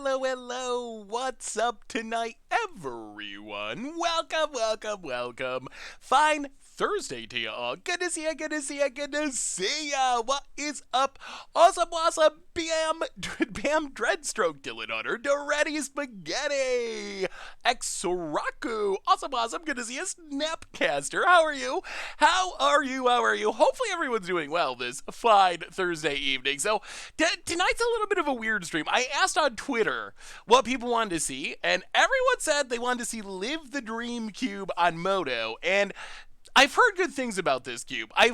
hello. What's up tonight, everyone? Welcome. Fine Thursday to you all. Good to see ya. What is up? Awesome. Bam Dreadstroke, Dylan Hunter, Doretti Spaghetti, Xraku. Awesome. Good to see you, Snapcaster. How are you? Hopefully everyone's doing well this fine Thursday evening. So, tonight's a little bit of a weird stream. I asked on Twitter what people wanted to see, and everyone said they wanted to see Live the Dream Cube on Moto, and I've heard good things about this cube. I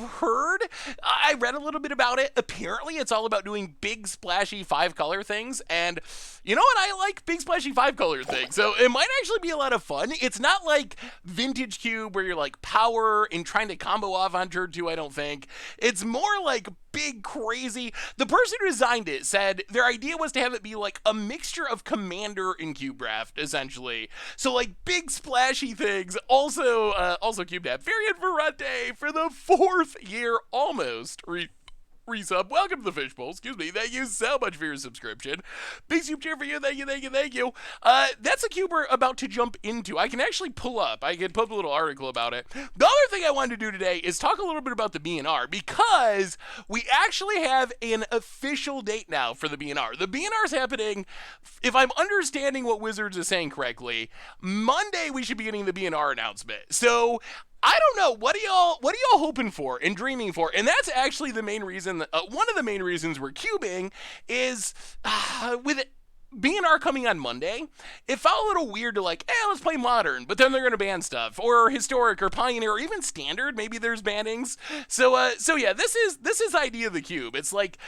read a little bit about it. Apparently, it's all about doing big, splashy 5-color things. And you know what? I like big, splashy 5-color things. So it might actually be a lot of fun. It's not like Vintage Cube where you're like power and trying to combo off on turn 2, I don't think. It's more like big, crazy. The person who designed it said their idea was to have it be like a mixture of Commander and Cube Draft, essentially. So like big, splashy things. Also Cube Nap. Variant Verente for the 4th year almost. Resub. Welcome to the Fishbowl. Excuse me. Thank you so much for your subscription. Big soup cheer for you. Thank you. That's a cube we're about to jump into. I can actually pull up. I can post a little article about it. The other thing I wanted to do today is talk a little bit about the BNR because we actually have an official date now for the BNR. The BNR is happening, if I'm understanding what Wizards is saying correctly, Monday we should be getting the BNR announcement. So I don't know. What are y'all hoping for and dreaming for? And that's actually the main reason. One of the main reasons we're cubing is with BNR coming on Monday, it felt a little weird to like, let's play Modern, but then they're going to ban stuff, or Historic, or Pioneer, or even Standard. Maybe there's bannings. So yeah, this is idea of the cube. It's like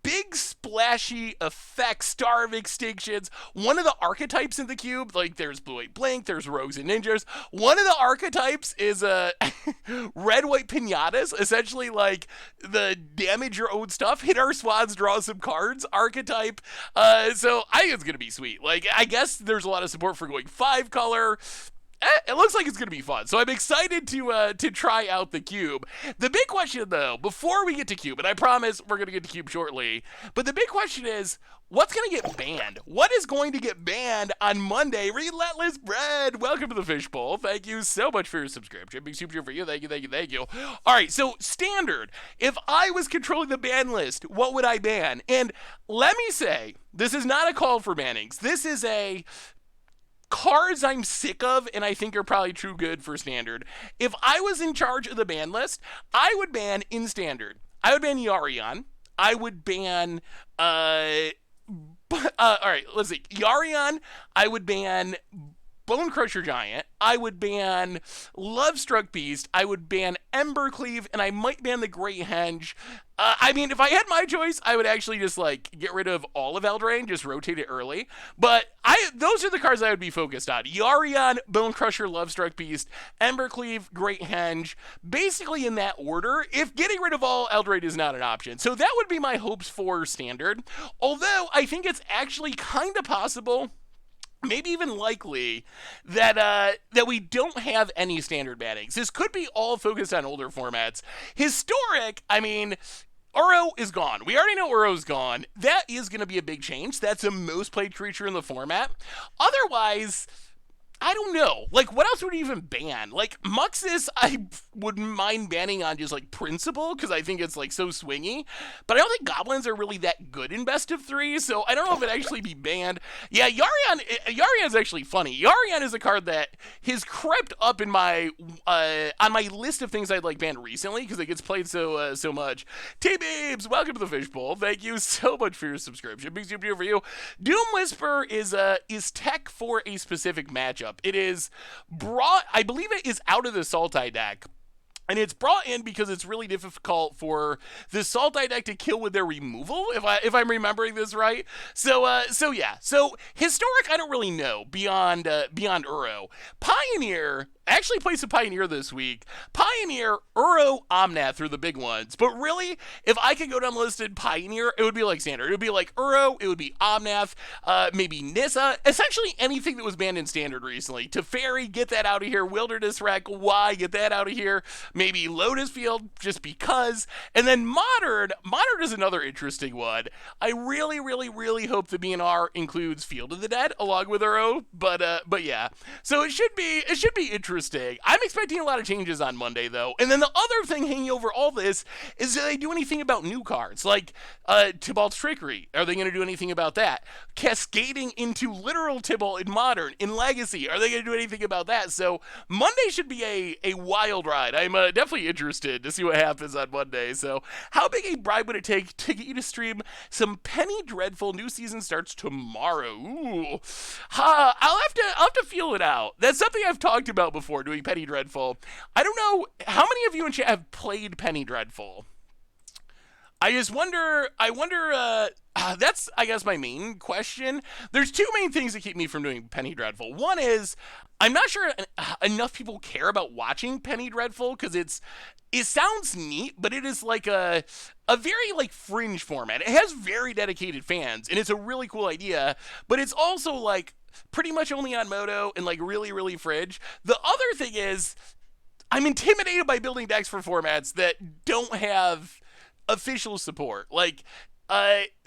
big splashy effects, Star of Extinctions. One of the archetypes in the cube, like there's Blue-White Blink, there's Rogues and Ninjas. One of the archetypes is Red-White Pinatas, essentially like the damage your own stuff, hit our swads, draw some cards archetype. So I think it's going to be sweet. Like, I guess there's a lot of support for going 5-color. It looks like it's going to be fun. So I'm excited to try out the cube. The big question, though, before we get to cube, and I promise we're going to get to cube shortly, but the big question is, what's going to get banned? What is going to get banned on Monday? Relentless Bread, welcome to the Fishbowl. Thank you so much for your subscription. Big super for you. Thank you. All right, so Standard. If I was controlling the ban list, what would I ban? And let me say, this is not a call for bannings. This is a cards I'm sick of and I think are probably true good for Standard. If I was in charge of the ban list, I would ban in Standard. I would ban Yarion. I would ban all right, let's see. Yarion, I would ban Bone Crusher Giant, I would ban Lovestruck Beast, I would ban Embercleave, and I might ban the Great Henge. I mean, if I had my choice, I would actually just, like, get rid of all of Eldraine, just rotate it early. But those are the cards I would be focused on. Yarion, Bone Crusher, Lovestruck Beast, Embercleave, Great Henge, basically in that order, if getting rid of all Eldraine is not an option. So that would be my hopes for Standard. Although, I think it's actually kind of possible, maybe even likely, that we don't have any Standard bannings. This could be all focused on older formats. Historic, I mean, Uro is gone. We already know Uro's gone. That is going to be a big change. That's the most played creature in the format. Otherwise, I don't know. Like, what else would you even ban? Like, Muxus, I wouldn't mind banning on just, like, principle, because I think it's, like, so swingy. But I don't think Goblins are really that good in Best of 3, so I don't know if it'd actually be banned. Yeah, Yarion's actually funny. Yarion is a card that has crept up in my, on my list of things I'd, like, banned recently, because it gets played so much. T-Babes, welcome to the Fishbowl. Thank you so much for your subscription. Big super for you. Doom Whisper is tech for a specific matchup. It is brought, I believe it is out of the Sultai deck. And it's brought in because it's really difficult for the Sultai deck to kill with their removal, if I'm remembering this right. So yeah. So Historic, I don't really know beyond Uro. Pioneer, actually played some Pioneer this week. Pioneer, Uro, Omnath are the big ones. But really, if I could go down the list in Pioneer, it would be like Standard. It would be like Uro, it would be Omnath, maybe Nissa, essentially anything that was banned in Standard recently. Teferi, get that out of here. Wilderness Wreck, why? Get that out of here. maybe Lotus Field just because. And then Modern is another interesting one. I really, really, really hope the BNR includes Field of the Dead along with Uro, but yeah. So it should be interesting. I'm expecting a lot of changes on Monday though. And then the other thing hanging over all this is, do they do anything about new cards like Tybalt's Trickery? Are they going to do anything about that? Cascading into literal Tybalt in Modern, in Legacy, are they going to do anything about that? So Monday should be a wild ride. I'm definitely interested to see what happens on Monday. So how big a bribe would it take to get you to stream some Penny Dreadful? New season starts tomorrow. Ooh, I'll have to feel it out. That's something I've talked about before, doing Penny Dreadful. I don't know how many of you in chat have played Penny Dreadful. I wonder, that's, I guess, my main question. There's two main things that keep me from doing Penny Dreadful. One is, I'm not sure enough people care about watching Penny Dreadful, because it sounds neat, but it is like a very like fringe format. It has very dedicated fans, and it's a really cool idea, but it's also like pretty much only on Moto and like really, really fringe. The other thing is, I'm intimidated by building decks for formats that don't have official support. Like,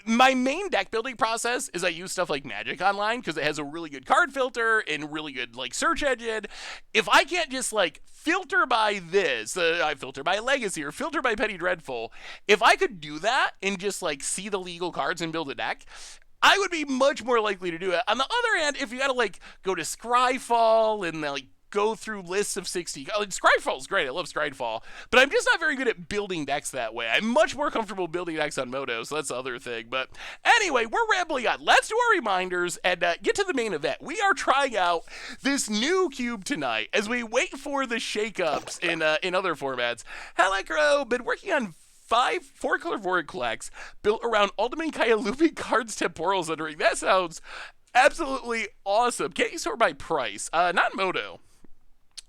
my main deck building process is I use stuff like Magic Online because it has a really good card filter and really good like search engine. If I can't just like filter by this, I filter by Legacy or filter by Penny Dreadful, if I could do that and just like see the legal cards and build a deck, I would be much more likely to do it. On the other hand, if you gotta like go to Scryfall and like go through lists of 60. Scryfall's great. I love Scryfall. But I'm just not very good at building decks that way. I'm much more comfortable building decks on Moto, so that's the other thing. But anyway, we're rambling on. Let's do our reminders and get to the main event. We are trying out this new cube tonight as we wait for the shakeups in other formats. Helicro, been working on 4-color Void Collects built around Ultimate Kaya looping cards, temporals entering. That sounds absolutely awesome. Can't you sort by price? Not Moto.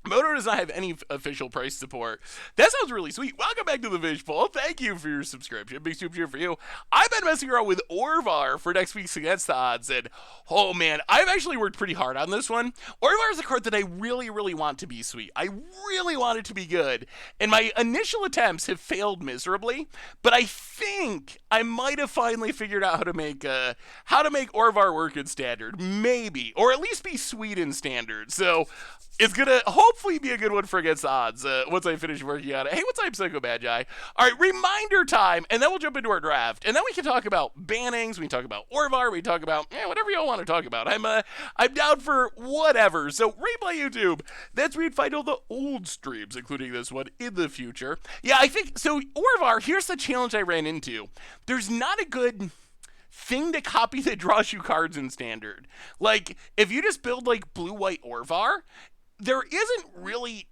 Moto does not have any official price support. That sounds really sweet. Welcome back to the Fishbowl. Thank you for your subscription. Big super cheer for you. I've been messing around with Orvar for next week's Against the Odds, and oh man, I've actually worked pretty hard on this one. Orvar is a card that I really, really want to be sweet. I really want it to be good, and my initial attempts have failed miserably, but I think I might have finally figured out how to make Orvar work in Standard. Maybe. Or at least be sweet in Standard. So it's gonna hopefully be a good one for Against the Odds once I finish working on it. Hey, what's up, Psycho Magi? All right, reminder time, and then we'll jump into our draft, and then we can talk about bannings. We can talk about Orvar. We can talk about whatever y'all want to talk about. I'm down for whatever. So replay YouTube. That's where you'd find all the old streams, including this one in the future. Yeah, I think so. Orvar. Here's the challenge I ran into. There's not a good thing to copy that draws you cards in Standard. Like, if you just build like blue-white Orvar, there isn't really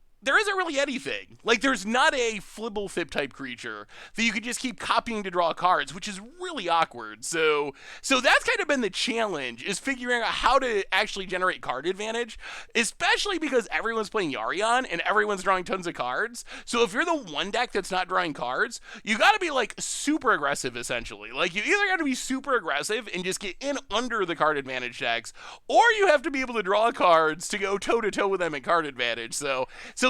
anything. Like, there's not a Flibblethip type creature that you could just keep copying to draw cards, which is really awkward. So that's kind of been the challenge, is figuring out how to actually generate card advantage, especially because everyone's playing Yarion and everyone's drawing tons of cards. So if you're the one deck that's not drawing cards, you gotta be like super aggressive, essentially. Like, you either gotta be super aggressive and just get in under the card advantage decks, or you have to be able to draw cards to go toe to toe with them in card advantage. So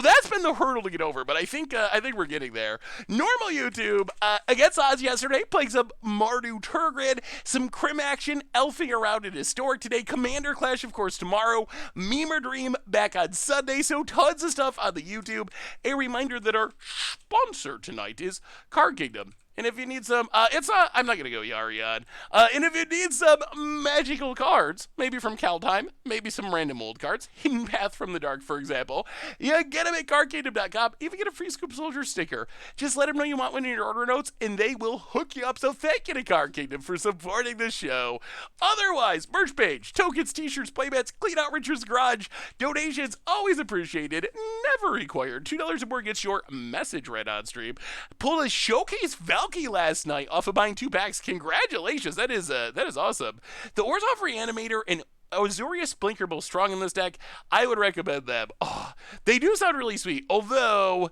that's been the hurdle to get over, but I think we're getting there. Normal YouTube, Against Odds yesterday, playing some Mardu Turgid, some Crim action, elfing around in Historic today, Commander Clash, of course, tomorrow, Memer Dream back on Sunday, so tons of stuff on the YouTube. A reminder that our sponsor tonight is Card Kingdom. And if you need some, I'm not going to go Yarion. And if you need some magical cards, maybe from Kaldheim, maybe some random old cards, Hidden Path from the Dark, for example, you get them at cardkingdom.com. Even get a free Scoop Soldier sticker. Just let them know you want one in your order notes, and they will hook you up. So thank you to Card Kingdom for supporting the show. Otherwise, merch page, tokens, t-shirts, playmats, clean out Richard's Garage. Donations, always appreciated, never required. $2 or more gets your message read on stream. Pulled a Showcase Valkyrie last night off of buying 2 packs. Congratulations. That is awesome. The Orzhov Reanimator and Azorius Blinker both strong in this deck. I would recommend them. Oh, they do sound really sweet, although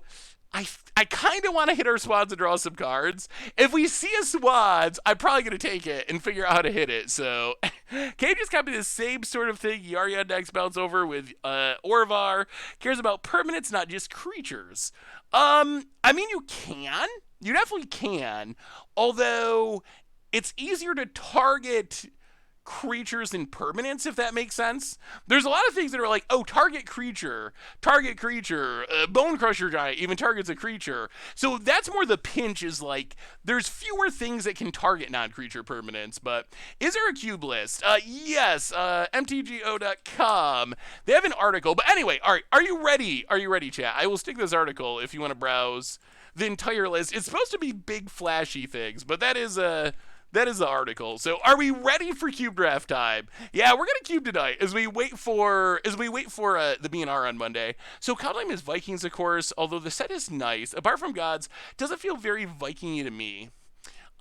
I kind of want to hit our Swans and draw some cards. If we see a Swans, I'm probably going to take it and figure out how to hit it. So Cage just copied the same sort of thing Yarya decks bounce over with Orvar. Cares about permanents, not just creatures. I mean, you can. You definitely can. Although, it's easier to target creatures and permanents, if that makes sense. There's a lot of things that are like, oh, target creature, bone crusher giant even targets a creature. So that's more the pinch, is like, there's fewer things that can target non-creature permanents. But is there a cube list? Yes, mtgo.com. They have an article. But anyway, all right, are you ready? Are you ready, chat? I will stick this article if you want to browse the entire list. It's supposed to be big, flashy things, but that is the article. So, are we ready for cube draft time? Yeah, we're gonna cube tonight as we wait for the BNR on Monday. So, Cloudlime is Vikings, of course. Although the set is nice, apart from gods, doesn't feel very Viking-y to me.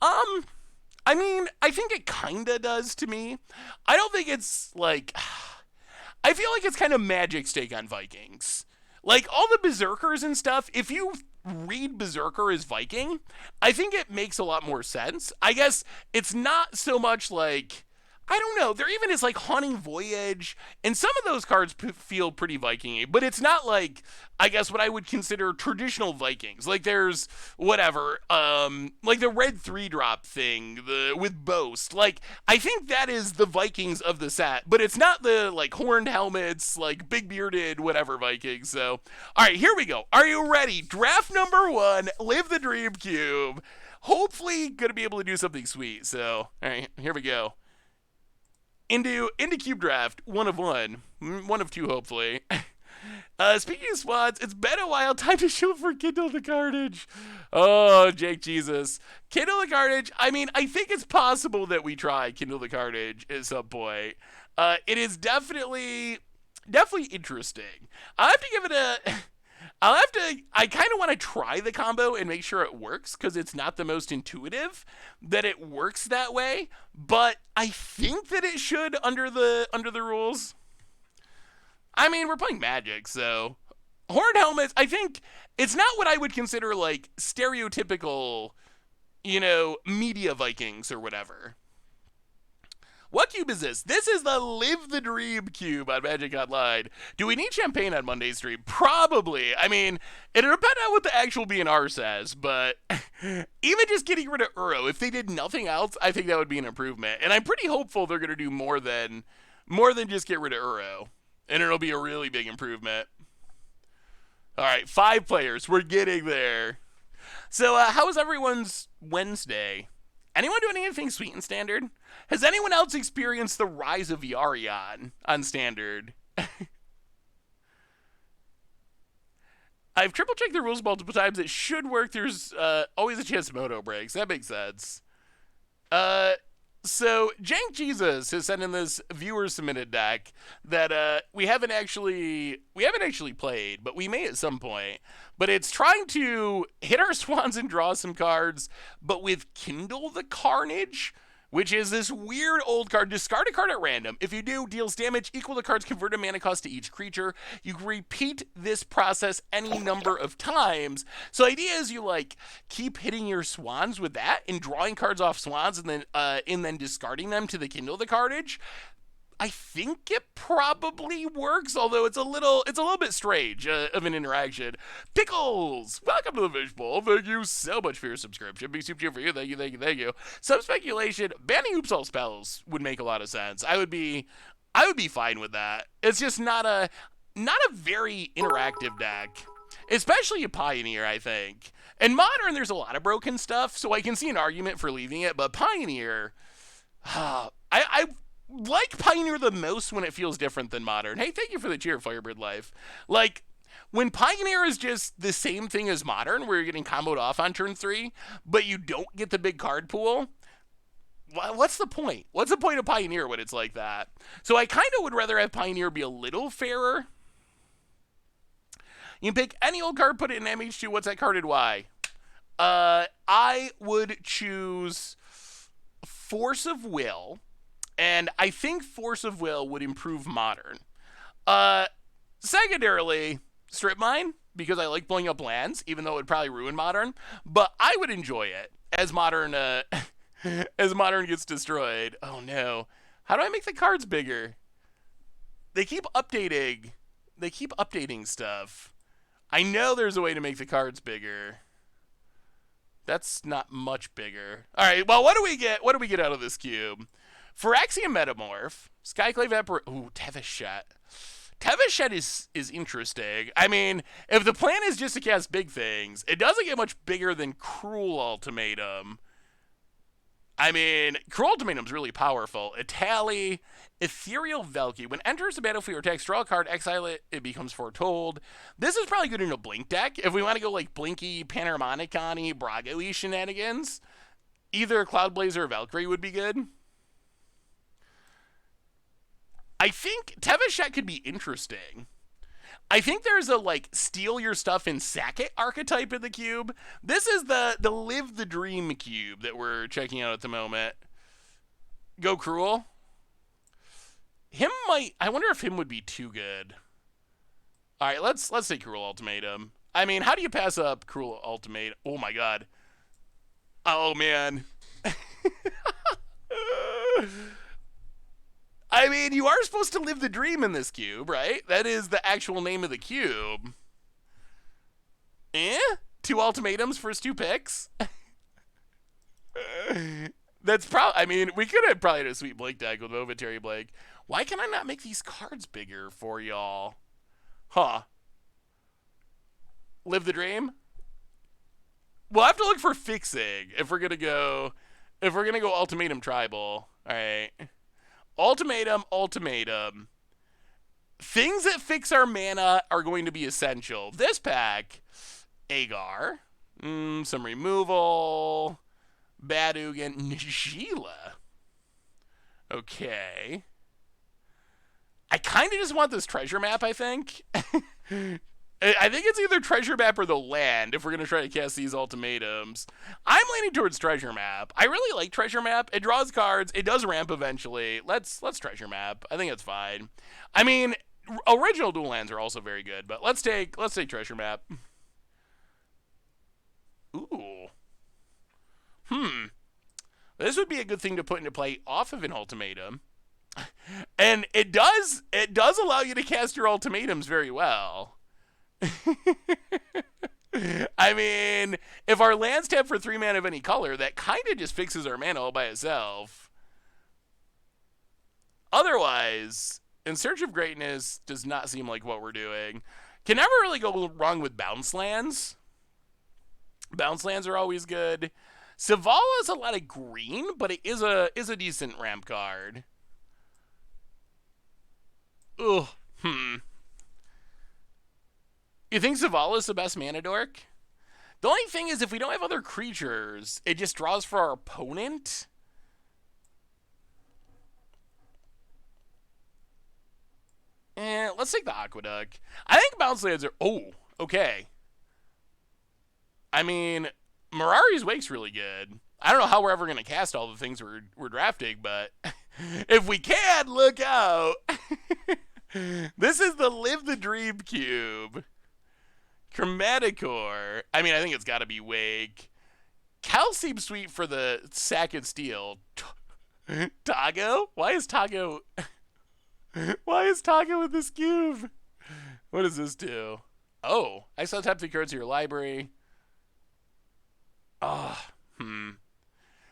I mean, I think it kinda does to me. I don't think it's like. I feel like it's kind of Magic's take on Vikings. Like, all the Berserkers and stuff, if you read Berserker as Viking, I think it makes a lot more sense. I guess it's not so much like, I don't know, there even is like Haunting Voyage, and some of those cards feel pretty Viking-y, but it's not like, I guess, what I would consider traditional Vikings. Like, there's, whatever, like the red 3-drop thing, with Boast. Like, I think that is the Vikings of the set, but it's not the, like, horned helmets, like, big bearded, whatever Vikings. So, alright, here we go. Are you ready? Draft number 1, Live the Dream Cube. Hopefully gonna be able to do something sweet, so, alright, here we go. Into Cube Draft, one of 2, hopefully. Speaking of squads, it's been a while. Time to show for Kindle the Carnage. Oh, Jake Jesus. Kindle the Carnage, I mean, I think it's possible that we try Kindle the Carnage at some point. It is definitely interesting. I'll have to give it a... I kind of want to try the combo and make sure it works, because it's not the most intuitive that it works that way, but I think that it should under the rules. I mean, we're playing Magic, so Horned Helmets, I think it's not what I would consider like stereotypical, media Vikings or whatever. What cube is this? This is the Live the Dream cube on Magic Online. Do we need champagne on Monday's stream? Probably. I mean, it'll depend on what the actual BNR says, but even just getting rid of Uro, if they did nothing else, I think that would be an improvement. And I'm pretty hopeful they're going to do more than just get rid of Uro. And it'll be a really big improvement. All right, 5 players. We're getting there. So, how was everyone's Wednesday? Anyone doing anything sweet in Standard? Has anyone else experienced the rise of Yarion on Standard? I've triple-checked the rules multiple times. It should work. There's always a chance Moto breaks. That makes sense. So, Jank Jesus has sent in this viewer-submitted deck that we haven't actually played, but we may at some point. But it's trying to hit our swans and draw some cards, but with Kindle the Carnage, which is this weird old card. Discard a card at random. If you do, deals damage equal to cards converted mana cost to each creature. You can repeat this process any number of times. So the idea is you keep hitting your swans with that and drawing cards off swans and then discarding them to the Kindle the Carnage. I think it probably works, although it's a little bit strange of an interaction. Pickles, welcome to the Fishbowl. Thank you so much for your subscription. Big super cheer for you. Thank you. Some speculation: banning Oops All spells would make a lot of sense. I would be fine with that. It's just not a very interactive deck, especially a Pioneer, I think. In Modern, there's a lot of broken stuff, so I can see an argument for leaving it. But Pioneer, I like Pioneer the most when it feels different than Modern. Hey, thank you for the cheer, Firebird Life. When Pioneer is just the same thing as Modern, where you're getting comboed off on turn 3, but you don't get the big card pool, what's the point? What's the point of Pioneer when it's like that? So I kind of would rather have Pioneer be a little fairer. You can pick any old card, put it in MH2. What's that card and why? I would choose Force of Will. And I think Force of Will would improve Modern. Secondarily, Strip Mine, because I like blowing up lands, even though it would probably ruin Modern. But I would enjoy it as Modern gets destroyed. Oh no. How do I make the cards bigger? They keep updating. They keep updating stuff. I know there's a way to make the cards bigger. That's not much bigger. All right, well, what do we get? What do we get out of this cube? Phyrexian Metamorph, Skyclave Emperor. Ooh, Tevishet. Tevishet is interesting. I mean, if the plan is just to cast big things, it doesn't get much bigger than Cruel Ultimatum. I mean, Cruel Ultimatum's really powerful. Itali, Ethereal Velki. When enters the battlefield or attacks, draw a card, exile it, it becomes foretold. This is probably good in a Blink deck. If we want to go like Blinky, Panharmonicon-y, Brago-y shenanigans, either Cloudblazer or Valkyrie would be good. I think Tevishet could be interesting. I think there's a like steal your stuff and sack it archetype in the cube. This is the live the dream cube that we're checking out at the moment. Go Cruel. Him might. I wonder if him would be too good. All right, let's say Cruel Ultimatum. I mean, how do you pass up Cruel Ultimatum? Oh my god. Oh man. I mean, you are supposed to live the dream in this cube, right? That is the actual name of the cube. Eh? 2 ultimatums, first 2 picks? That's probably, I mean, we could have probably had a sweet Blake deck with Momentary Blake. Why can I not make these cards bigger for y'all? Huh. Live the dream? We'll have to look for fixing if we're gonna go ultimatum tribal. Alright. Ultimatum. Things that fix our mana are going to be essential. This pack, Agar, some removal, Badugan, Najila. Okay. I kind of just want this treasure map, I think. I think it's either treasure map or the land if we're going to try to cast these ultimatums. I'm leaning towards treasure map. I really like treasure map. It draws cards. It does ramp eventually. Let's treasure map. I think it's fine. I mean, original dual lands are also very good, but let's take treasure map. Ooh. This would be a good thing to put into play off of an ultimatum. And it does allow you to cast your ultimatums very well. I mean, if our lands tap for 3 mana of any color, that kind of just fixes our mana all by itself. Otherwise, In Search of Greatness does not seem like what we're doing. Can never really go wrong with bounce lands. Bounce lands are always good. Zavala is a lot of green, but it is a decent ramp card. Ugh. You think Zavala is the best mana dork? The only thing is, if we don't have other creatures, it just draws for our opponent. Let's take the Aqueduct. I think bounce lands are... Oh, okay. I mean, Mirari's Wake's really good. I don't know how we're ever going to cast all the things we're drafting, but if we can, look out. This is the Live the Dream cube. Chromaticore. I mean, I think it's got to be Wake. Cal seems sweet for the Sack and Steel. Tago? Why is Tago with this cube? What does this do? Oh, I saw tap the cards to your library. But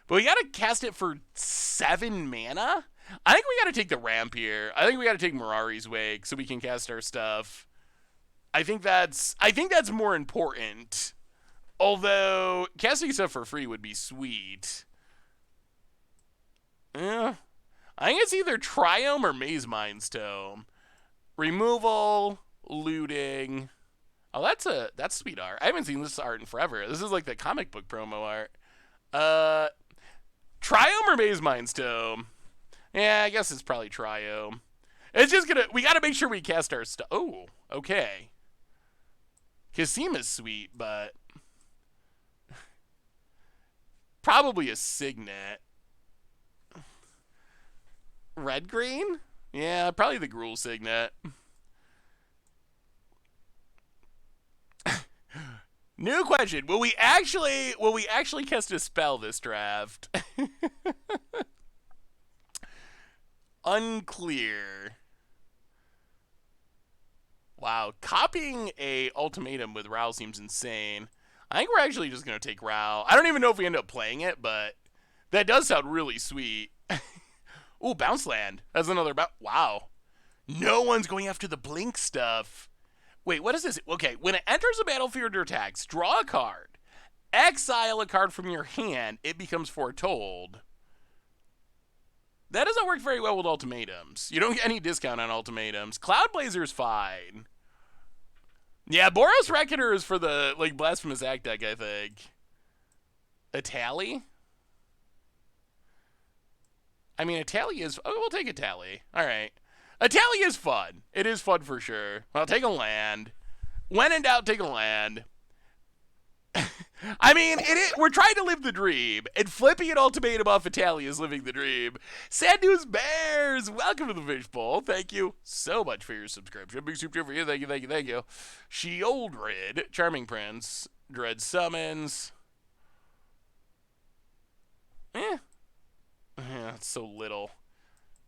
we gotta cast it for 7 mana? I think we gotta take the ramp here. I think we gotta take Mirari's Wake so we can cast our stuff. I think that's more important. Although casting stuff for free would be sweet. I think it's either Triome or Maze Mind's Tome. Removal, looting. Oh, that's sweet art. I haven't seen this art in forever. This is like the comic book promo art. Triome or Maze Mind's Tome? Yeah, I guess it's probably Triome. It's just we gotta make sure we cast our stuff. Oh, okay. Kasima's sweet, but probably a Signet. Red green? Yeah, probably the Gruul Signet. New question. Will we actually cast a spell this draft? Unclear. Wow, copying a ultimatum with Ral seems insane. I think we're actually just going to take Ral. I don't even know if we end up playing it, but that does sound really sweet. Ooh, Bounce Land. That's another wow. No one's going after the Blink stuff. Wait, what is this? Okay, when it enters a battlefield or attacks, draw a card. Exile a card from your hand. It becomes foretold. That doesn't work very well with ultimatums. You don't get any discount on ultimatums. Cloud Blazer's fine. Yeah, Boros Reckoner is for the Blasphemous Act deck, I think. A tally? I mean, a tally is... Oh, we'll take a tally. All right. A tally is fun. It is fun for sure. I'll take a land. When in doubt, take a land. I mean, we're trying to live the dream, and flipping an ultimatum off a tally is living the dream. Sad News Bears, welcome to the Fishbowl. Thank you so much for your subscription. Big super for you. Thank you, thank you, thank you. Sheoldred, Charming Prince, Dread Summons. It's so little.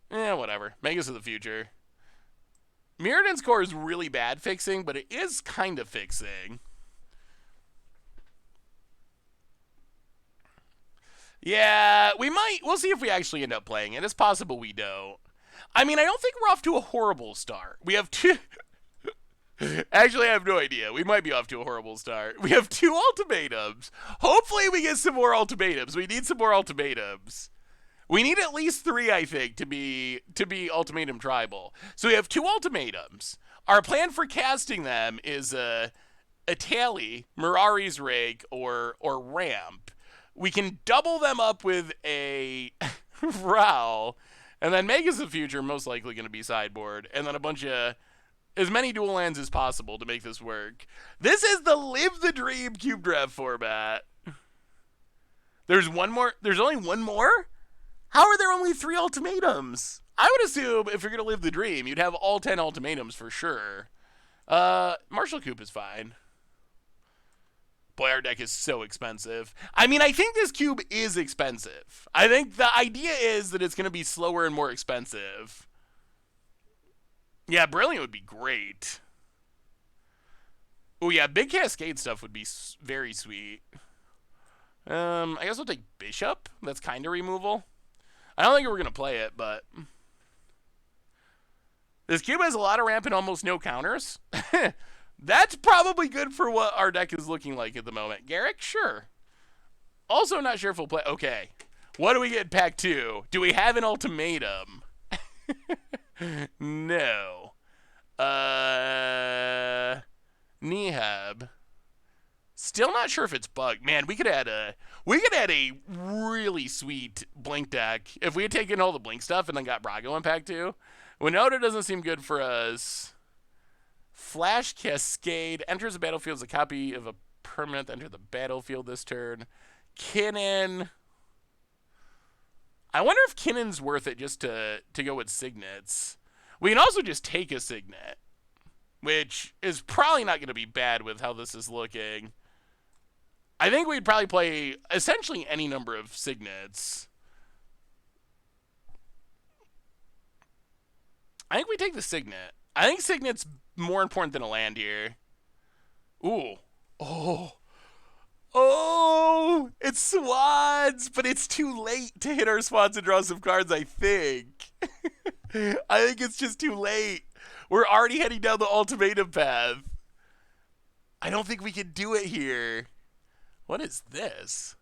Whatever. Megas of the future. Mirrodin's Core is really bad fixing, but it is kind of fixing. Yeah, we'll see if we actually end up playing it. It's possible we don't. I mean, I don't think we're off to a horrible start. We have two... Actually, I have no idea. We might be off to a horrible start. We have 2 ultimatums. Hopefully we get some more ultimatums. We need some more ultimatums. We need at least 3, I think, to be ultimatum tribal. So we have 2 ultimatums. Our plan for casting them is a tally, Mirari's Rake, or Ramp. We can double them up with a Ral, and then Megas of the Future most likely going to be sideboard, and then a bunch of as many dual lands as possible to make this work. This is the Live the Dream Cube Draft format. There's one more. There's only one more? How are there only 3 ultimatums? I would assume if you're going to live the dream, you'd have all 10 ultimatums for sure. Marshall Coop is fine. Boy, our deck is so expensive. I mean, I think this cube is expensive. I think the idea is that it's going to be slower and more expensive. Yeah, Brilliant would be great. Oh, yeah, Big Cascade stuff would be very sweet. I guess we'll take Bishop. That's kind of removal. I don't think we're going to play it, but... This cube has a lot of ramp and almost no counters. That's probably good for what our deck is looking like at the moment. Garrick? Sure. Also not sure if we'll play... Okay. What do we get in pack 2? Do we have an ultimatum? No. Nehab. Still not sure if it's bugged. Man, we could add a really sweet Blink deck if we had taken all the Blink stuff and then got Brago in pack 2. Winota doesn't seem good for us. Flash Cascade enters the battlefield as a copy of a permanent that entered the battlefield this turn. Kinnan. I wonder if Kinnan's worth it just to go with Signets. We can also just take a Signet, which is probably not going to be bad with how this is looking. I think we'd probably play essentially any number of Signets. I think we take the Signet. I think Signet's more important than a land here. Ooh. Oh, it's Swans, but it's too late to hit our Swans and draw some cards, I think. I think it's just too late. We're already heading down the ultimatum path. I don't think we can do it here. What is this?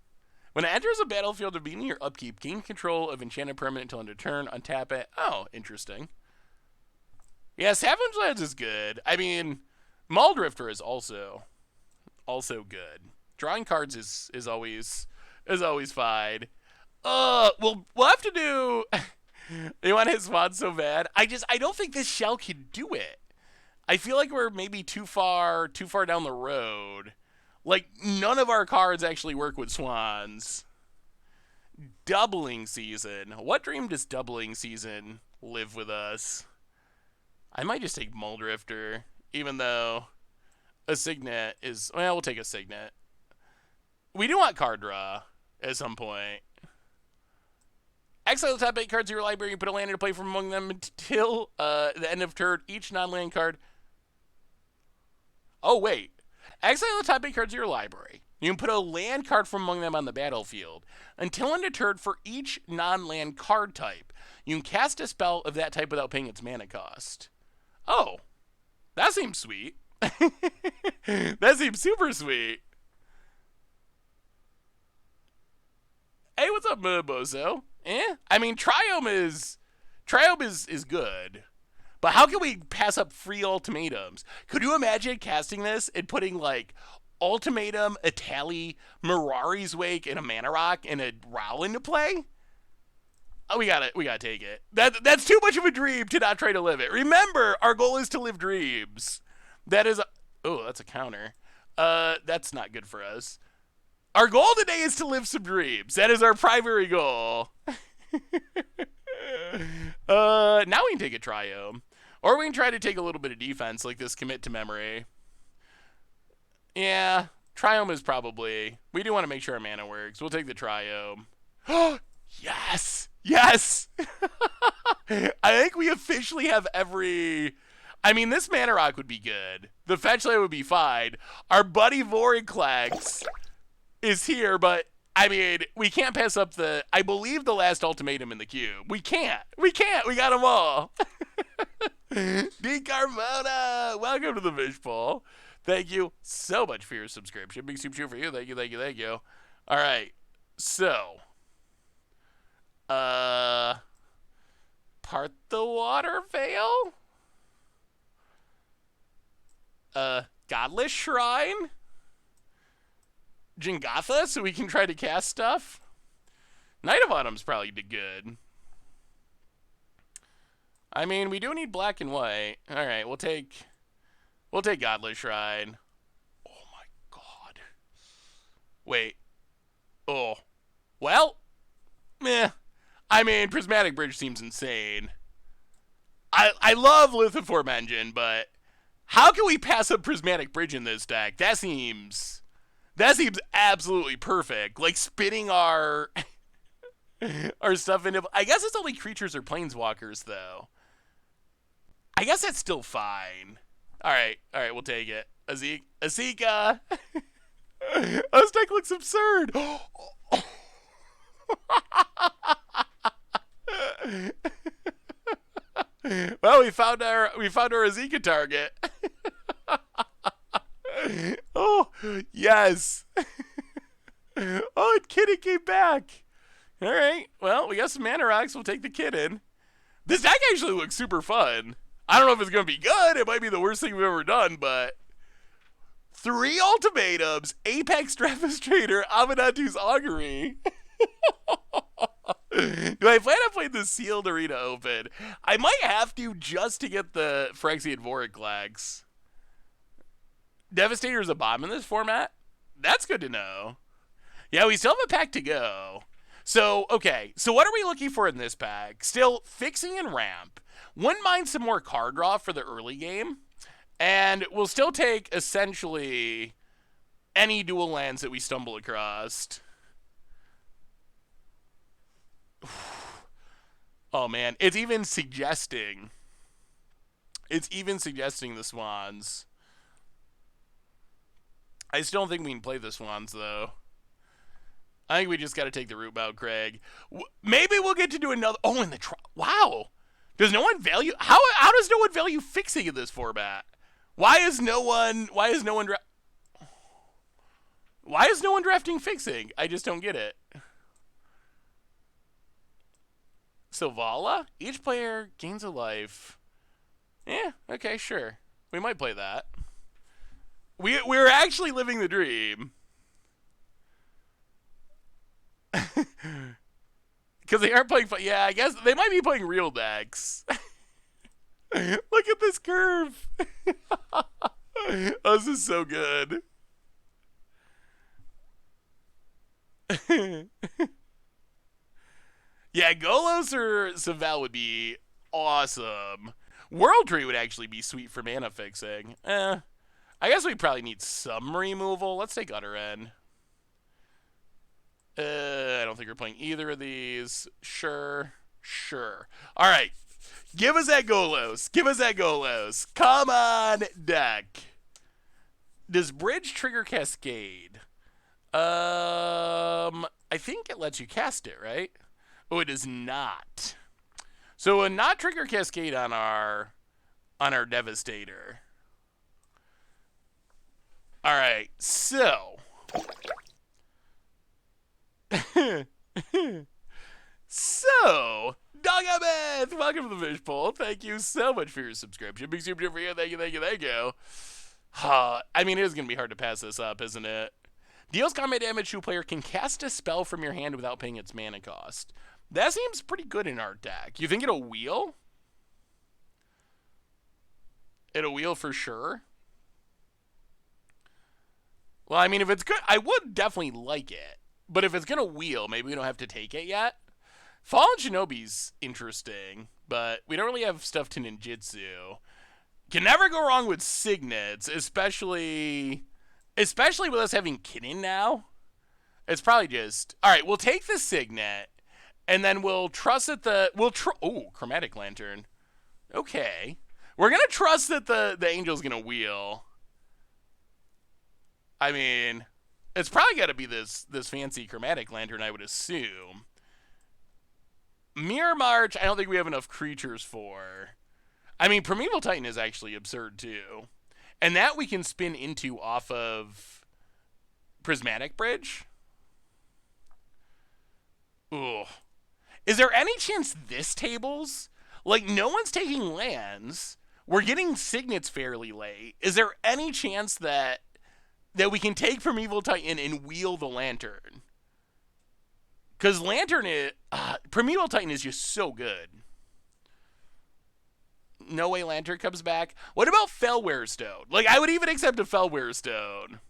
When it enters a battlefield of beginning your upkeep, gain control of enchanted permanent until end of turn, untap it. Oh, interesting. Yeah, Savage Lands is good. I mean, Muldrifter is also good. Drawing cards is always fine. We'll have to do. You want his Swan so bad? I don't think this shell can do it. I feel like we're maybe too far down the road. Like, none of our cards actually work with Swans. Doubling Season. What dream does Doubling Season live with us? I might just take Muldrifter, even though a Signet is... Well, we'll take a Signet. We do want card draw at some point. Exile the top 8 cards of your library and put a land into play from among them until the end of turn. Each non-land card. Oh, wait. Exile the top 8 cards of your library. You can put a land card from among them on the battlefield. Until end of turn for each non-land card type. You can cast a spell of that type without paying its mana cost. Oh. That seems sweet. That seems super sweet. Hey, what's up, Bozo? I mean, Triome is good. But how can we pass up free ultimatums? Could you imagine casting this and putting, like, Ultimatum, Etali, Mirari's Wake, and a Mana Rock and a Growl into play? Oh, we gotta take it. That's too much of a dream to not try to live it. Remember, our goal is to live dreams. That is oh, that's a counter. That's not good for us. Our goal today is to live some dreams. That is our primary goal. Now we can take a Triome. Or we can try to take a little bit of defense, like this Commit to Memory. Yeah, Triome is probably... We do want to make sure our mana works. We'll take the Triome. Yes! Yes! I think we officially have every... I mean, this Mana Rock would be good. The fetch land would be fine. Our buddy Vorinclex is here, but... I mean, we can't pass up the... I believe the last ultimatum in the cube. We can't. We got them all. D. Carmona! Welcome to the Fishbowl. Thank you so much for your subscription. Big soup shoe for you. Thank you. All right. So... Part the Water Veil? Godless Shrine? Jingatha, so we can try to cast stuff? Knight of Autumn's probably good. I mean, we do need black and white. Alright, we'll take Godless Shrine. Oh my god. Wait. Oh. Well, meh. I mean, Prismatic Bridge seems insane. I love Lithiform Engine, but how can we pass up Prismatic Bridge in this deck? That seems absolutely perfect. Like spinning our stuff into... I guess it's only creatures or planeswalkers, though. I guess that's still fine. Alright, we'll take it. Azika! This deck looks absurd! Well, we found our Azika target. Oh, yes. Oh, and Kitten came back. All right. Well, we got some Mana Rocks. We'll take the Kitten. This deck actually looks super fun. I don't know if it's going to be good. It might be the worst thing we've ever done, but 3 ultimatums, Apex Devastator, Aminadu's Augury. Do I plan on playing the Sealed Arena Open? I might have to just to get the Phyrexian Vorinclex. Devastator's a bomb in this format? That's good to know. Yeah, we still have a pack to go. So, okay. So what are we looking for in this pack? Still fixing and ramp. Wouldn't mind some more card draw for the early game. And we'll still take, essentially, any dual lands that we stumble across. Oh, man. It's even suggesting the Swans. I still don't think we can play the Swans, though. I think we just got to take the root bow, Craig. Maybe we'll get to do another... Oh, in the... Wow. Does no one value... How does no one value fixing in this format? Why is no one drafting fixing? I just don't get it. Sylvala? Each player gains a life. Yeah, okay, sure. We might play that. We're actually living the dream. Because they aren't playing... Yeah, I guess they might be playing real decks. Look at this curve. Oh, this is so good. Yeah, Golos or Saval would be awesome. World Tree would actually be sweet for mana fixing. I guess we probably need some removal. Let's take Utter End. I don't think we're playing either of these. Sure. Sure. All right. Give us that Golos. Give us that Golos. Come on, deck. Does Bridge trigger Cascade? I think it lets you cast it, right? Oh, it does not. So a not trigger Cascade on our Devastator. All right, so so Dogabeth, welcome to the Fishbowl. Thank you so much for your subscription. Big super for you. Thank you, thank you, thank you. I mean, it is gonna be hard to pass this up, isn't it? Deals combat damage to a player can cast a spell from your hand without paying its mana cost. That seems pretty good in our deck. You think it'll wheel? It'll wheel for sure. Well, I mean, if it's good, I would definitely like it. But if it's going to wheel, maybe we don't have to take it yet. Fallen Shinobi's interesting, but we don't really have stuff to ninjutsu. Can never go wrong with signets, especially with us having Kinin now. It's probably just, all right, we'll take the signet, and then we'll trust that Chromatic Lantern. Okay. We're going to trust that the angel's going to wheel. I mean, it's probably got to be this fancy Chromatic Lantern, I would assume. Mirror March, I don't think we have enough creatures for. I mean, Primeval Titan is actually absurd, too. And that we can spin into off of Prismatic Bridge. Ooh. Is there any chance this tables? Like, no one's taking lands. We're getting signets fairly late. Is there any chance that we can take Primeval Titan and wheel the Lantern? Because Primeval Titan is just so good. No way Lantern comes back. What about Fellware Stone? Like, I would even accept a Fellware Stone.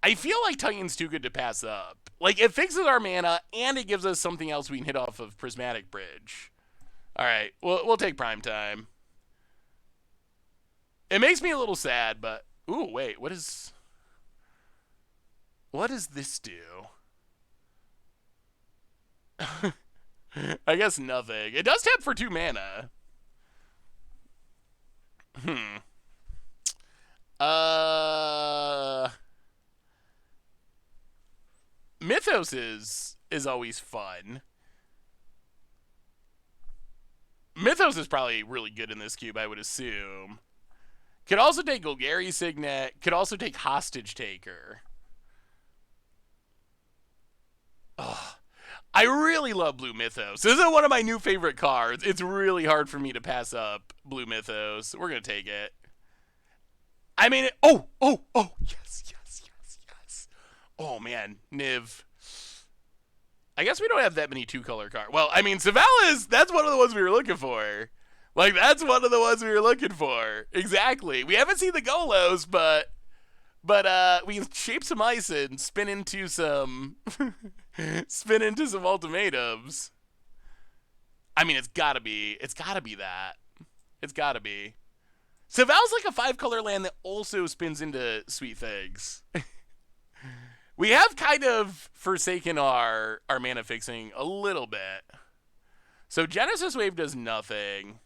I feel like Titan's too good to pass up. Like, it fixes our mana, and it gives us something else we can hit off of Prismatic Bridge. All right, we'll take Prime Time. It makes me a little sad, but... Ooh, wait, what does this do? I guess nothing. It does tap for 2 mana. Mythos is always fun. Mythos is probably really good in this cube, I would assume. Could also take Golgari Signet. Could also take Hostage Taker. Oh, I really love Blue Mythos. This is one of my new favorite cards. It's really hard for me to pass up Blue Mythos. We're going to take it. I mean, yes. Oh, man, Niv. I guess we don't have that many 2-color cards. Well, I mean, Savalas, that's one of the ones we were looking for. Like, that's one of the ones we were looking for. Exactly. We haven't seen the Golos, but we can shape some ice and spin into some ultimatums. I mean, it's gotta be that. It's gotta be. Saval's like a 5-color land that also spins into Sweet Things. We have kind of forsaken our mana fixing a little bit. So Genesis Wave does nothing.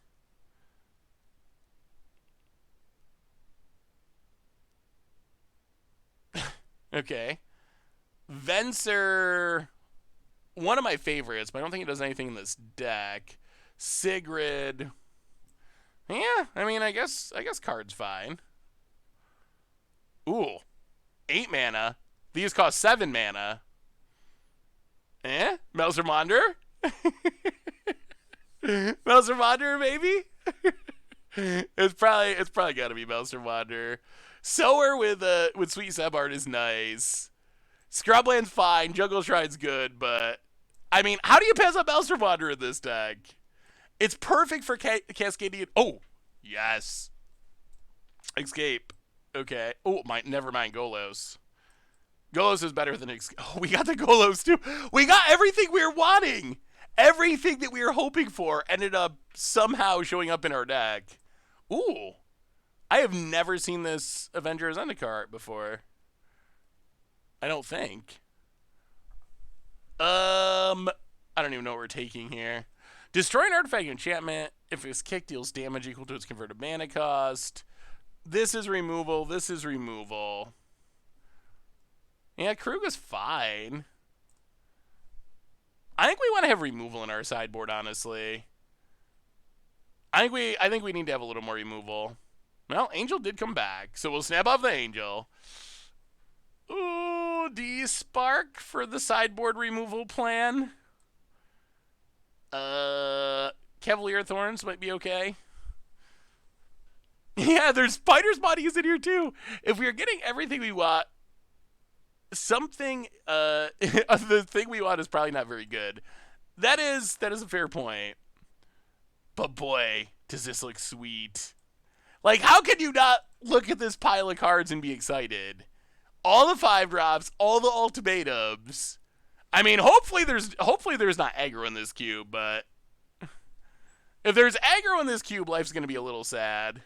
Okay. Venser, one of my favorites, but I don't think it does anything in this deck. Sigrid. Yeah, I mean, I guess card's fine. Ooh. 8 mana. These cost 7 mana. Melzermander? Melzermander, baby? It's probably gotta be Melzermander. Sower with Sweet Sebart is nice. Scrubland's fine. Jungle Shrine's good, but I mean, how do you pass up Melzermander in this deck? It's perfect for Cascadian. Oh, yes. Escape. Okay. Oh, never mind. Golos. Golos is better than Escape. Oh, we got the Golos too. We got everything we were wanting. Everything that we were hoping for ended up somehow showing up in our deck. Ooh. I have never seen this Avengers Zendikar art before. I don't think. I don't even know what we're taking here. Destroy an artifact enchantment if its kick deals damage equal to its converted mana cost. This is removal. This is removal. Yeah, Krug is fine. I think we want to have removal in our sideboard, honestly. I think we need to have a little more removal. Well, Angel did come back, so we'll snap off the Angel. Ooh, D-Spark for the sideboard removal plan. Cavalier Thorns might be okay. Yeah, there's Spider's Bodies in here too. If we are getting everything we want, something the thing we want is probably not very good. That is a fair point. But boy, does this look sweet. Like, how can you not look at this pile of cards and be excited? All the 5-drops, all the ultimatums. I mean, hopefully there's not aggro in this cube, but if there's aggro in this cube, life's gonna be a little sad.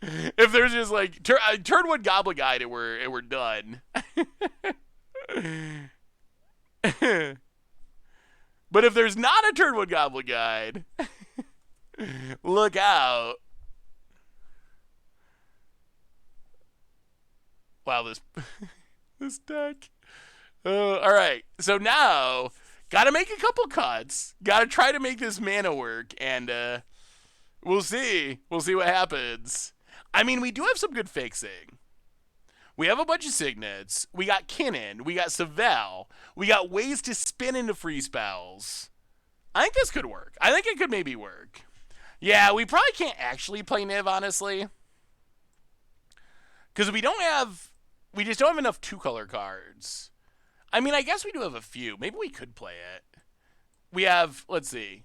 If there's just like turn one Goblin Guide and we're done. But if there's not a turn one Goblin Guide, look out. Wow, this deck. All right, so now gotta make a couple cuts. Gotta try to make this mana work, and we'll see. We'll see what happens. I mean, we do have some good fixing. We have a bunch of signets. We got Kinnan. We got Savell. We got ways to spin into free spells. I think this could work. I think it could maybe work. Yeah, we probably can't actually play Niv, honestly. Because we just don't have enough 2-color cards. I mean, I guess we do have a few. Maybe we could play it. We have, let's see.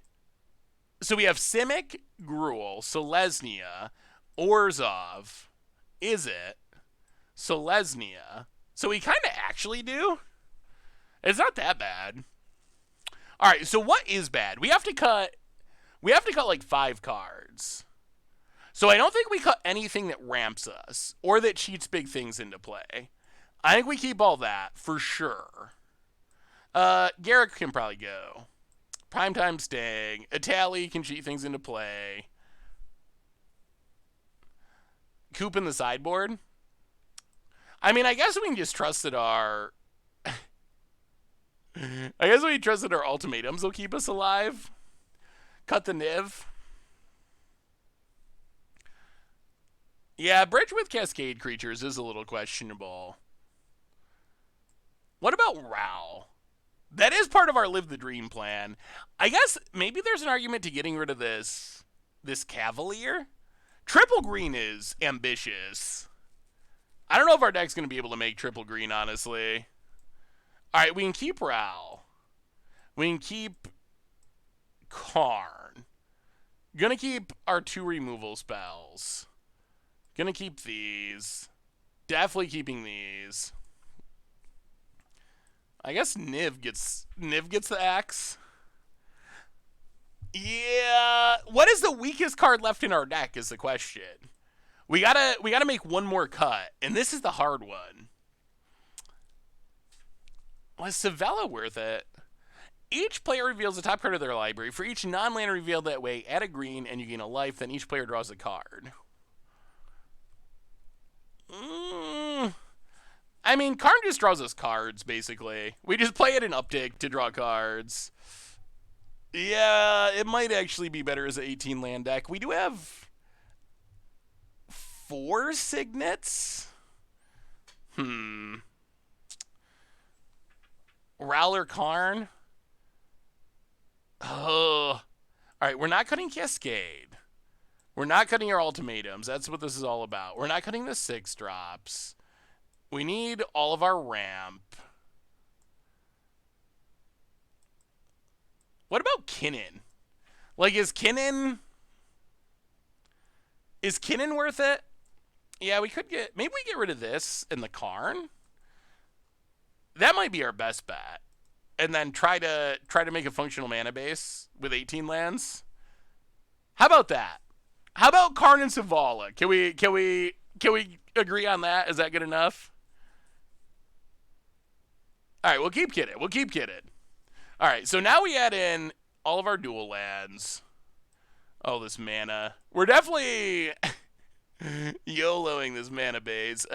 So we have Simic, Gruul, Selesnya, Orzhov, Izzet, Selesnya. So we kind of actually do. It's not that bad. All right, so what is bad? We have to cut like 5 cards. So I don't think we cut anything that ramps us or that cheats big things into play. I think we keep all that for sure. Garruk can probably go. Primetime Sting. Etali can cheat things into play. Coop in the sideboard. I mean, I guess we can just trust that our... ultimatums will keep us alive. Cut the Niv. Yeah, Bridge with Cascade creatures is a little questionable. What about Ral? That is part of our Live the Dream plan. I guess maybe there's an argument to getting rid of this Cavalier. Triple green is ambitious. I don't know if our deck's going to be able to make triple green, honestly. All right, we can keep Ral. We can keep Karn. Gonna keep our 2 removal spells. Gonna keep these. Definitely keeping these. I guess Niv gets the axe. Yeah. What is the weakest card left in our deck is the question. We gotta make one more cut, and this is the hard one. Was Savella worth it? Each player reveals the top card of their library. For each non-land revealed that way, add a green and you gain a life, then each player draws a card. I mean, Karn just draws us cards, basically. We just play it in Uptick to draw cards. Yeah, it might actually be better as an 18-land deck. We do have 4 signets? Rowler Karn? Oh. Alright, we're not cutting Cascade. We're not cutting our ultimatums. That's what this is all about. We're not cutting the 6-drops. We need all of our ramp. What about Kinnan? Like, is Kinnan worth it? Yeah, we could maybe we get rid of this and the Karn. That might be our best bet. And then try to make a functional mana base with 18 lands. How about that? How about Karn and Savala? Can we agree on that? Is that good enough? All right, we'll keep kidding. All right, so now we add in all of our dual lands. Oh, this mana. We're definitely YOLOing this mana base.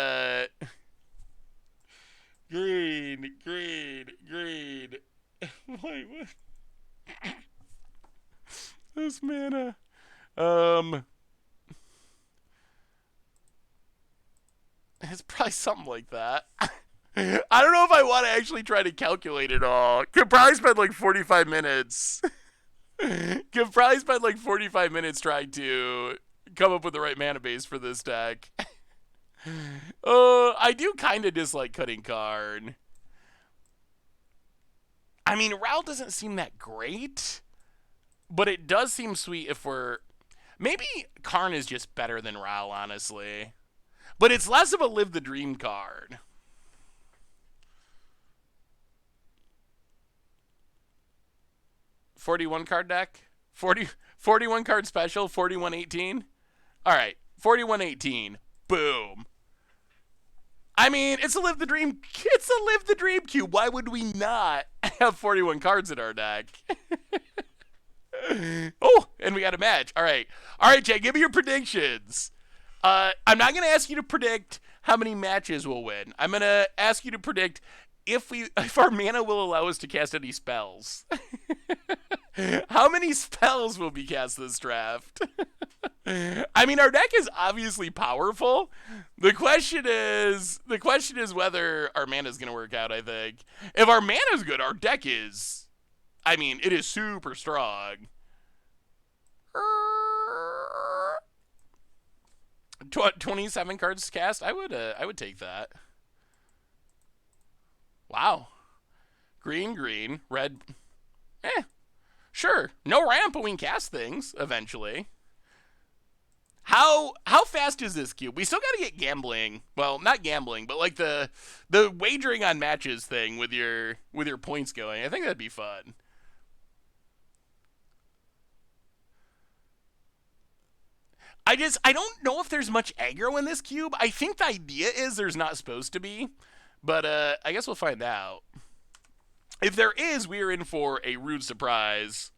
Green, green, green. Wait, what? This mana. It's probably something like that. I don't know if I want to actually try to calculate it all. Could probably spend like 45 minutes. Could probably spend like 45 minutes trying to come up with the right mana base for this deck. I do kind of dislike cutting Karn. I mean, Ral doesn't seem that great, but it does seem sweet if we're... Maybe Karn is just better than Ral, honestly. But it's less of a Live the Dream card. $41 card deck? 41 card special, 4118? Alright, 4118. Boom. I mean, it's a Live the Dream cube. Why would we not have 41 cards in our deck? Oh, and we got a match. All right, Jay, give me your predictions. I'm not going to ask you to predict how many matches we'll win. I'm going to ask you to predict if our mana will allow us to cast any spells. How many spells will be cast this draft? I mean, our deck is obviously powerful. The question is whether our mana is going to work out, I think. If our mana is good, our deck is, I mean, it is super strong. 27 cards cast. I would take that. Wow. Green, red. Sure. No ramp, but we can cast things eventually. How fast is this cube? We still got to get gambling. Well, not gambling, but like the wagering on matches thing with your points going. I think that'd be fun. I don't know if there's much aggro in this cube. I think the idea is there's not supposed to be, but I guess we'll find out. If there is, we're in for a rude surprise.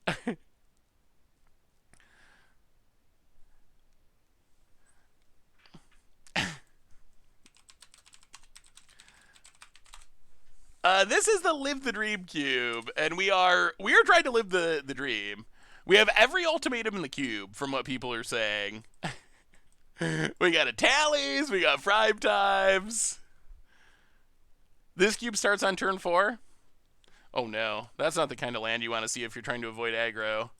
This is the Live the Dream cube, and we are trying to live the dream. We have every ultimatum in the cube, from what people are saying. We got a tallies, we got prime times. This cube starts on turn 4. Oh no, that's not the kind of land you want to see if you're trying to avoid aggro.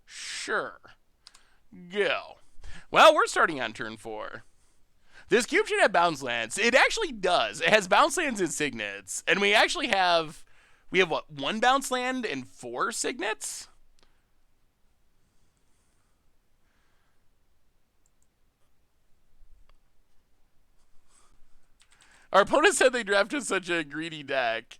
Sure. Go. Well, we're starting on turn 4. This cube should have bounce lands. It actually does. It has bounce lands and signets. And we actually have... We have, what, 1 bounce land and 4 signets? Our opponent said they drafted such a greedy deck.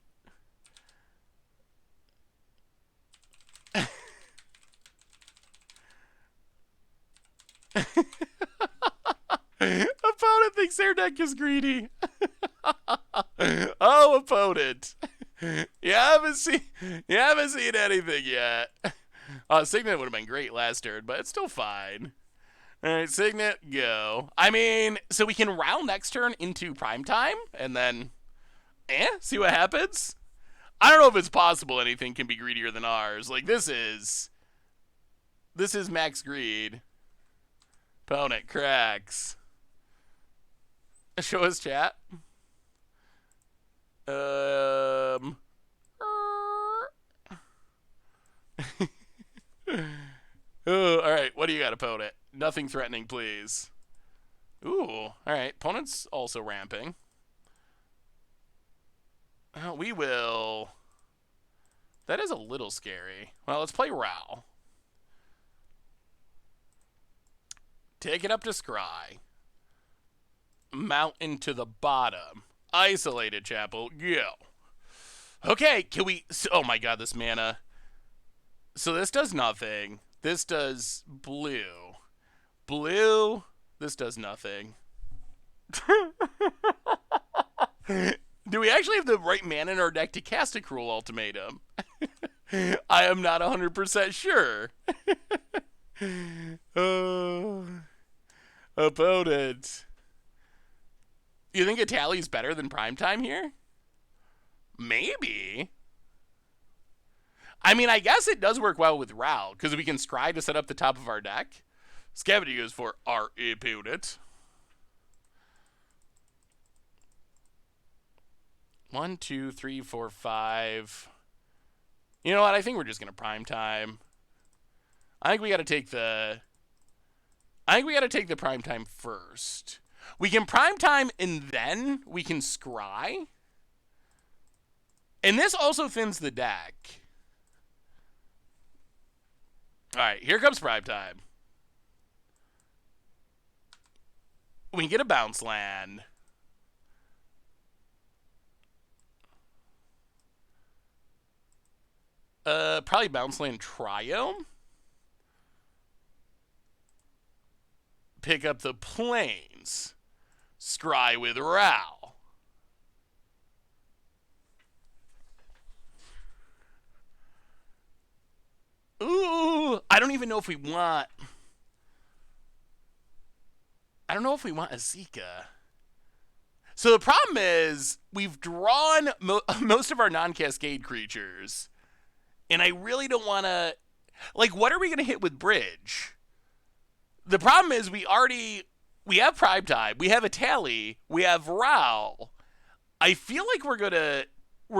Opponent thinks their deck is greedy. Oh, opponent. You haven't seen anything yet. Signet would have been great last turn, but it's still fine. All right, Signet, go. I mean, so we can round next turn into prime time, and then, see what happens? I don't know if it's possible anything can be greedier than ours. Like, this is max greed. Opponent cracks. Show us chat. Oh, all right. What do you got, opponent? Nothing threatening, please. Ooh, all right. Opponent's also ramping. We will... That is a little scary. Well, let's play Ral. Take it up to Scry. Mountain to the bottom. Isolated Chapel. Go. Okay, can we... Oh my god, this mana. So this does nothing. This does blue. Blue. This does nothing. Do we actually have the right mana in our deck to cast a Cruel Ultimatum? I am not 100% sure. Opponent. You think a Tally's better than Primetime here? Maybe. I mean, I guess it does work well with Ral, because we can scry to set up the top of our deck. Scavenging goes for our opponent. 1, 2, 3, 4, 5. You know what? I think we're just gonna Primetime. I think we gotta take the Primetime first. We can Primetime and then we can scry. And this also thins the deck. Alright, here comes Primetime. We can get a bounce land. Probably bounce land Triome. Pick up the plains. Scry with Ral. Ooh, I don't even know if we want... I don't know if we want Azika. So the problem is, we've drawn most of our non-cascade creatures. And I really don't want to... Like, what are we going to hit with Bridge? The problem is, we have Primetime, we have a Tally, we have Ral. I feel like we're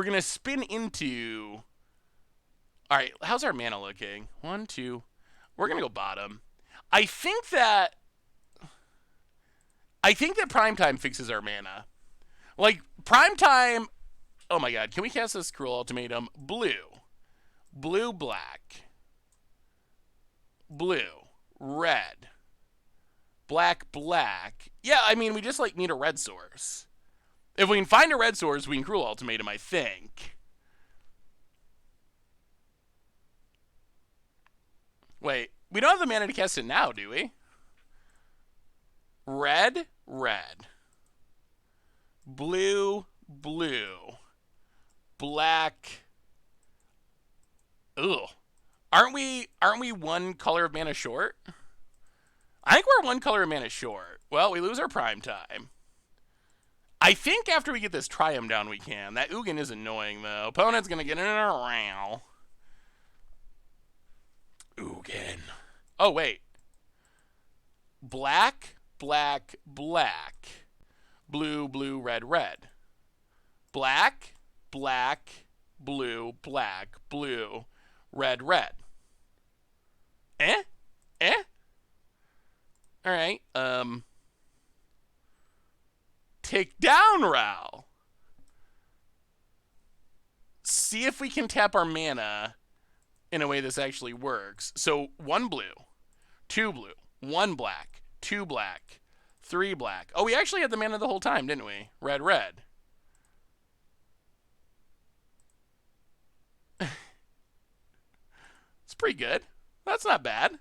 gonna spin into... Alright, how's our mana looking? 1, 2... We're gonna go bottom. I think that Primetime fixes our mana. Like, Primetime... Oh my god, can we cast this Cruel Ultimatum? Blue. Blue, black. Blue. Red. Black, black. Yeah, I mean, we just, like, need a red source. If we can find a red source, we can Cruel Ultimatum, I think. Wait, we don't have the mana to cast it now, do we? Red, red. Blue, blue. Black. Ugh. Aren't we one color of mana short? I think we're one color of mana short. Well, we lose our Primetime. I think after we get this Triumph down, we can. That Ugin is annoying, though. Opponent's going to get in a row. Ugin. Oh, wait. Black, black, black. Blue, blue, red, red. Black, black, blue, black, blue, red, red. Eh? Eh? Alright, take down Ral. See if we can tap our mana in a way this actually works. So, 1 blue, 2 blue, 1 black, 2 black, 3 black. Oh, we actually had the mana the whole time, didn't we? Red, red. It's pretty good. That's not bad.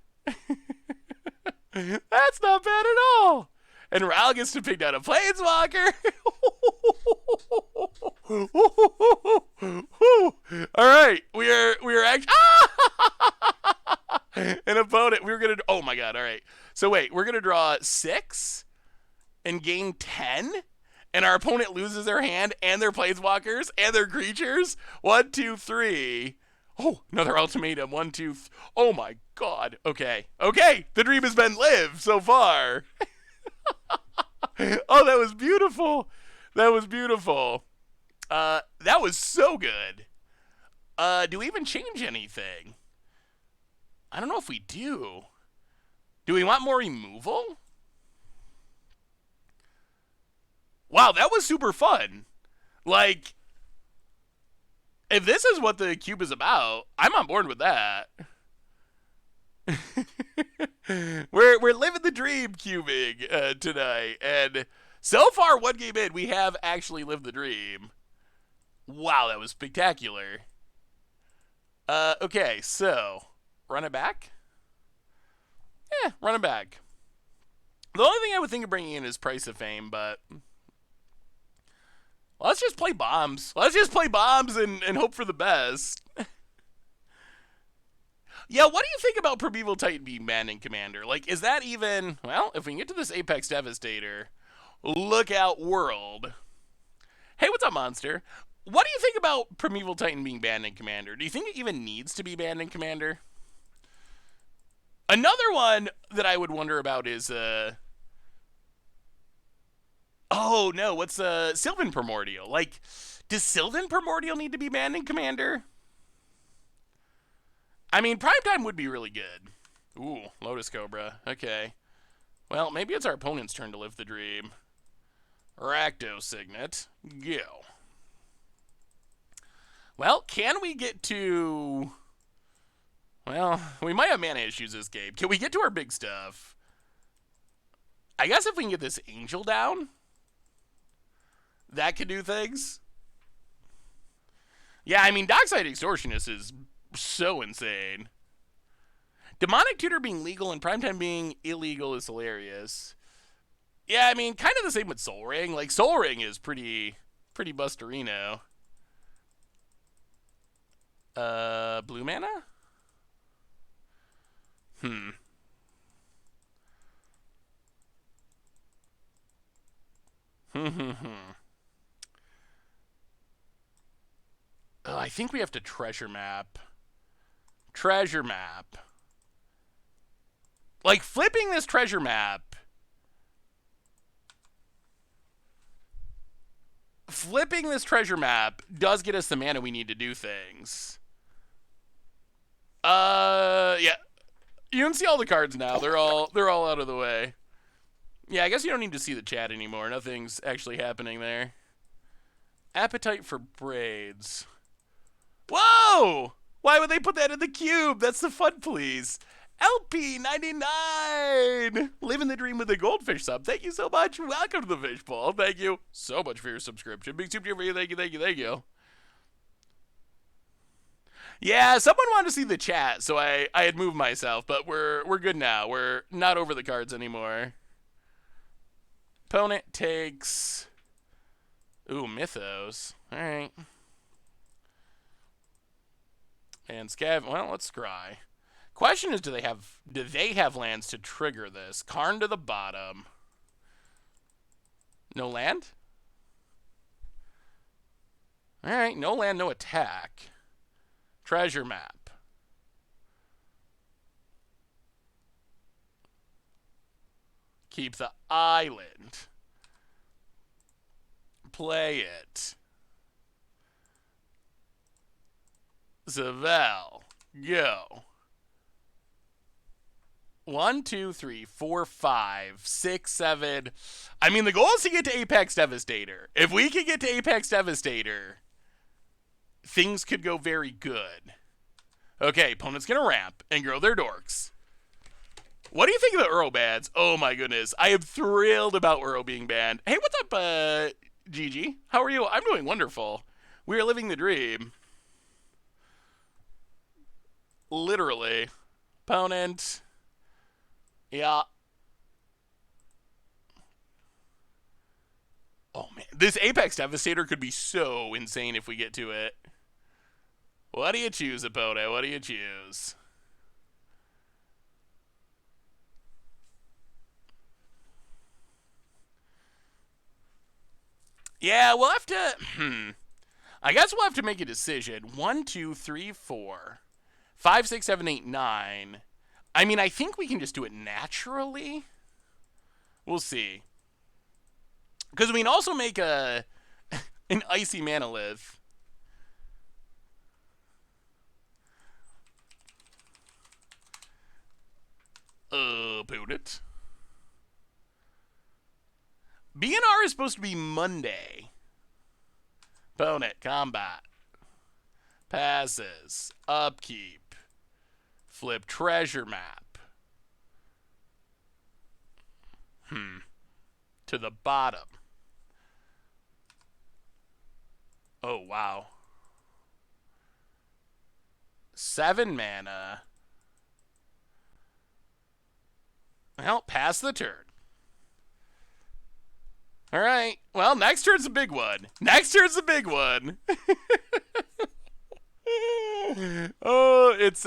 That's not bad at all. And Ral gets to pick down a Planeswalker. All right, we are actually an opponent. We were gonna. Oh my god! All right. So wait, we're gonna draw 6 and gain 10, and our opponent loses their hand and their Planeswalkers and their creatures. 1, 2, 3. Oh, another ultimatum. 1, 2. Oh my god. Okay. Okay. The dream has been lived so far. Oh, that was beautiful. That was beautiful. That was so good. Do we even change anything? I don't know if we do. Do we want more removal? Wow, that was super fun. Like, if this is what the cube is about, I'm on board with that. We're living the dream cubing tonight, and so far, one game in, we have actually lived the dream. Wow, that was spectacular. Okay, so run it back. Yeah, run it back. The only thing I would think of bringing in is Price of Fame, but Let's just play bombs. Let's just play bombs and hope for the best. Yeah, what do you think about Primeval Titan being banned in Commander? Like, is that even... Well, if we can get to this Apex Devastator, Lookout World. Hey, what's up, Monster? What do you think about Primeval Titan being banned in Commander? Do you think it even needs to be banned in Commander? Another one that I would wonder about is... Oh, no, what's Sylvan Primordial? Like, does Sylvan Primordial need to be banned in Commander? I mean, Primetime would be really good. Ooh, Lotus Cobra. Okay. Well, maybe it's our opponent's turn to live the dream. Rakdos Signet. Go. Well, can we get to... Well, we might have mana issues this game. Can we get to our big stuff? I guess if we can get this Angel down, that could do things. Yeah, I mean, Dockside Extortionist is so insane. Demonic Tutor being legal and Primetime being illegal is hilarious. Yeah, I mean, kind of the same with Soul Ring. Like, Soul Ring is pretty busterino. Blue mana? I think we have to treasure map. Treasure map. Like, flipping this treasure map. Flipping this treasure map does get us the mana we need to do things. Yeah. You can see all the cards now. They're all out of the way. Yeah, I guess you don't need to see the chat anymore. Nothing's actually happening there. Appetite for braids. Whoa! Why would they put that in the cube? That's the fun, please. LP99! Living the dream with a goldfish sub. Thank you so much. Welcome to the fishbowl. Thank you so much for your subscription. Big super for you. Thank you, thank you, thank you. Yeah, someone wanted to see the chat, so I had moved myself, but we're good now. We're not over the cards anymore. Opponent takes... Ooh, Mythos. Alright. And Scav... Well, let's scry. Question is, do they have lands to trigger this? Karn to the bottom. No land? Alright, no land, no attack. Treasure map. Keep the island. Play it. Zavel. Go. 1, 2, 3, 4, 5, 6, 7. I mean, the goal is to get to Apex Devastator. If we can get to Apex Devastator, things could go very good. Okay, opponent's going to ramp and grow their dorks. What do you think of the Uro bans? Oh my goodness. I am thrilled about Uro being banned. Hey, what's up, Gigi? How are you? I'm doing wonderful. We are living the dream. Literally. Opponent. Yeah. Oh man. This Apex Devastator could be so insane if we get to it. What do you choose, opponent? What do you choose? Yeah, we'll have to... I guess we'll have to make a decision. 1, 2, 3, 4, 5, 6, 7, 8, 9. I mean, I think we can just do it naturally. We'll see. Because we can also make an Icy Manalith. Put it. BNR is supposed to be Monday. Opponent, combat. Passes. Upkeep. Flip treasure map. To the bottom. Oh, wow. 7 mana. Well, pass the turn. All right. Well, next turn's a big one. Next turn's a big one. Oh, it's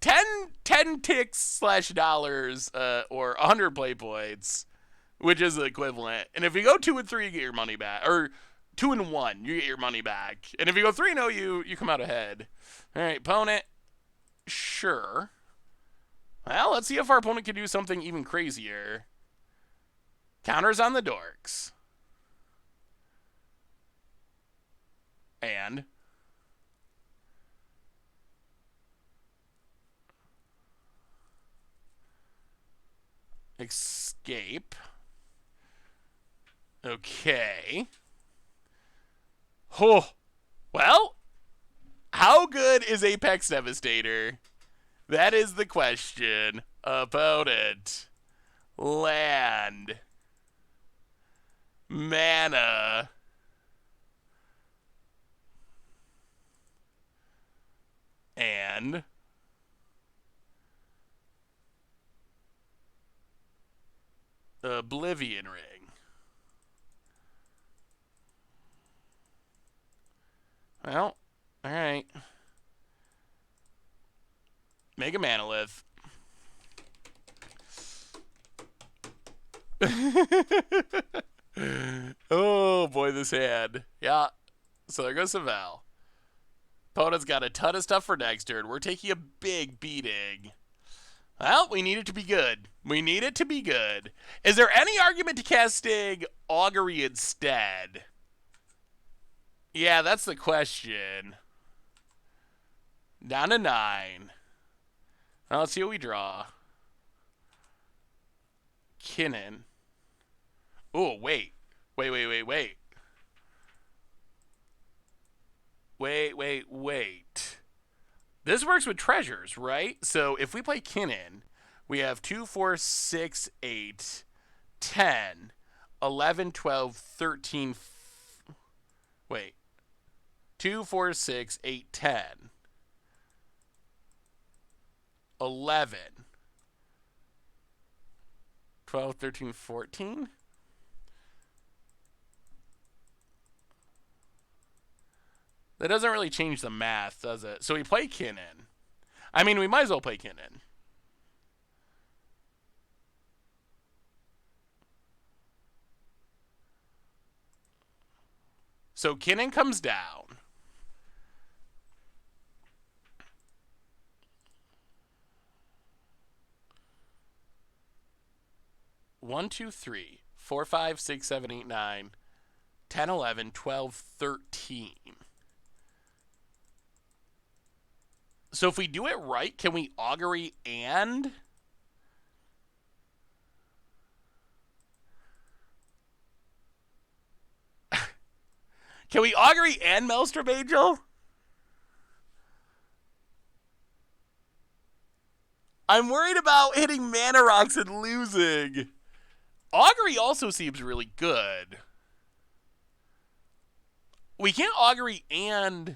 10 ticks slash dollars or 100 play points, which is the equivalent. And if you go 2 and 3, you get your money back. Or 2 and 1, you get your money back. And if you go 3 and 0, you come out ahead. All right, opponent. Sure. Well, let's see if our opponent can do something even crazier. Counters on the dorks. And escape. Okay. Oh. Well, how good is Apex Devastator? That is the question. Opponent. Land. Mana. And Oblivion Ring. Well, alright. Mega Manolith. Oh boy, this hand. Yeah. So there goes Saval. Opponent's got a ton of stuff for next turn. We're taking a big beating. Well, we need it to be good. We need it to be good. Is there any argument to casting Augury instead? Yeah, that's the question. Down to 9. Now let's see what we draw. Kinnan. Oh, wait. Wait. This works with treasures, right? So if we play Kinnan, we have 2, 4, 6, 8, 10, 11, 12, 13. Wait. 2, 4, 6, 8, 10. 11. 12, 13, 14. That doesn't really change the math, does it? So we play Kinnan. I mean, we might as well play Kinnan. So Kinnan comes down. One, 2, 3, 4, 5, 6, 7, 8, 9, 10, 11, 12, 13. So if we do it right, can we Augury and... Can we Augury and Maelstrom Angel? I'm worried about hitting Mana Rocks and losing. Augury also seems really good. We can't Augury and...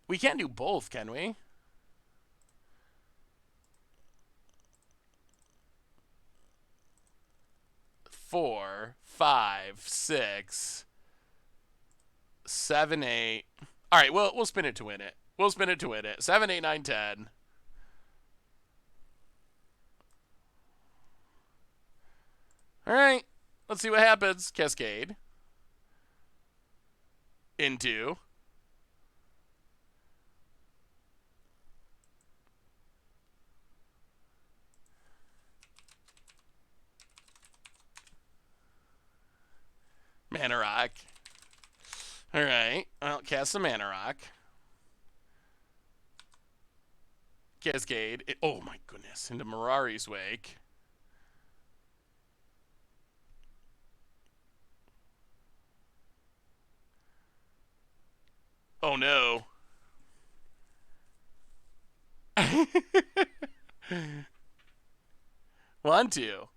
We can't do both, can we? Four, 5, 6, 7, 8. All right, we'll spin it to win it. We'll spin it to win it. 7, 8, 9, 10. All right, let's see what happens. Cascade. Into. Mana Rock. All right, I'll cast a Mana Rock. Cascade. Oh my goodness, into Mirari's Wake. Oh no. 1, 2,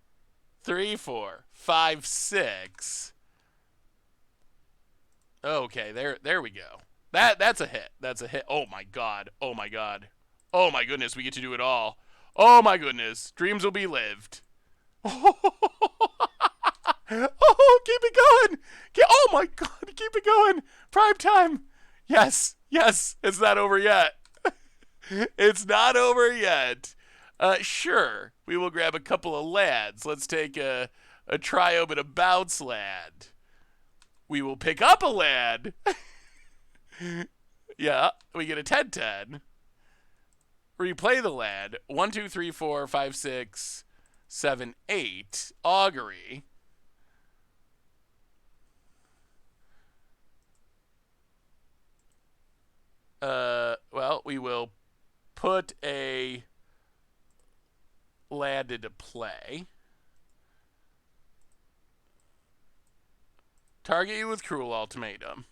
3, 4, 5, 6. Okay, there we go. That's a hit. That's a hit. Oh my god. Oh my god. Oh my goodness, we get to do it all. Oh my goodness. Dreams will be lived. Oh, keep it going. Oh my God, keep it going. Prime time. Yes, yes, it's not over yet. It's not over yet. Sure, we will grab a couple of lads. Let's take a try and a bounce lad. We will pick up a lad. Yeah, we get a 10-10. Replay the lad. 1, 2, 3, 4, 5, 6, 7, 8. Augury. Well, we will put a lad into play. Target you with Cruel Ultimatum.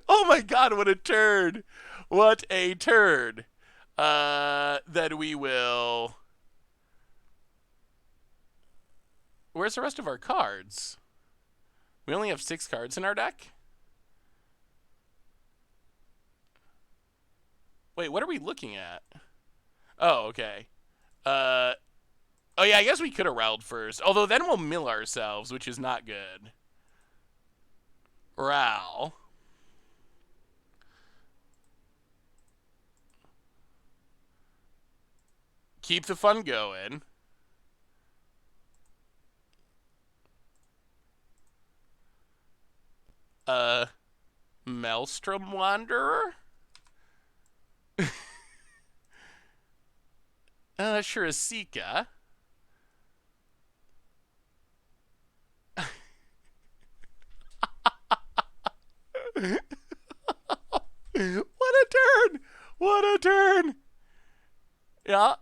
Oh my God, what a turd. What a turd. Then we will... Where's the rest of our cards? We only have 6 cards in our deck? Wait, what are we looking at? Oh, okay. Oh yeah, I guess we could have Rowled first. Although then we'll mill ourselves, which is not good. Ral. Keep the fun going. Maelstrom Wanderer? Shurasika. What a turn! What a turn! Yeah.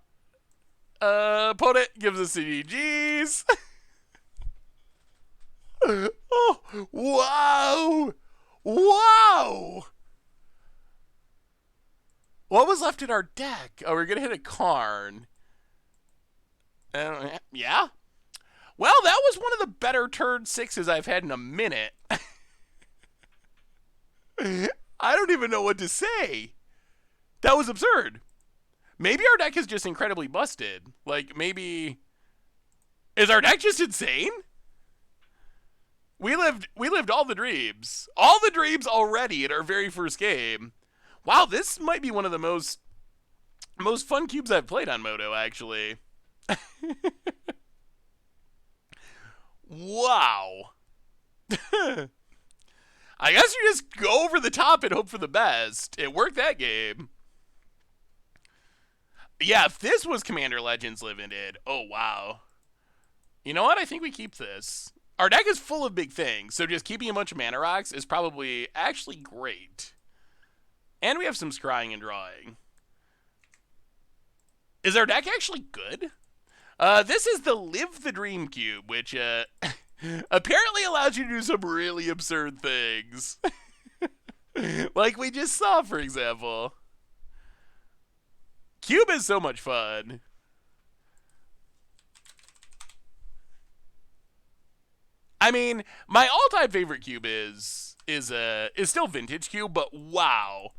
Opponent gives us CDGs. Oh, wow! Wow! What was left in our deck? Oh, we're gonna hit a Karn. Yeah? Well, that was one of the better turn 6s I've had in a minute. I don't even know what to say. That was absurd. Maybe our deck is just incredibly busted. Like, maybe... Is our deck just insane? We lived all the dreams. All the dreams already in our very first game. Wow, this might be one of the most fun cubes I've played on Moto, actually. Wow. I guess you just go over the top and hope for the best. It worked that game. Yeah, if this was Commander Legends Limited, oh wow. You know what? I think we keep this. Our deck is full of big things, so just keeping a bunch of mana rocks is probably actually great. And we have some scrying and drawing. Is our deck actually good? This is the Live the Dream Cube, which apparently allows you to do some really absurd things. Like we just saw, for example. Cube is so much fun. I mean, my all-time favorite cube is still Vintage Cube, but wow.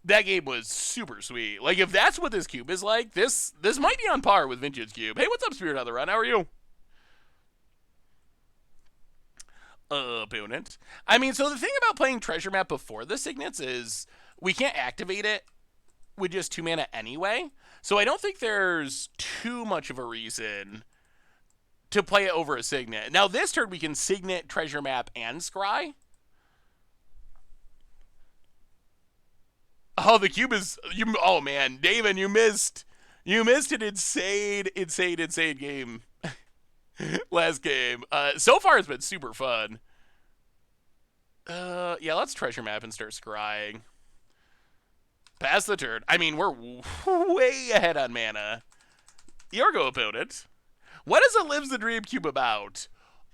That game was super sweet. Like, if that's what this cube is like, this might be on par with Vintage Cube. Hey, what's up, Spirit on the Run? How are you? Opponent. I mean, so the thing about playing Treasure Map before the Signets is we can't activate it with just 2 mana anyway. So I don't think there's too much of a reason to play it over a Signet. Now, this turn we can Signet, Treasure Map, and Scry. Oh, the cube is... Oh, man. David, you missed an insane game. Last game. So far, it's been super fun. Yeah, let's Treasure Map and start scrying. Pass the turn. I mean, we're way ahead on mana. Yorgo, opponent. What is a Lives the Dream Cube about?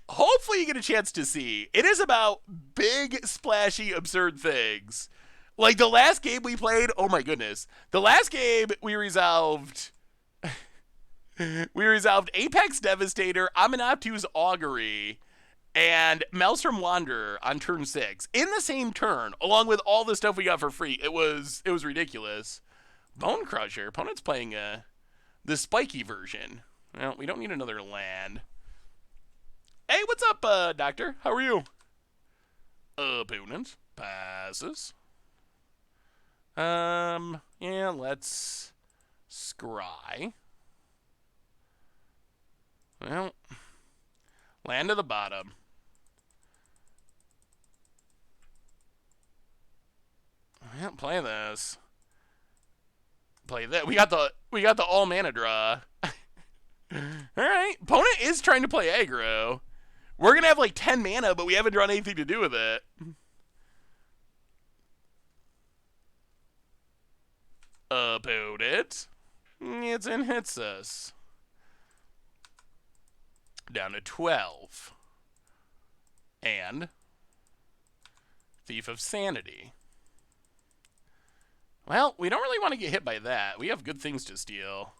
Hopefully you get a chance to see. It is about big, splashy, absurd things. Like the last game we played, oh my goodness. The last game we resolved... we resolved Apex Devastator, Aminatu's Augury, and Maelstrom Wanderer on turn 6 in the same turn, along with all the stuff we got for free. It was ridiculous. Bone Crusher. Opponent's playing the spiky version. Well, we don't need another land. Hey, what's up, Doctor? How are you? Opponent passes. Yeah, let's scry. Well, land to the bottom. Well, play this. Play that. We got the all mana draw. All right, opponent is trying to play aggro. We're gonna have like 10 mana, but we haven't drawn anything to do with it. Opponent, it's and hits us. Down to 12. And Thief of Sanity. Well, we don't really want to get hit by that. We have good things to steal.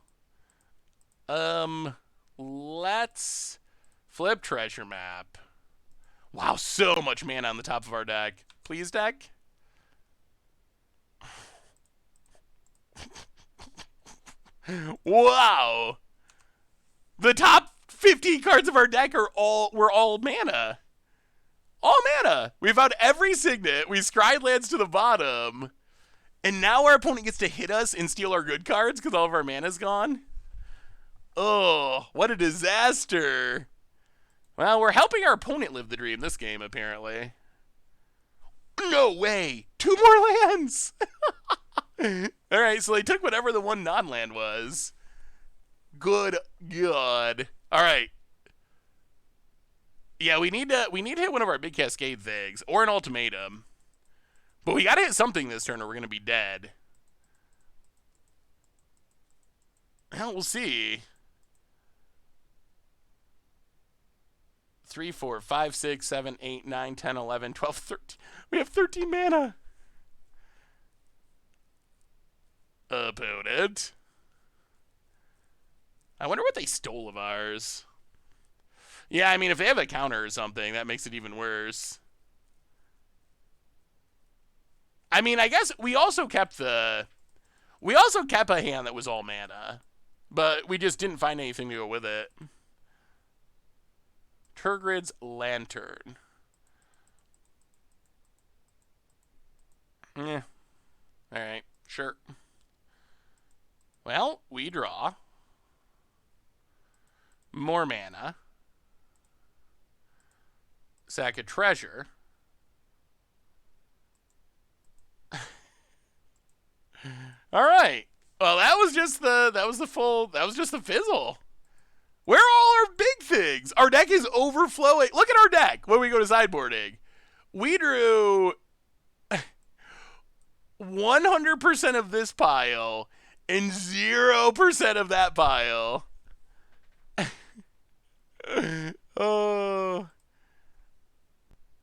Let's flip treasure map. Wow, so much mana on the top of our deck. Please, deck. Wow. The top 50 cards of our deck were all mana. All mana. We found every signet. We scried lands to the bottom. And now our opponent gets to hit us and steal our good cards because all of our mana's gone. Oh, what a disaster. Well, we're helping our opponent live the dream this game, apparently. No way. 2 more lands. All right, so they took whatever the one non-land was. Good God. All right. Yeah, we need to hit one of our big cascade things or an ultimatum. But we got to hit something this turn or we're going to be dead. Well, we'll see. 3, 4, 5, 6, 7, 8, 9, 10, 11, 12, 13. We have 13 mana. Opponent. I wonder what they stole of ours. Yeah, I mean, if they have a counter or something, that makes it even worse. I mean, I guess we also kept a hand that was all mana, but we just didn't find anything to go with it. Tergrid's Lantern. Yeah. All right, sure. Well, we draw. More mana. Sack a treasure. All right. Well, that was just the fizzle. Where are all our big things? Our deck is overflowing. Look at our deck when we go to sideboarding. We drew 100% of this pile and 0% of that pile. Oh.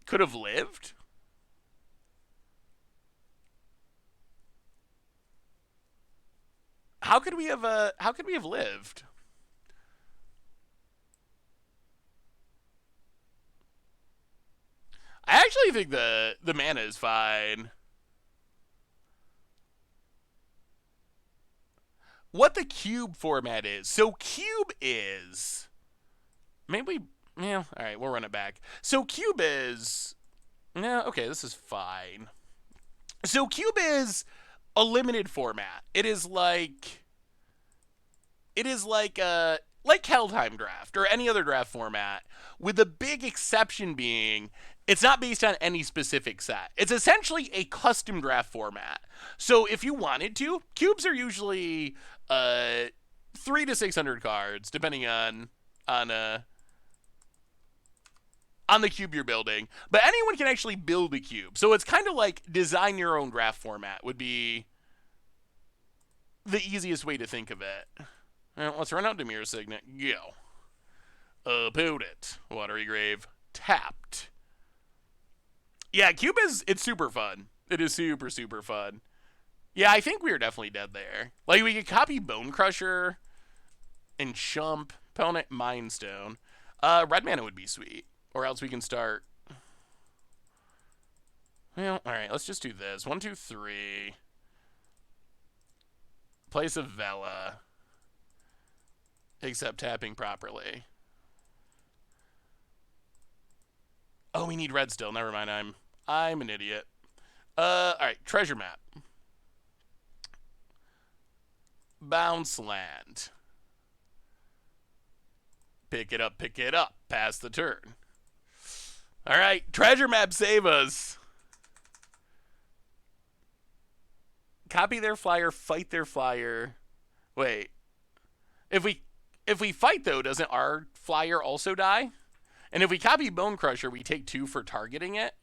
Could have lived. How could we have lived? I actually think the mana is fine. What the cube format is. So cube is maybe yeah, all right, we'll run it back. So cube is yeah, okay, this is fine. So cube is a limited format. It is like Kaldheim draft or any other draft format, with the big exception being it's not based on any specific set. It's essentially a custom draft format. So if you wanted to, cubes are usually 300 to 600 cards, depending on the cube you're building. But anyone can actually build a cube. So it's kind of like design your own draft format would be the easiest way to think of it. Well, let's run out Dimir Signet. Go. Opponent. Watery Grave. Tapped. Yeah, cube it's super fun. It is super, super fun. Yeah, I think we are definitely dead there. Like, we could copy Bone Crusher and Chump. Opponent Mind Stone. Red mana would be sweet. Or else we can start. Well, alright, let's just do this. 1, 2, 3. Play Savella. Except tapping properly. Oh, we need red still. Never mind. I'm an idiot. Alright, treasure map. Bounce land. Pick it up, pick it up. Pass the turn. Alright, treasure map, save us. Copy their flyer, fight their flyer. Wait. If we fight though, doesn't our flyer also die? And if we copy Bone Crusher, we take 2 for targeting it.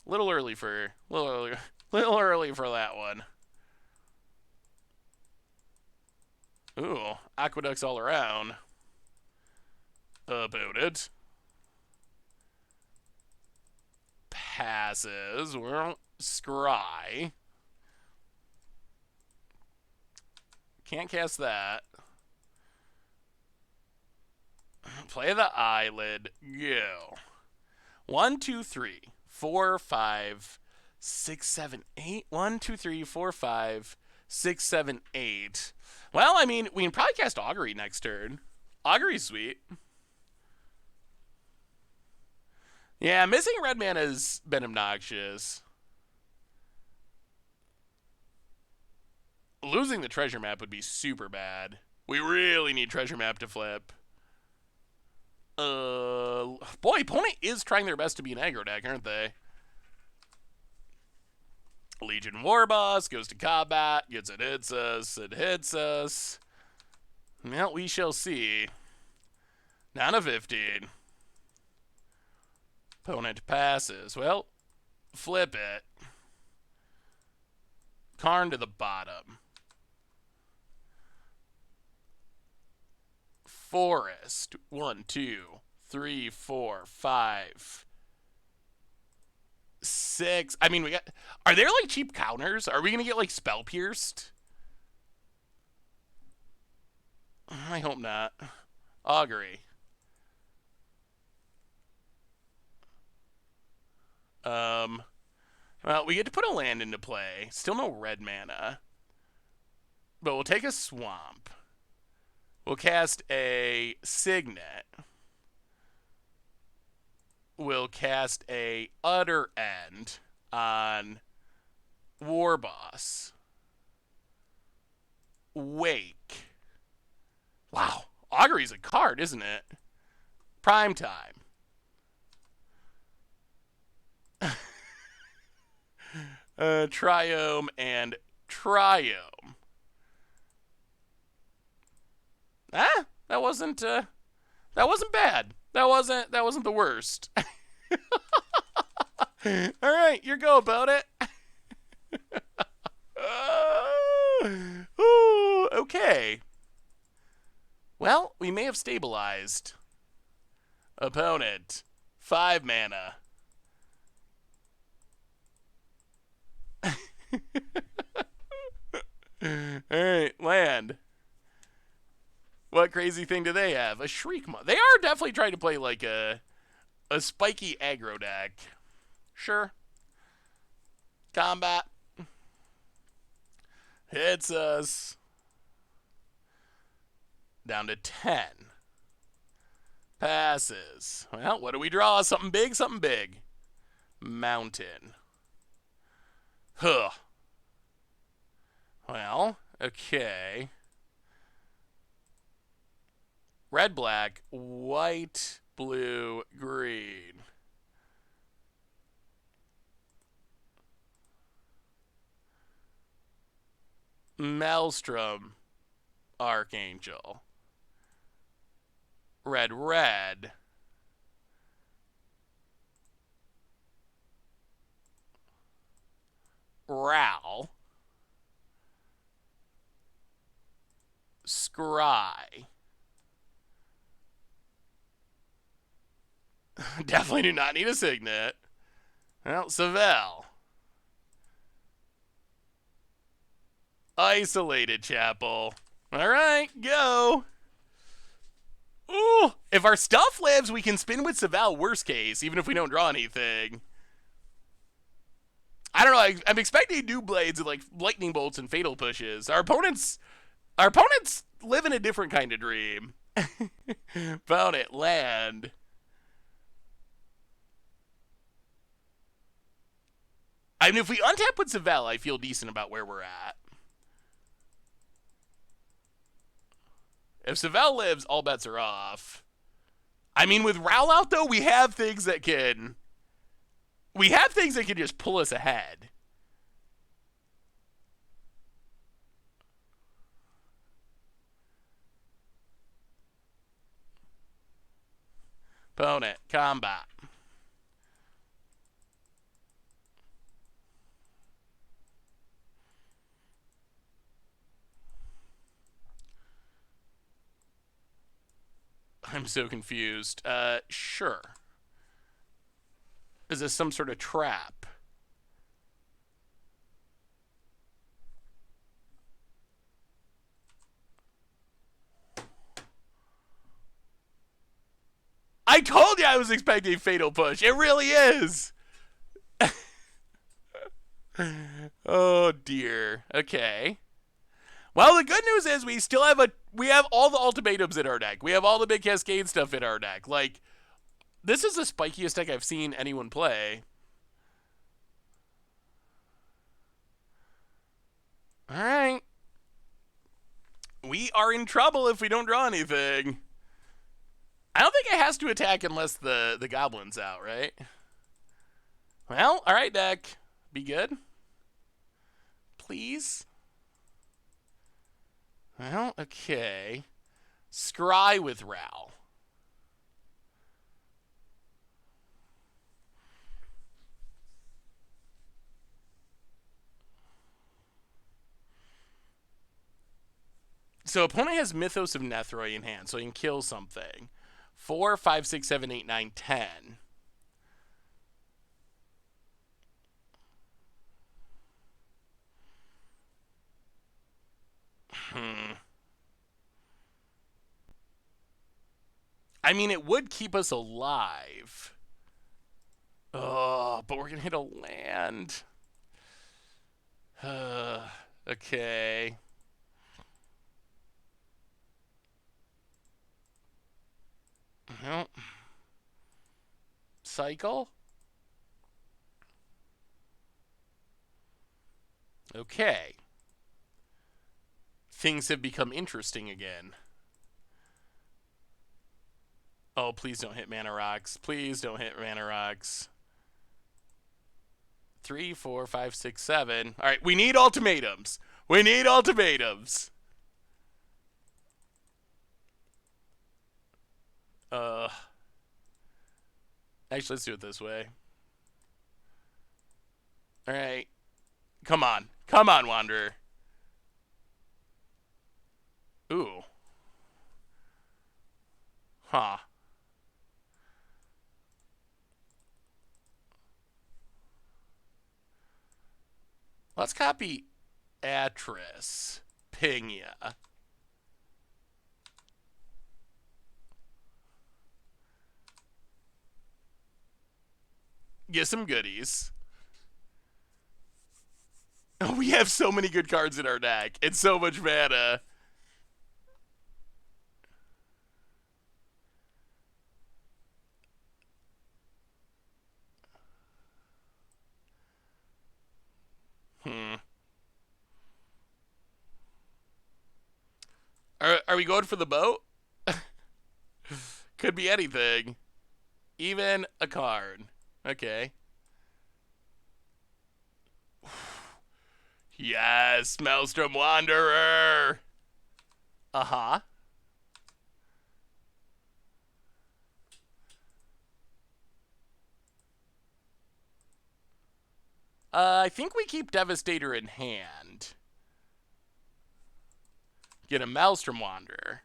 Little early for that one. Ooh, aqueducts all around. About it. Passes. Well, scry. Can't cast that. Play the eyelid. Go. 1, 2, 3, 4, 5, 6, 7, 8. 1, 2, 3, 4, 5, 6, 7, 8. Well, I mean, we can probably cast Augury next turn. Augury's sweet. Yeah, missing red mana has been obnoxious. Losing the treasure map would be super bad. We really need treasure map to flip. Boy, opponent is trying their best to be an aggro deck, aren't they? Legion Warboss goes to combat, gets it hits us, it hits us. Well, we shall see. Down to 15. Opponent passes. Well, flip it. Karn to the bottom. Forest. 1, 2, 3, 4, 5, 6. I mean, we got. Are there like cheap counters? Are we gonna get like spell pierced? I hope not. Augury. Well, we get to put a land into play. Still no red mana. But we'll take a swamp. We'll cast a Signet. We'll cast a Utter End on Warboss. Wake. Wow. Augury's a card, isn't it? Prime time. Triome and Triome. That wasn't bad. That wasn't the worst. All right, your go about it. Ooh, okay. Well, we may have stabilized. Opponent, 5 mana. Alright, land. What crazy thing do they have? A Shriekmaw. They are definitely trying to play like a spiky aggro deck. Sure. Combat. Hits us. Down to 10. Passes. Well, what do we draw? Something big, something big. Mountain. Huh. Well, okay. Red, black, white, blue, green. Maelstrom, Archangel. Red, red. Ral. Scry. Definitely do not need a Signet. Well, Savell. Isolated Chapel. Alright, go. Ooh, if our stuff lives, we can spin with Savell, worst case, even if we don't draw anything. I don't know. I'm expecting new blades and like lightning bolts and fatal pushes. Our opponents live in a different kind of dream. Found it. Land. I mean, if we untap with Savell, I feel decent about where we're at. If Savell lives, all bets are off. I mean, with Raul out, though, we have things that can just pull us ahead. Opponent, combat. I'm so confused. Sure. Is this some sort of trap? I told you I was expecting fatal push. It really is. Oh dear. Okay. Well, the good news is we have all the ultimatums in our deck. We have all the big cascade stuff in our deck. Like, this is the spikiest deck I've seen anyone play. All right. We are in trouble if we don't draw anything. I don't think it has to attack unless the goblin's out, right? Well, all right, deck. Be good. Please. Well, okay. Scry with Raul. So opponent has Mythos of Nethroi in hand, so he can kill something. 4, 5, 6, 7, 8, 9, 10. I mean, it would keep us alive. Oh, but we're gonna hit a land. Okay. Well, cycle. Okay. Things have become interesting again. Oh, please don't hit Mana Rocks. Please don't hit Mana Rocks. 3, 4, 5, 6, 7. All right, we need ultimatums. We need ultimatums. Actually, let's do it this way. All right. Come on. Come on, Wanderer. Ooh. Huh. Let's copy Atris. Pina. Get some goodies. Oh, we have so many good cards in our deck. It's so much mana. Are we going for the boat? Could be anything. Even a card. Okay. Yes, Maelstrom Wanderer. Uh-huh. I think we keep Devastator in hand. Get a Maelstrom Wanderer.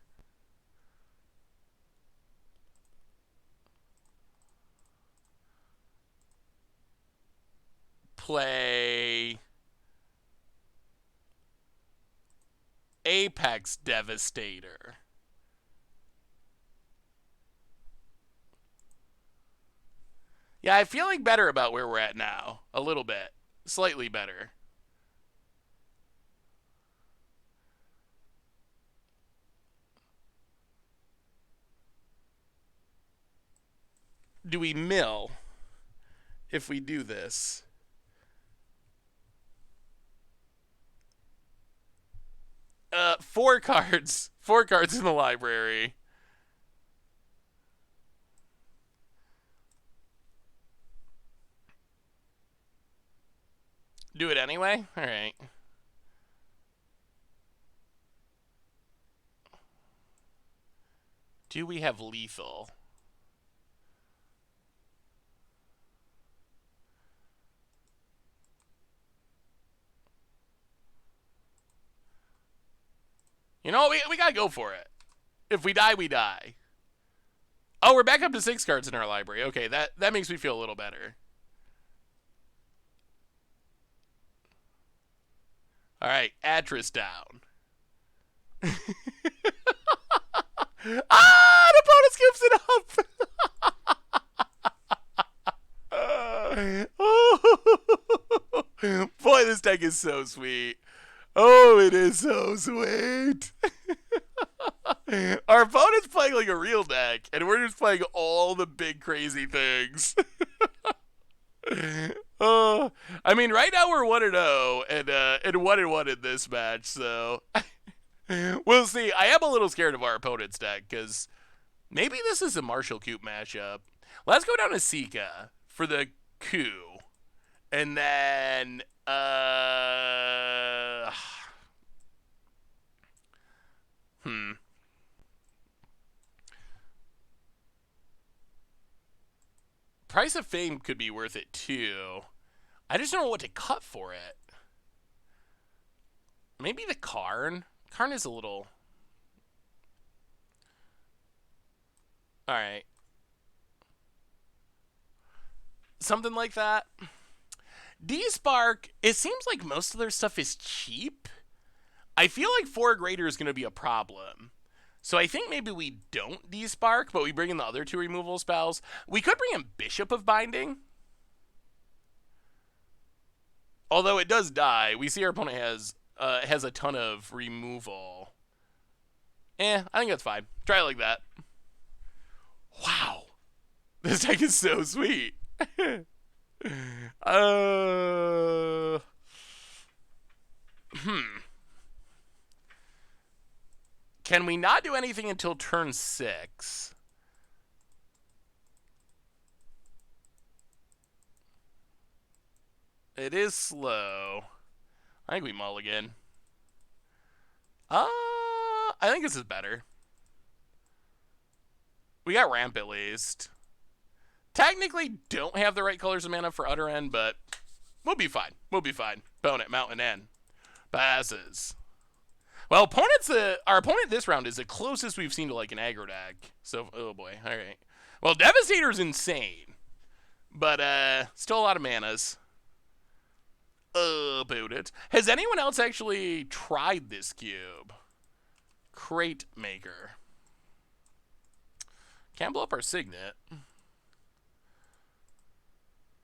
Play Apex Devastator. Yeah, I'm feeling better about where we're at now. A little bit. Slightly better. Do we mill if we do this? Four cards. Four cards in the library. Do it anyway? Alright. Do we have lethal? You know, we gotta go for it. If we die, we die. Oh, we're back up to 6 cards in our library. Okay, that makes me feel a little better. Alright, Atris down. The opponent skips it up. Boy, this deck is so sweet. Oh, it is so sweet. Our opponent's playing like a real deck, and we're just playing all the big crazy things. I mean, right now we're 1-0 and 1-1 in this match, so we'll see. I am a little scared of our opponent's deck because maybe this is a Marshall Coop matchup. Let's go down to Sika for the coup, and then Price of Fame could be worth it too. I just don't know what to cut for it. Maybe the Karn. Karn is a little... Alright. Something like that. D-Spark, it seems like most of their stuff is cheap. I feel like 4 greater is going to be a problem. So I think maybe we don't D-Spark, but we bring in the other 2 removal spells. We could bring in Bishop of Binding. Although it does die. We see our opponent has a ton of removal. I think that's fine. Try it like that. Wow. This deck is so sweet. Can we not do anything until turn 6? It is slow. I think we mulligan. I think this is better. We got ramp at least. Technically don't have the right colors of mana for Utter End, but we'll be fine. We'll be fine. Opponent, Mountain End. Passes. Well, our opponent this round is the closest we've seen to like an aggro deck. So, oh boy. All right. Well, Devastator's insane. But still a lot of manas. About it. Has anyone else actually tried this cube? Crate Maker. Can't blow up our Signet.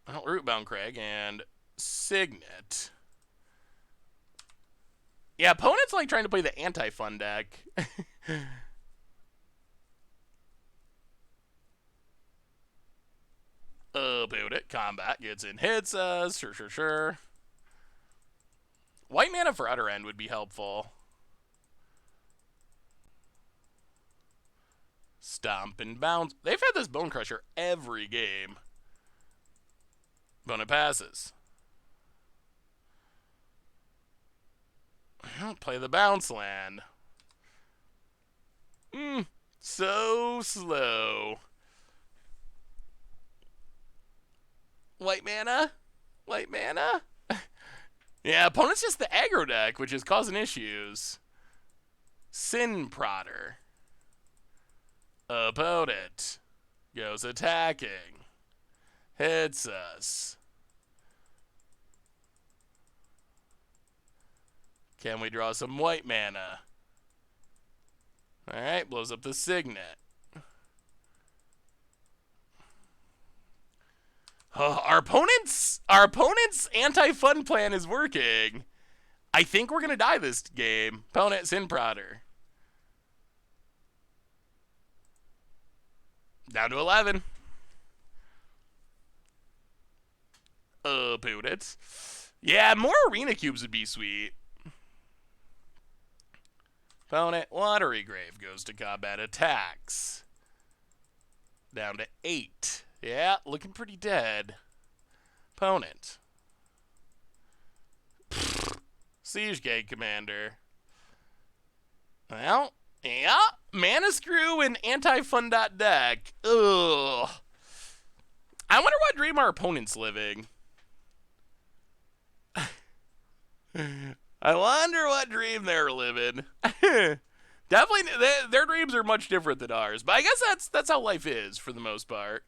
Well, Rootbound Crag and Signet. Yeah, opponents like trying to play the anti-fun deck. About it. Combat gets in, hits us. Sure. White mana for Utter End would be helpful. Stomp and Bounce. They've had this Bone Crusher every game. Opponent passes. Play the Bounce Land. So slow. White mana? White mana? Yeah, opponent's just the aggro deck, which is causing issues. Sin Prodder. Opponent goes attacking. Hits us. Can we draw some white mana? Alright, blows up the Signet. Our opponent's anti-fun plan is working. I think we're gonna die this game. Opponent Sin Prodder. Down to 11. Opponent. Yeah, more arena cubes would be sweet. Opponent Watery Grave goes to combat attacks. Down to 8. Yeah, looking pretty dead. Opponent. Siege Gate Commander. Well, yeah. Mana Screw and Anti-Fun deck. Ugh. I wonder what dream our opponent's living. I wonder what dream they're living. Definitely, their dreams are much different than ours. But I guess that's how life is for the most part.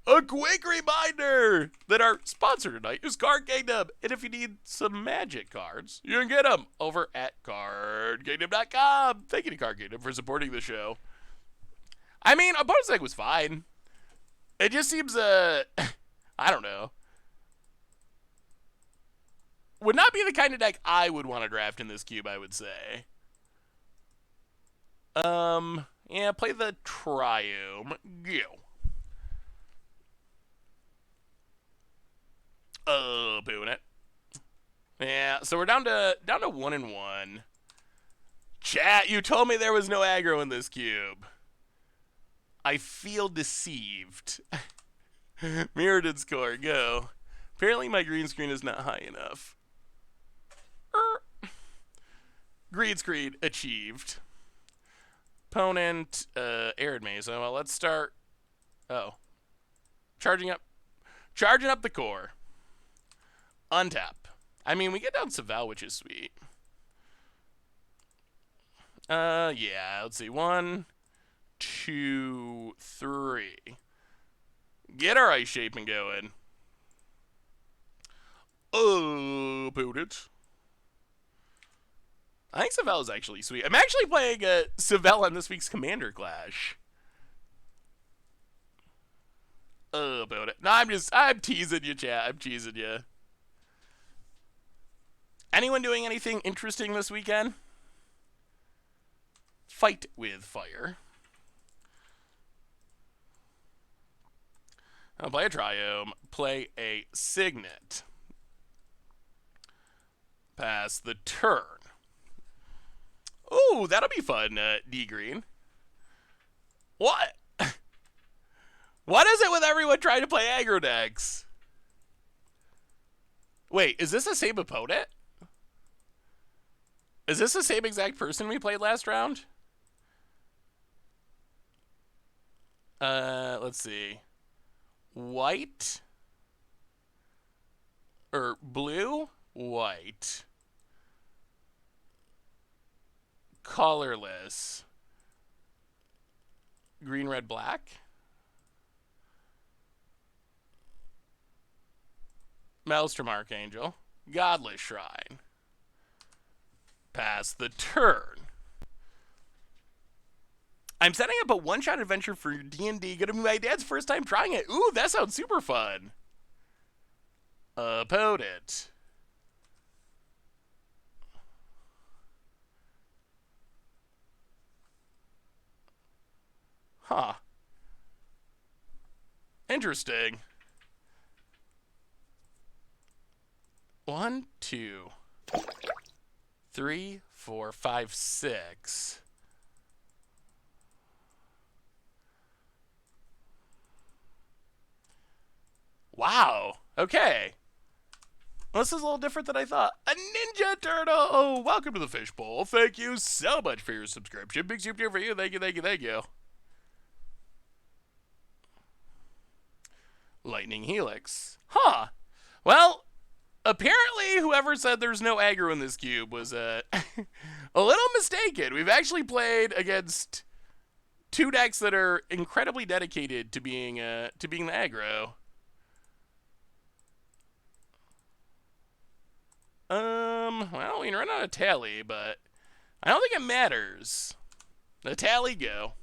A quick reminder that our sponsor tonight is Card Kingdom. And if you need some magic cards, you can get them over at cardkingdom.com. Thank you to Card Kingdom for supporting the show. I mean, opponent's deck was fine. It just seems, I don't know. Would not be the kind of deck I would want to draft in this cube, I would say. Yeah, play the Triome. Go. Booing it. Yeah, so we're down to 1-1. Chat, you told me there was no aggro in this cube. I feel deceived. Mirrodin score, go. Apparently my green screen is not high enough. Green screen achieved. Opponent, Arid Maze. Well, let's start. Oh. Charging up the core. Untap. I mean, we get down Saval, which is sweet. Yeah, let's see. 1, 2, 3. Get our ice shaping going. Opponent. I think Saval is actually sweet. I'm actually playing Saval on this week's Commander Clash. About it. No, I'm teasing you, chat. I'm teasing you. Anyone doing anything interesting this weekend? Fight with fire. I'll play a Triome. Play a Signet. Pass the turn. Ooh, that'll be fun, D Green. What? What is it with everyone trying to play aggro decks? Wait, is this the same opponent? Is this the same exact person we played last round? Let's see. White? Or blue? White. Colorless. Green, red, black. Maelstrom Archangel. Godless Shrine. Pass the turn. I'm setting up a one-shot adventure for D&D. Gonna be my dad's first time trying it. Ooh, that sounds super fun. Opponent. Huh. Interesting. 1, 2, 3, 4, 5, 6. Wow. Okay. Well, this is a little different than I thought. A Ninja Turtle! Oh, welcome to the Fishbowl. Thank you so much for your subscription. Big soup here for you. Thank you, thank you, thank you. Lightning Helix. Huh. Well, apparently whoever said there's no aggro in this cube was a little mistaken. We've actually played against two decks that are incredibly dedicated to being the aggro. Well, we can run out of tally, but I don't think it matters. The tally go.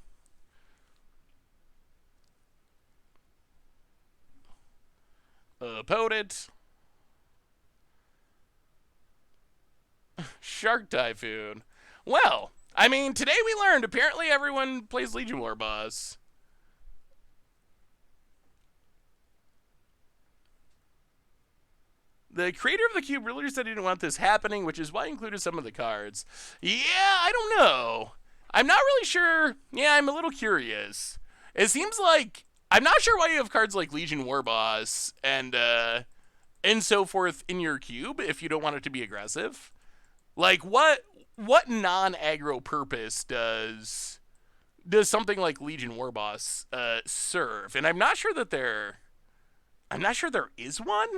Opponent. Shark Typhoon. Well, I mean, today we learned apparently everyone plays Legion War Boss. The creator of the cube really said he didn't want this happening, which is why he included some of the cards. Yeah, I don't know. I'm not really sure. Yeah, I'm a little curious. It seems like I'm not sure why you have cards like Legion War Boss and so forth in your cube if you don't want it to be aggressive. Like what non-aggro purpose does something like Legion War Boss serve? And I'm not sure there is one.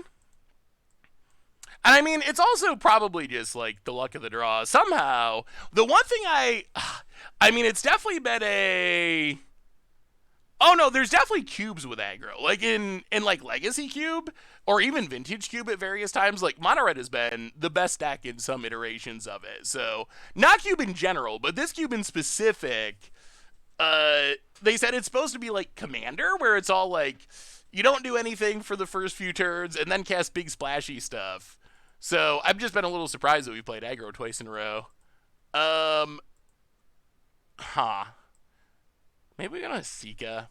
And I mean, it's also probably just like the luck of the draw. Somehow, the one thing I mean, it's definitely been a. Oh no, there's definitely cubes with aggro, like in like Legacy Cube or even Vintage Cube at various times. Like Mono Red has been the best deck in some iterations of it. So not Cube in general, but this cube in specific. They said it's supposed to be like Commander, where it's all like you don't do anything for the first few turns and then cast big splashy stuff. So I've just been a little surprised that we played aggro twice in a row. Huh. Maybe we're gonna Sika.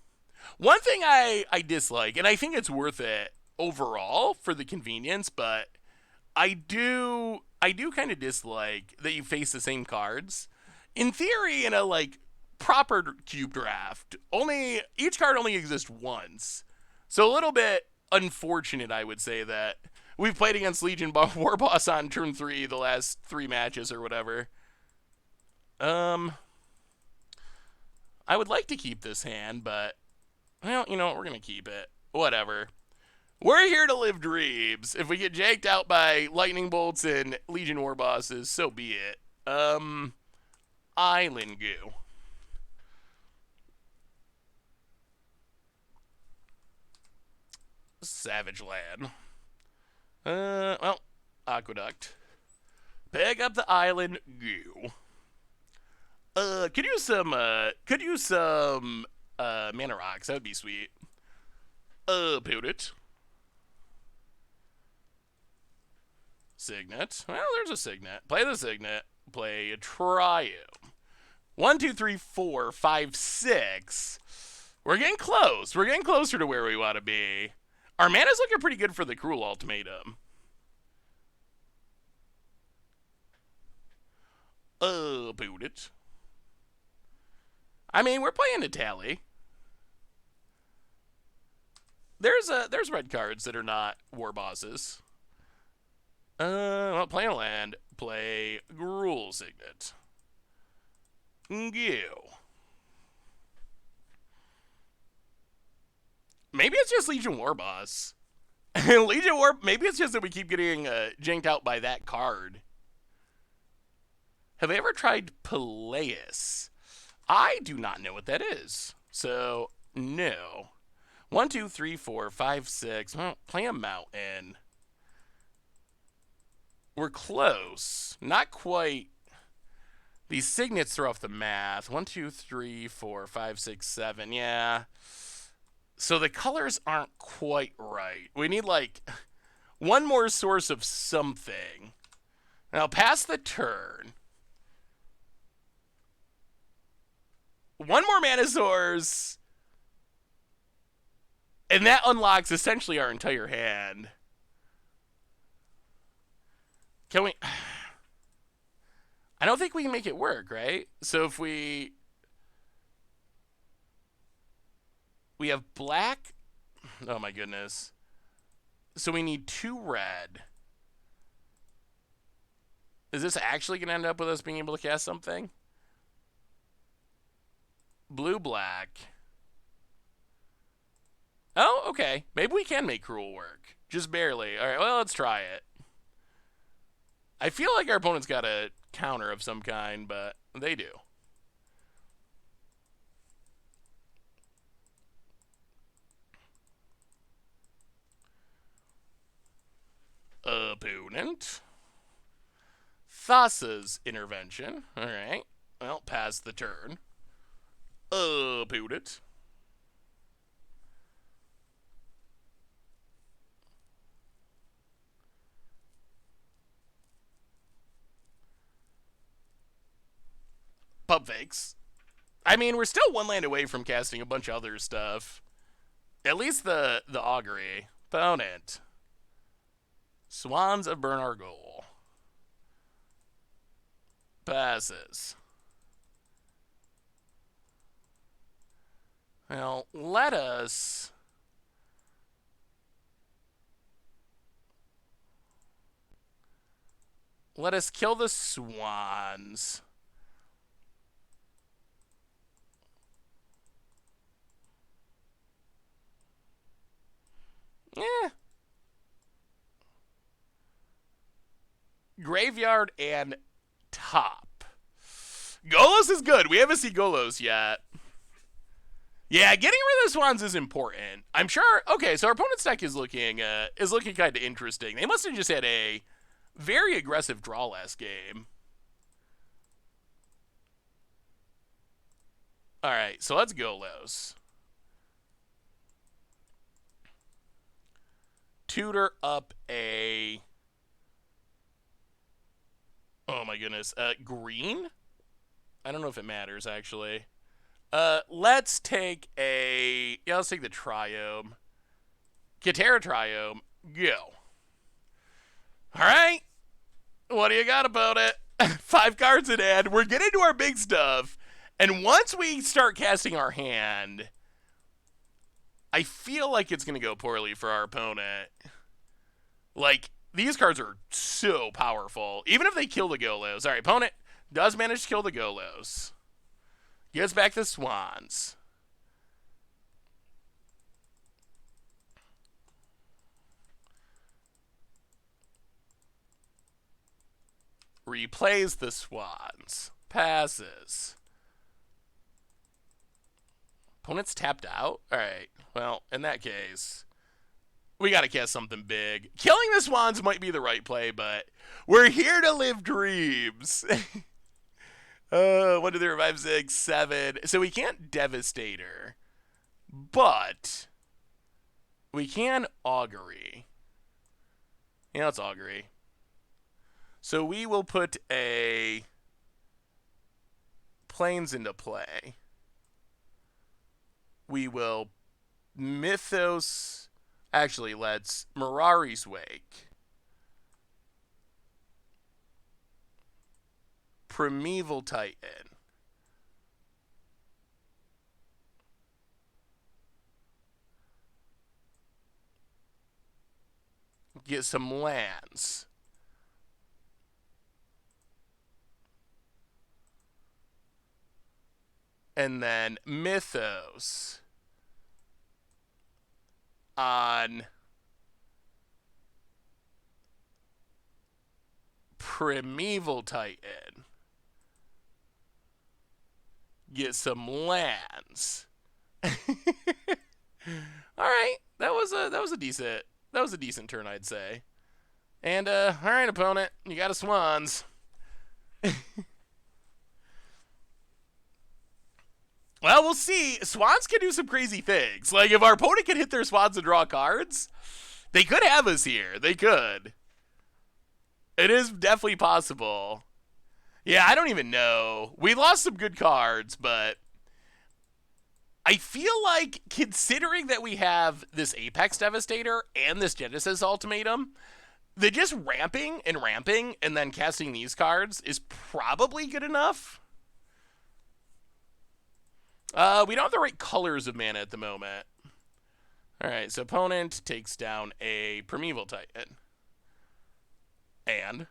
One thing I dislike, and I think it's worth it overall for the convenience, but I do kind of dislike that you face the same cards. In theory, in a like proper cube draft, only each card only exists once. So a little bit unfortunate, I would say, that we've played against Legion War Boss on turn 3 the last 3 matches or whatever. I would like to keep this hand, but well, you know what, we're gonna keep it. Whatever. We're here to live dreams. If we get janked out by lightning bolts and Legion War Bosses, so be it. Island Goo. Savage Land. Well, Aqueduct. Pick up the Island Goo. Could use some mana rocks. That would be sweet. Put it. Signet. Well, there's a Signet. Play the Signet. Play a Triume. 1, 2, 3, 4, 5, 6. We're getting close. We're getting closer to where we want to be. Our mana's looking pretty good for the Cruel Ultimatum. Put it. I mean, we're playing a tally. There's red cards that are not war bosses. Well, play a land. Play Gruul Signet. Goo. Maybe it's just Legion War Boss. Legion War. Maybe it's just that we keep getting janked out by that card. Have I ever tried Peleus? I do not know what that is. So, no. 1, 2, 3, 4, 5, 6. Well, play a mountain. We're close. Not quite. These signets throw off the math. 1, 2, 3, 4, 5, 6, 7. Yeah. So the colors aren't quite right. We need like one more source of something. Now, pass the turn. One more mana source. And that unlocks essentially our entire hand. Can we... I don't think we can make it work, right? So if we have black... Oh my goodness. So we need 2 red. Is this actually going to end up with us being able to cast something? Blue, black. Oh, okay. Maybe we can make Cruel work. Just barely. All right, well, let's try it. I feel like our opponent's got a counter of some kind, but they do. Opponent. Thassa's Intervention. All right. Well, pass the turn. Opponent. Pump fakes. I mean, we're still one land away from casting a bunch of other stuff. At least the augury. Opponent. Swans of Bernargol. Passes. Well, let us kill the swans. Yeah. Graveyard and top. Golos is good. We haven't seen Golos yet. Yeah, getting rid of the swans is important. I'm sure. Okay, so our opponent's deck is looking kind of interesting. They must have just had a very aggressive draw last game. All right, so let's Golos. Tutor up a. Oh my goodness, green. I don't know if it matters actually. Let's take a. Yeah, let's take the Triome. Katera Triome. Go. All right. What do you got about it? 5 cards in hand. We're getting to our big stuff. And once we start casting our hand, I feel like it's going to go poorly for our opponent. Like, these cards are so powerful. Even if they kill the Golos. All right, opponent does manage to kill the Golos. Gives back the swans. Replays the swans. Passes. Opponent's tapped out? Alright. Well, in that case, we gotta cast something big. Killing the swans might be the right play, but we're here to live dreams. 1, 2, 3, 4, 5, 6, 7. So we can't Devastator, but we can Augury. Yeah, let's Augury. So we will put a Plains into play. We will Mythos. Actually, let's Mirari's Wake. Primeval Titan. Get some lands. And then Mythos on Primeval Titan. Get some lands. All right, that was a decent turn, I'd say. And all right, opponent, you got a swans. Well, we'll see. Swans can do some crazy things. Like, if our opponent can hit their swans and draw cards, they could have us here. They could. It is definitely possible. Yeah, I don't even know. We lost some good cards, but I feel like, considering that we have this Apex Devastator and this Genesis Ultimatum, that just ramping and then casting these cards is probably good enough. We don't have the right colors of mana at the moment. Alright, so opponent takes down a Primeval Titan. And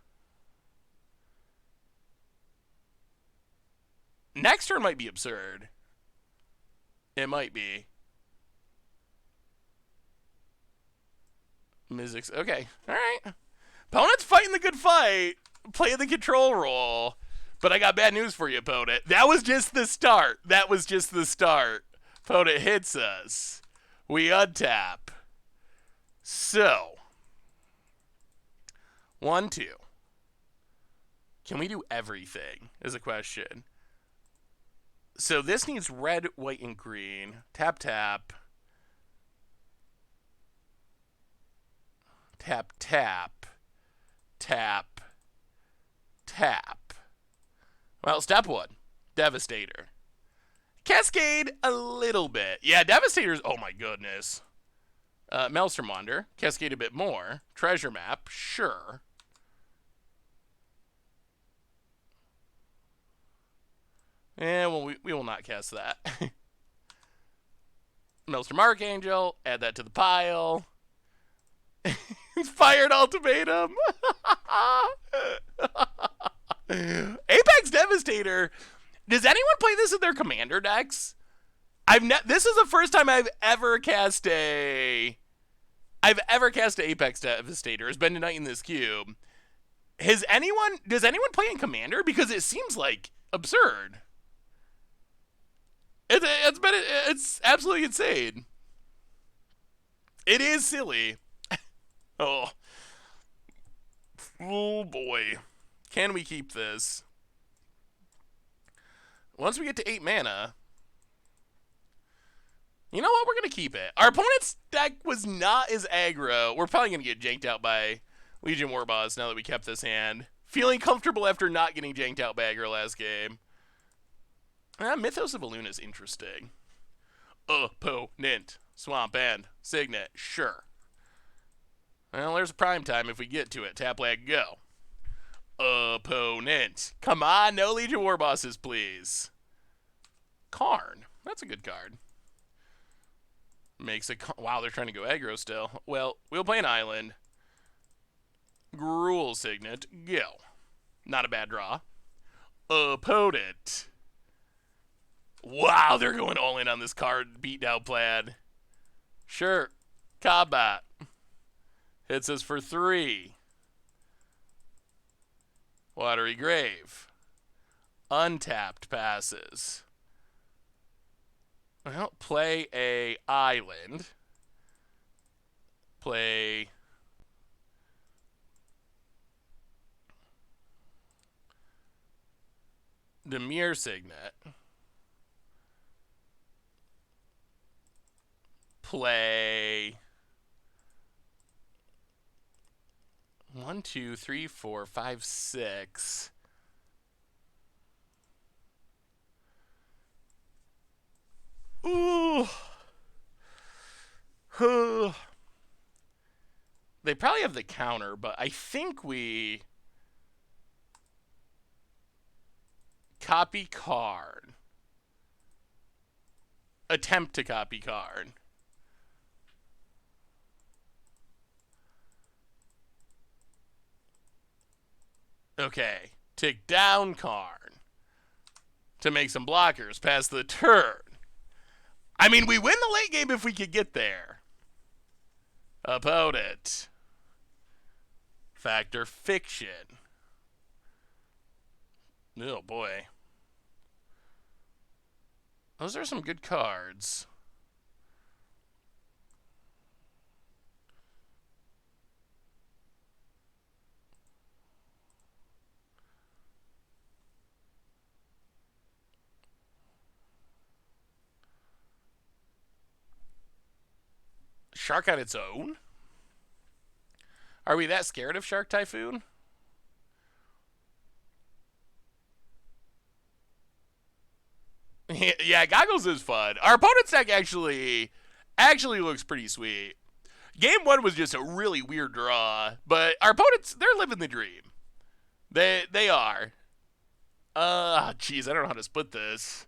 next turn might be absurd. It might be. Mizzix. Okay, alright. Opponent's fighting the good fight. Playing the control role. But I got bad news for you, opponent. That was just the start. Opponent hits us. We untap. So, 1, 2. Can we do everything? Is a question. So this needs red, white, and green. Tap, tap. Tap, tap. Tap. Tap. Well, step 1. Devastator. Cascade, a little bit. Yeah, Devastator's, oh my goodness. Maelstrom Wander. Cascade a bit more. Treasure Map, sure. Yeah, well, we will not cast that. Maelstrom Archangel, add that to the pile. Fired Ultimatum. Apex Devastator. Does anyone play this in their commander decks? This is the first time I've ever cast Apex Devastator. It's been tonight in this cube. Does anyone play in commander? Because it seems like absurd. It's absolutely insane. It is silly. Oh boy. Can we keep this? Once we get to 8 mana, you know what? We're going to keep it. Our opponent's deck was not as aggro. We're probably going to get janked out by Legion Warboss now that we kept this hand. Feeling comfortable after not getting janked out by aggro last game. Mythos of Elune is interesting. Opponent. Swamp End. Signet. Sure. Well, there's a prime time if we get to it. Tap, lag, go. Opponent. Come on, no Legion Warbosses, please. Karn. That's a good card. Makes a... Wow, they're trying to go aggro still. Well, we'll play an island. Gruul Signet. Go. Not a bad draw. Opponent. Wow, they're going all in on this card. Beat down Plaid. Sure. Combat. Hits us for 3. Watery Grave. Untapped passes. Well, play a island. Play Dimir Signet. Play 1, 2, 3, 4, 5, 6. Ooh. They probably have the counter, but I think we copy card. Attempt to copy card. Okay. Tick down card to make some blockers past the turn. I mean, we win the late game if we could get there. Opponent. Factor Fiction. Oh, boy. Those are some good cards. Shark on its own? Are we that scared of Shark Typhoon? Yeah, Goggles is fun. Our opponent's deck actually looks pretty sweet. Game 1 was just a really weird draw, but our opponents, they're living the dream. They are. Jeez, I don't know how to split this.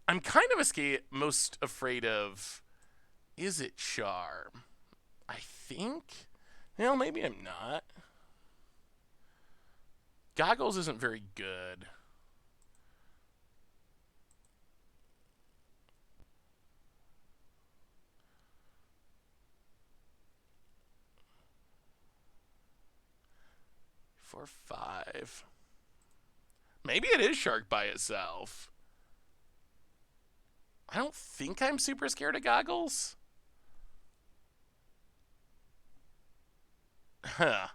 I'm kind of most afraid of... Is it Charm? I think? Well, maybe I'm not. Goggles isn't very good. For 5. Maybe it is Shark by itself. I don't think I'm super scared of Goggles. Huh.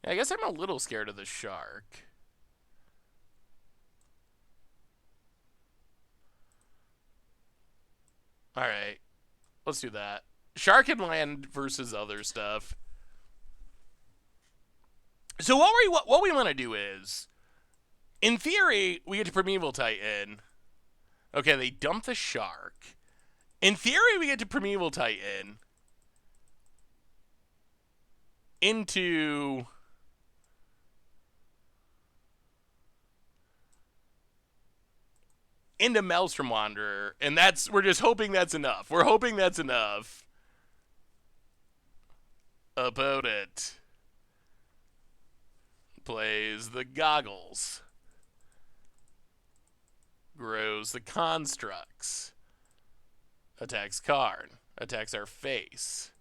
Yeah, I guess I'm a little scared of the Shark. All right, let's do that. Shark and land versus other stuff. So what we want to do is, in theory, we get to Primeval Titan. Okay, they dump the shark. In theory, we get to Primeval Titan into Maelstrom Wanderer, and we're just hoping that's enough. We're hoping that's enough. About it. Plays the goggles. Grows the constructs. Attacks Karn. Attacks our face.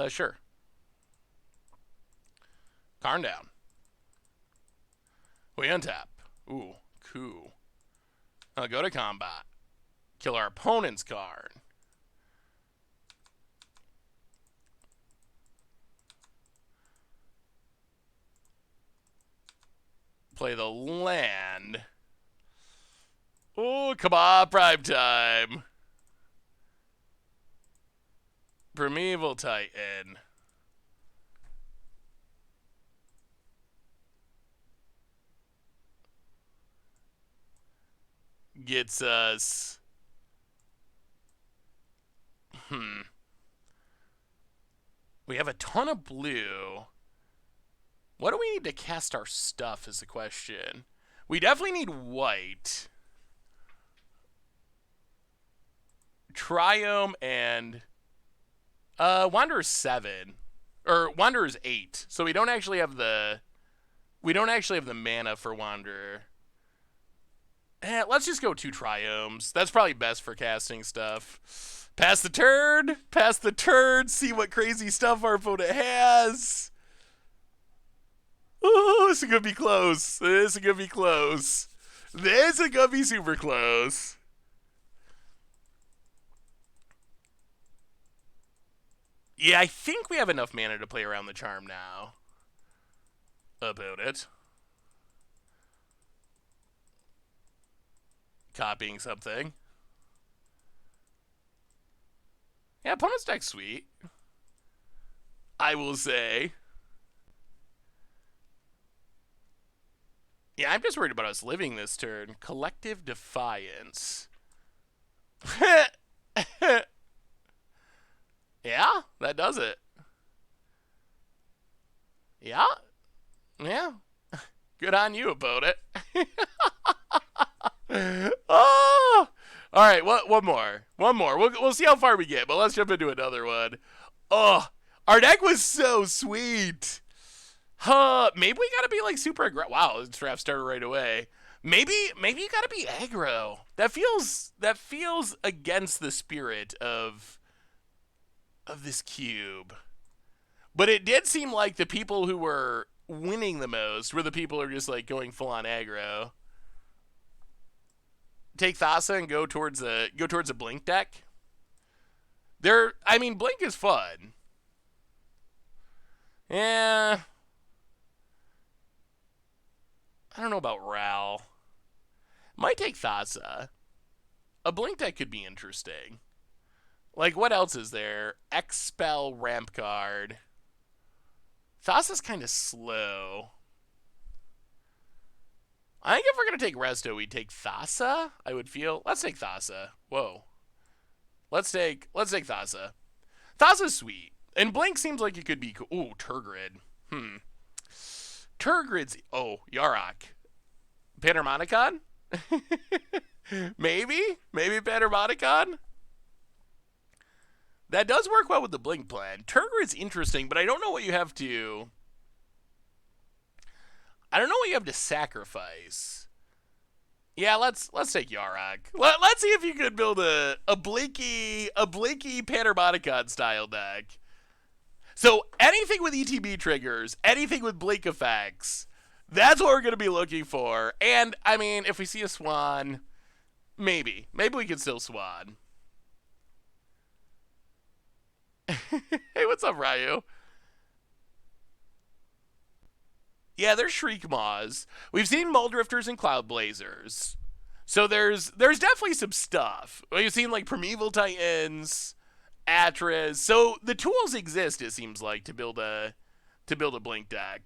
Sure. Karn down. We untap. Ooh, cool. Go to combat. Kill our opponent's Karn. Play the land. Oh, come on, prime time. Primeval Titan. Gets us. We have a ton of blue. What do we need to cast our stuff is the question. We definitely need white. Triome and Wanderer's 7. Or Wanderer's 8. So we don't actually have the mana for Wanderer. Let's just go 2 Triomes. That's probably best for casting stuff. Pass the turn, see what crazy stuff our opponent has. Oh, this is gonna be close. This is gonna be close. This is gonna be super close. Yeah, I think we have enough mana to play around the charm now. About it. Copying something. Yeah, opponent's deck's sweet. I will say. Yeah, I'm just worried about us living this turn. Collective Defiance. Yeah, that does it. Yeah. Yeah. Good on you about it. Oh! All right, one more. One more. We'll see how far we get, but let's jump into another one. Oh, our deck was so sweet. Maybe we gotta be like super aggressive. Wow, this draft started right away. Maybe you gotta be aggro. That feels against the spirit of this cube. But it did seem like the people who were winning the most were the people who are just like going full on aggro. Take Thassa and go towards a Blink deck. Blink is fun. Yeah. I don't know about Ral. Might take Thassa. A Blink deck could be interesting. Like, what else is there? Expel ramp card. Thassa's kind of slow. I think if we're going to take Resto, we'd take Thassa, I would feel. Let's take Thassa. Whoa. Let's take Thassa. Thassa's sweet. And Blink seems like it could be cool. Ooh, Tergrid. Tergrid's... Oh, Yarok. Panharmonicon? Maybe Panharmonicon? That does work well with the Blink plan. Tergrid's interesting, but I don't know what you have to... I don't know what you have to sacrifice. Yeah, let's take Yarok. Let's see if you could build a Blinky Panharmonicon style deck. So anything with ETB triggers, anything with Blink effects, that's what we're going to be looking for. And, I mean, if we see a Swan, maybe we can still Swan. Hey, what's up, Ryu? Yeah, they're Shriek Maws. We've seen Muldrifters and Cloud Blazers. So there's definitely some stuff. We've seen like Primeval Titans, Atras. So the tools exist, it seems like, to build a Blink deck.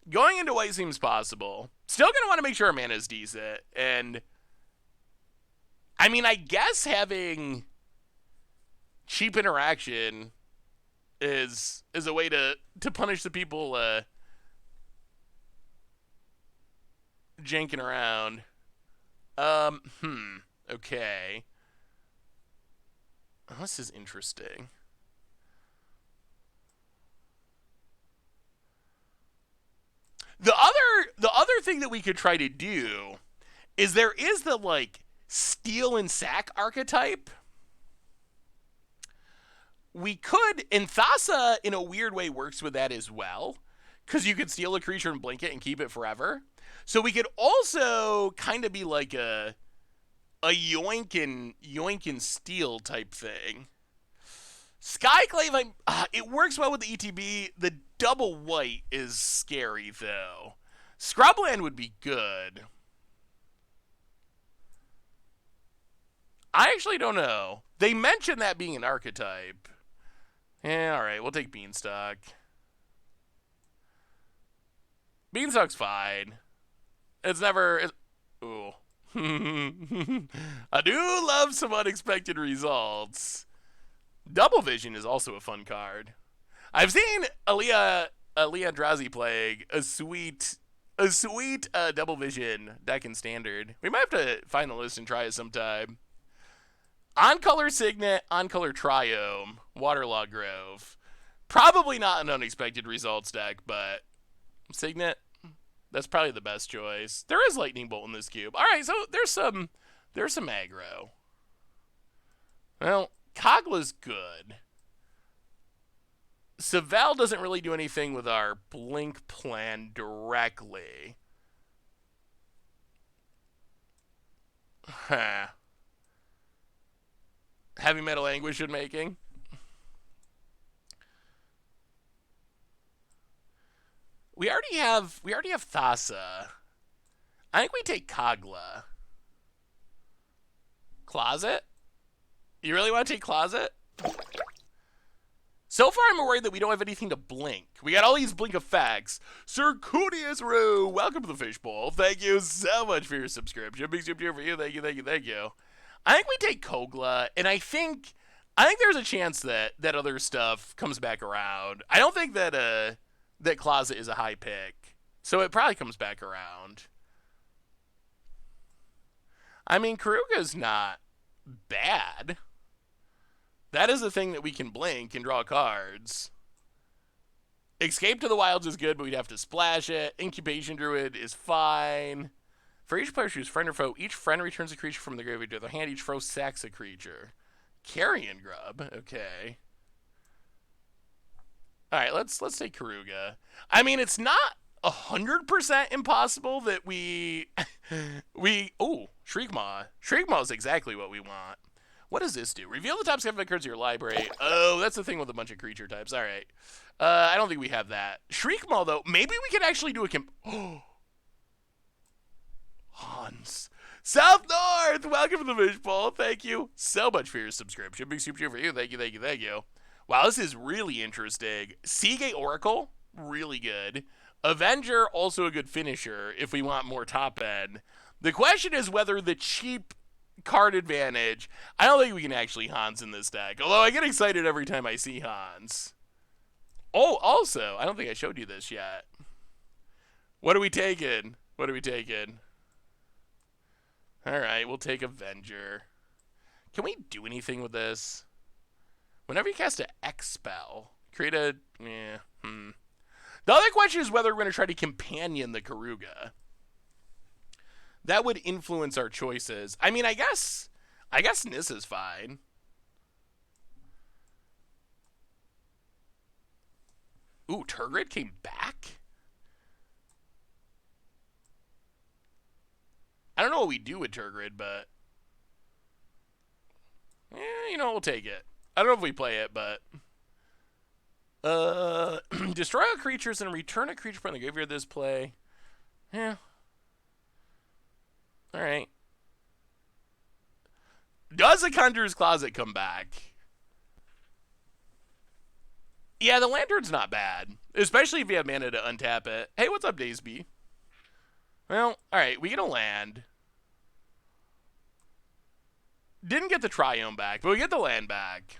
Going into white seems possible. Still gonna want to make sure our mana is decent, and I mean, I guess having cheap interaction is a way to punish the people janking around. Okay. Oh, this is interesting. The other thing that we could try to do is there is the like steal and sack archetype. We could, and Thassa in a weird way works with that as well, because you could steal a creature and blink it and keep it forever. So we could also kind of be like a yoink and steal type thing. Skyclave, it works well with the ETB. The double white is scary though. Scrubland would be good. I actually don't know. They mentioned that being an archetype. Yeah, alright, we'll take Beanstalk. Beanstalk's fine. It's never... Ooh. I do love some unexpected results. Double Vision is also a fun card. I've seen Aliyah Eldrazi playing a sweet Double Vision deck in Standard. We might have to find the list and try it sometime. On-color Signet, on-color Triome, Waterlog Grove. Probably not an unexpected results deck, but Signet, that's probably the best choice. There is Lightning Bolt in this cube. All right, so there's some aggro. Well, Kogla's good. Savell doesn't really do anything with our Blink plan directly. Huh. Heavy Metal Anguish in making. We already have Thassa. I think we take Kogla. Closet? You really want to take Closet? So far, I'm worried that we don't have anything to blink. We got all these blink effects. Circunius Rue, welcome to the Fishbowl. Thank you so much for your subscription. Big super cheer for you. Thank you. I think we take Kogla, and I think there's a chance that other stuff comes back around. I don't think that Closet is a high pick, so it probably comes back around. I mean, Karuga's not bad. That is the thing that we can blink and draw cards. Escape to the Wilds is good, but we'd have to splash it. Incubation Druid is fine. For each player choose friend or foe, each friend returns a creature from the graveyard to their hand. Each foe sacks a creature. Carrion Grub, okay. All right, let's take Karuga. I mean, it's not 100% impossible that we Shriekmaw. Shriekmaw is exactly what we want. What does this do? Reveal the top 7 cards of your library. Oh, that's the thing with a bunch of creature types. All right. I don't think we have that. Shriekmaw, though, maybe we could actually do a Hans. South North, welcome to the Fishbowl. Thank you so much for your subscription. Big super cheer for you. Thank you. Wow, this is really interesting. Seagate Oracle, really good. Avenger, also a good finisher if we want more top end. The question is whether the cheap card advantage. I don't think we can actually Hans in this deck, although I get excited every time I see Hans. Oh, also, I don't think I showed you this yet. What are we taking? Alright, we'll take Avenger. Can we do anything with this? Whenever you cast an X spell, create a... The other question is whether we're going to try to companion the Karuga. That would influence our choices. I mean, I guess Nissa's fine. Ooh, Tergrid came back? I don't know what we do with Tergrid, but... we'll take it. I don't know if we play it, but... destroy all creatures and return a creature from the graveyard this play. Yeah. All right. Does the Conjurer's Closet come back? Yeah, the Lantern's not bad. Especially if you have mana to untap it. Hey, what's up, Daysby? Well, alright, we get a land. Didn't get the Triome back, but we get the land back.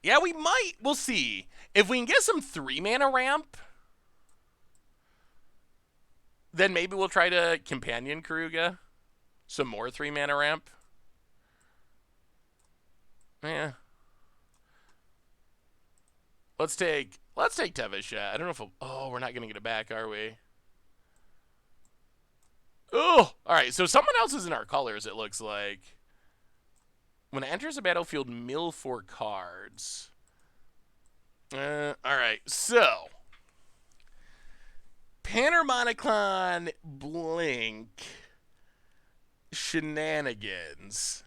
Yeah, we might. We'll see. If we can get some 3-mana ramp, then maybe we'll try to Companion Karuga. Some more 3-mana ramp. Yeah. Let's take Tevesh. I don't know if we're not going to get it back, are we? Oh, all right. So someone else is in our colors, it looks like. When it enters the battlefield, mill 4 cards. All right. So Panharmonicon Blink Shenanigans.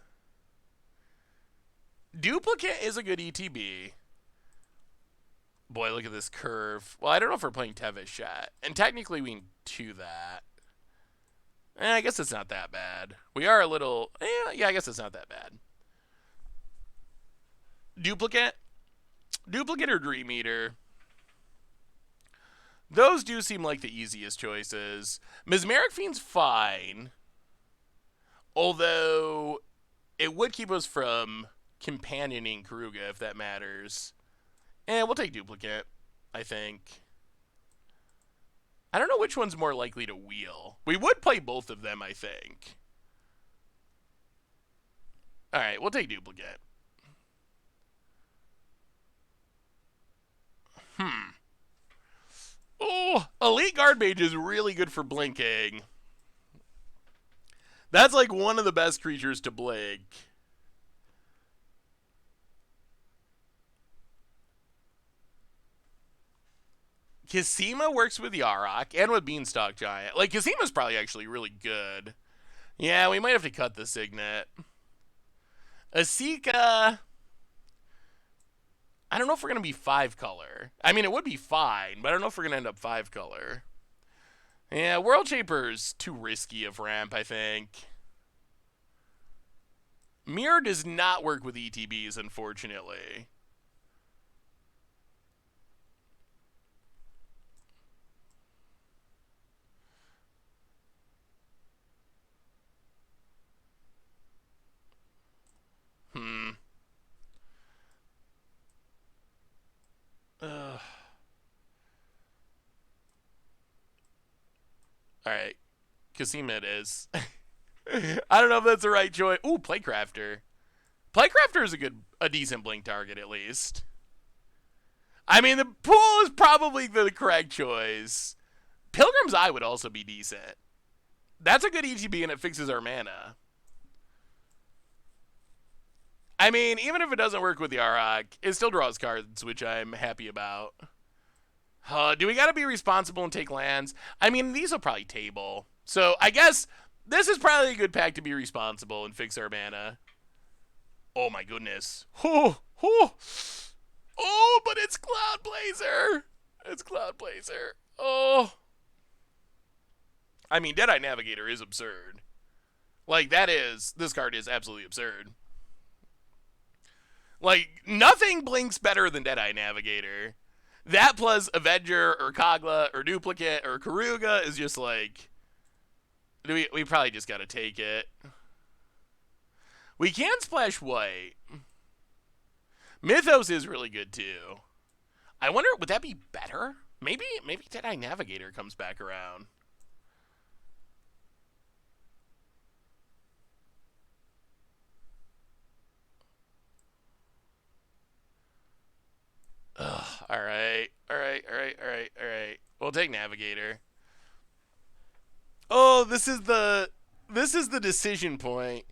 Duplicate is a good ETB. Boy, look at this curve. Well, I don't know if we're playing Tevesh yet. And technically we can do that. I guess it's not that bad. We are a little... yeah, I guess it's not that bad. Duplicate? Duplicate or Dream Eater? Those do seem like the easiest choices. Mesmeric Fiend's fine. Although, it would keep us from companioning Karuga, if that matters. We'll take Duplicate, I think. I don't know which one's more likely to wheel. We would play both of them, I think. Alright, we'll take Duplicate. Oh, Elite Guard Mage is really good for blinking. That's like one of the best creatures to blink. Kisima works with Yarok and with Beanstalk Giant. Like, Kasima's probably actually really good. Yeah, we might have to cut the Signet. Asika... I don't know if we're going to be 5-color. I mean, it would be fine, but I don't know if we're going to end up 5-color. Yeah, World Shaper's too risky of ramp, I think. Mirror does not work with ETBs, unfortunately. Alright. Kasima it is. I don't know if that's the right choice. Ooh, Playcrafter. Playcrafter is a decent blink target, at least. I mean, the pool is probably the correct choice. Pilgrim's Eye would also be decent. That's a good ETB, and it fixes our mana. I mean, even if it doesn't work with the Yarok, it still draws cards, which I'm happy about. Do we gotta be responsible and take lands? I mean, these will probably table. So, I guess this is probably a good pack to be responsible and fix our mana. Oh my goodness. Oh, but it's Cloud Blazer. It's Cloud Blazer. Oh. I mean, Deadeye Navigator is absurd. Like, this card is absolutely absurd. Like, nothing blinks better than Deadeye Navigator. That plus Avenger or Kogla or Duplicate or Karuga is just like... We probably just gotta take it. We can splash white. Mythos is really good too. I wonder, would that be better? Maybe Deadeye Navigator comes back around. Ugh, all right. We'll take Navigator. Oh, this is the decision point.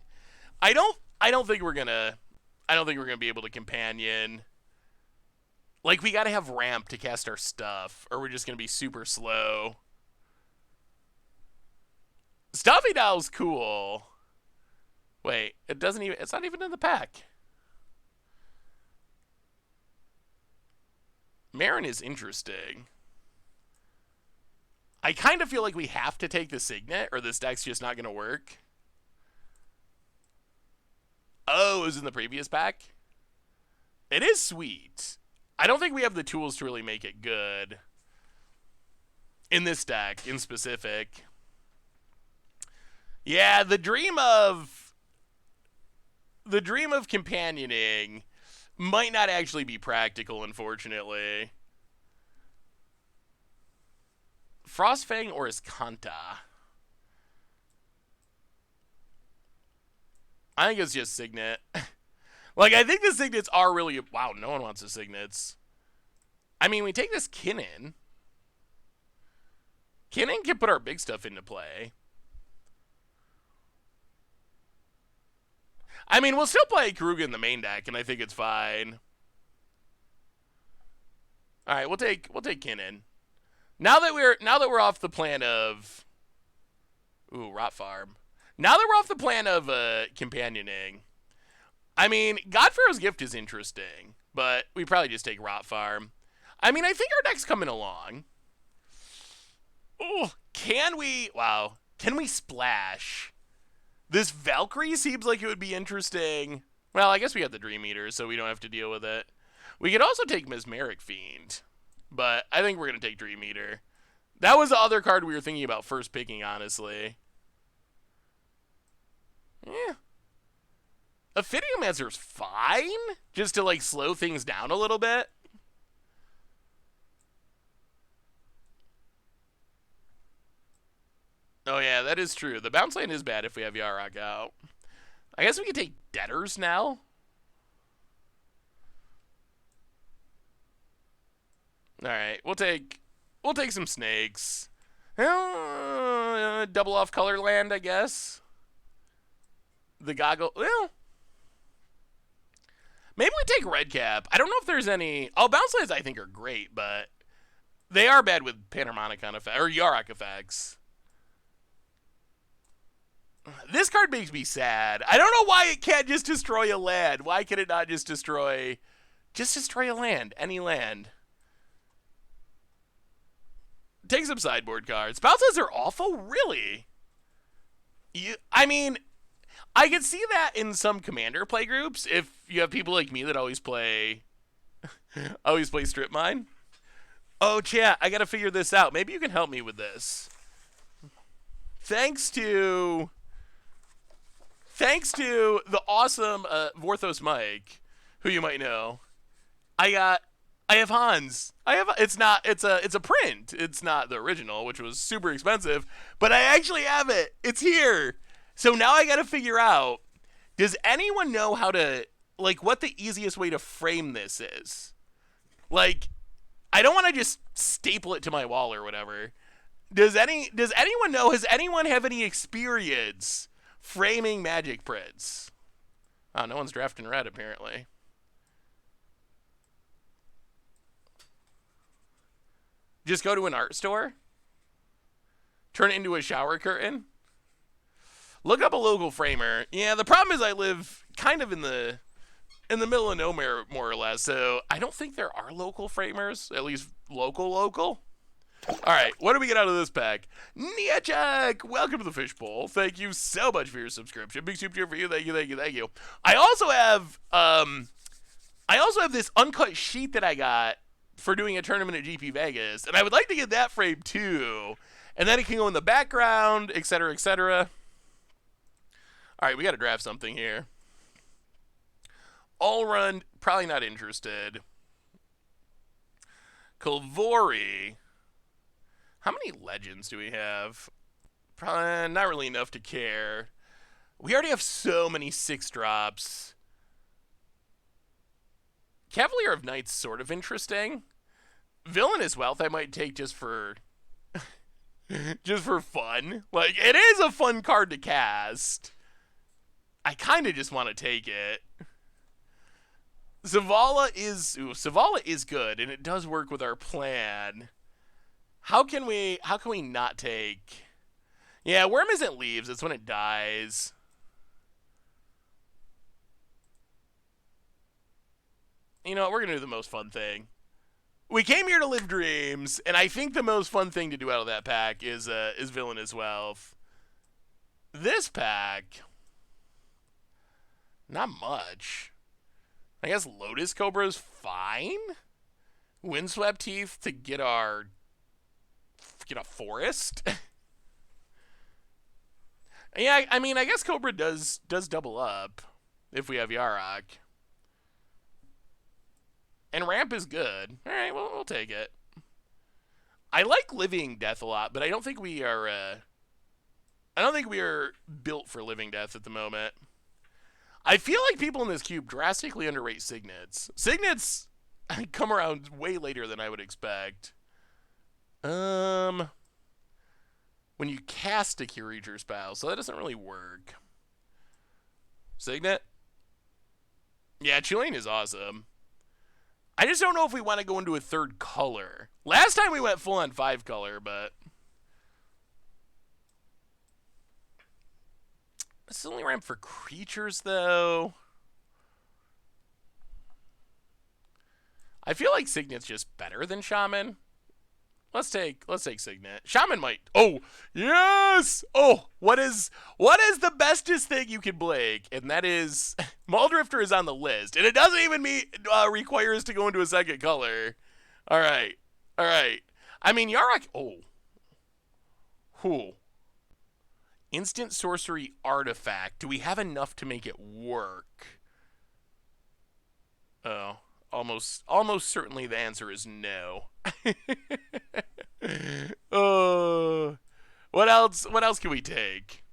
I don't think we're gonna be able to companion. Like, we gotta have ramp to cast our stuff, or we're just gonna be super slow. Stuffy Doll's cool. Wait, it's not even in the pack. Marin is interesting. I kind of feel like we have to take the Signet, or this deck's just not going to work. Oh, it was in the previous pack? It is sweet. I don't think we have the tools to really make it good. In this deck, in specific. Yeah, the dream of companioning might not actually be practical, unfortunately. Frostfang or Iskanta? I think it's just Signet. Like, I think the Signets are really... Wow, no one wants the Signets. I mean, we take this Kinnan. Kinnan can put our big stuff into play. I mean, we'll still play Keruga in the main deck, and I think it's fine. All right, we'll take Kinnan. Now that we're off the plan of Rot Farm. Now that we're off the plan of companioning. I mean, Godpharaoh's Gift is interesting, but we probably just take Rot Farm. I mean, I think our deck's coming along. Oh, can we? Wow. Can we splash? This Valkyrie seems like it would be interesting. Well, I guess we got the Dream Eater, so we don't have to deal with it. We could also take Mesmeric Fiend, but I think we're going to take Dream Eater. That was the other card we were thinking about first picking, honestly. Yeah. Ophidiomancer's fine, just to, like, slow things down a little bit. Oh, yeah, that is true. The bounce lane is bad if we have Yarok out. I guess we could take Debtors now. All right, we'll take some snakes. Double off Colorland, I guess. The goggle. Well, maybe we take Redcap. I don't know if there's any. Oh, bounce lanes I think are great, but they are bad with Panharmonicon effect or Yarok effects. This card makes me sad. I don't know why it can't just destroy a land. Why can it not just destroy a land, any land? Take some sideboard cards. Bounces are awful, really. I mean, I can see that in some commander play groups if you have people like me that always play strip mine. Oh, chat, I gotta figure this out. Maybe you can help me with this. Thanks to the awesome Vorthos Mike, who you might know, I have Hans. It's a print. It's not the original, which was super expensive, but I actually have it. It's here. So now I got to figure out, does anyone know how to, like, what the easiest way to frame this is? Like, I don't want to just staple it to my wall or whatever. Does anyone know, has anyone have any experience framing Magic prints? Oh, no one's drafting red, apparently. Just go to an art store? Turn it into a shower curtain? Look up a local framer. Yeah, the problem is I live kind of in the middle of nowhere, more or less, so I don't think there are local framers, at least local. All right, what do we get out of this pack? Niachak, welcome to the Fishbowl. Thank you so much for your subscription. Big soup cheer for you. Thank you. I also have this uncut sheet that I got for doing a tournament at GP Vegas, and I would like to get that framed too. And then it can go in the background, etc., etc. All right, we got to draft something here. All run, probably not interested. Kulvori. How many legends do we have? Probably not really enough to care. We already have so many 6-drops. Cavalier of Knights sort of interesting. Villainous Wealth I might take just for fun. Like, it is a fun card to cast. I kind of just want to take it. Zavala is good, and it does work with our plan. How can we not take? Yeah, Worm isn't leaves, it's when it dies. You know what, we're gonna do the most fun thing. we came here to live dreams, and I think the most fun thing to do out of that pack is Villainous Wealth. This pack, not much. I guess Lotus Cobra is fine. Windswept Teeth to get a forest. Yeah, I mean, I guess Cobra does double up if we have Yarok. And Ramp is good. All right, well, we'll take it. I like Living Death a lot, but I don't think we are. I don't think we are built for Living Death at the moment. I feel like people in this cube drastically underrate Signets. Signets come around way later than I would expect. When you cast a Curature spell, so that doesn't really work. Signet? Yeah, Chilean is awesome. I just don't know if we want to go into a third color. Last time we went full on 5 color, but this is only ramp for creatures, though. I feel like Signet's just better than Shaman. Let's take Signet. Shaman might. Oh, yes! Oh, what is the bestest thing you can blake? And that is Muldrifter is on the list. And it doesn't even require us to go into a second color. All right. I mean, Yarok. Oh. Who? Instant sorcery artifact. Do we have enough to make it work? Oh. Almost certainly the answer is no. What else can we take?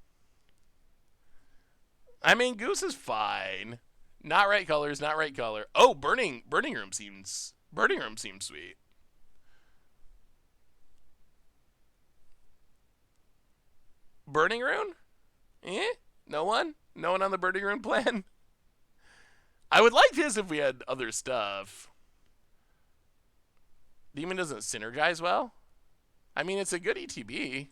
I mean, Goose is fine. Not right colors, not right color. Oh, Burning Room seems sweet. Burning Rune? No one on the Burning Rune plan? I would like this if we had other stuff. Demon doesn't synergize well. I mean, it's a good ETB.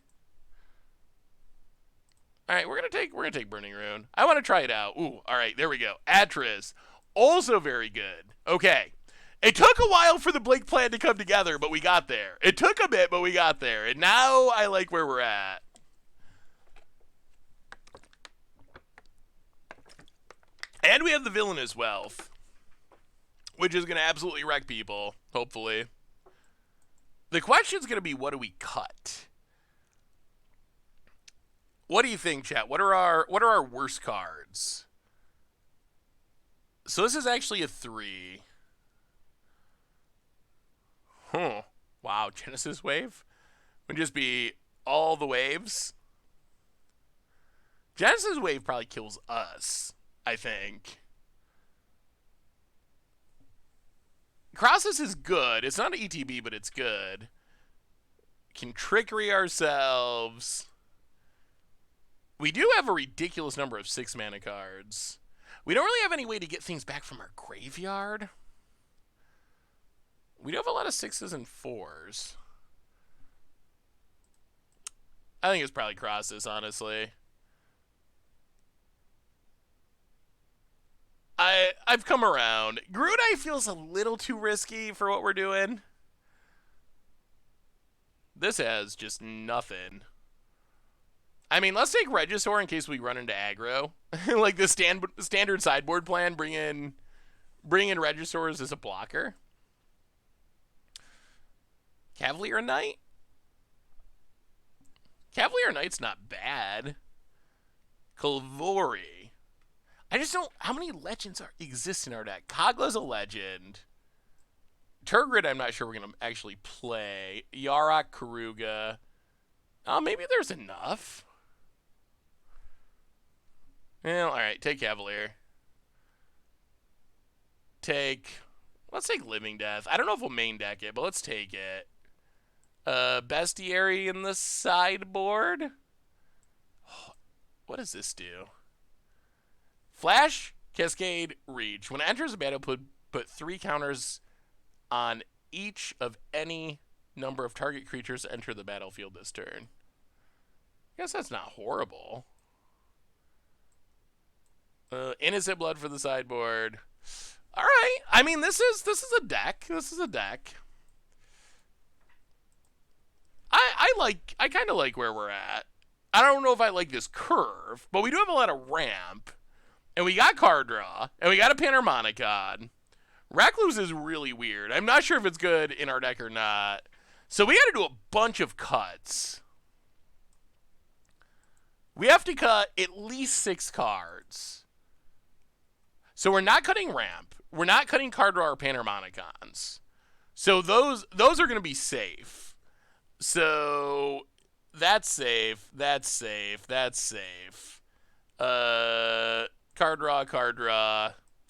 All right, we're gonna take Burning Rune. I want to try it out. Ooh, all right, there we go. Atris, also very good. Okay, it took a while for the Blake plan to come together, but we got there. It took a bit, but we got there, and now I like where we're at. And we have the Villainous Wealth, which is going to absolutely wreck people, hopefully. The question's going to be, what do we cut? What do you think, chat? What are our worst cards? So this is actually a 3. Huh. Wow, Genesis Wave? Would just be all the waves? Genesis Wave probably kills us, I think. Crosses is good. It's not an ETB, but it's good. Can Trickery ourselves. We do have a ridiculous number of 6 mana cards. We don't really have any way to get things back from our graveyard. We do have a lot of 6s and 4s. I think it's probably Crosses, honestly. I've come around. Grudai feels a little too risky for what we're doing. This has just nothing. I mean, let's take Regisaur in case we run into aggro. Like the standard sideboard plan, bring in Regisaurs as a blocker. Cavalier Knight? Cavalier Knight's not bad. Kalvori. I just don't... How many legends exist in our deck? Kogla's a legend. Turgid, I'm not sure we're going to actually play. Yarok, Karuga. Oh, maybe there's enough. Well, alright. Take Cavalier. Let's take Living Death. I don't know if we'll main deck it, but let's take it. Bestiary in the sideboard. What does this do? Flash, Cascade, Reach. When it enters the battle, put 3 counters on each of any number of target creatures that enter the battlefield this turn. I guess that's not horrible. Innocent Blood for the sideboard. All right. I mean, this is a deck. This is a deck. I kind of like where we're at. I don't know if I like this curve, but we do have a lot of ramp, and we got card draw, and we got a Panharmonicon. Recluse is really weird. I'm not sure if it's good in our deck or not. So we got to do a bunch of cuts. We have to cut at least 6 cards. So we're not cutting ramp. We're not cutting card draw or Panharmonicons. So those are going to be safe. So that's safe. That's safe. That's safe. Card draw.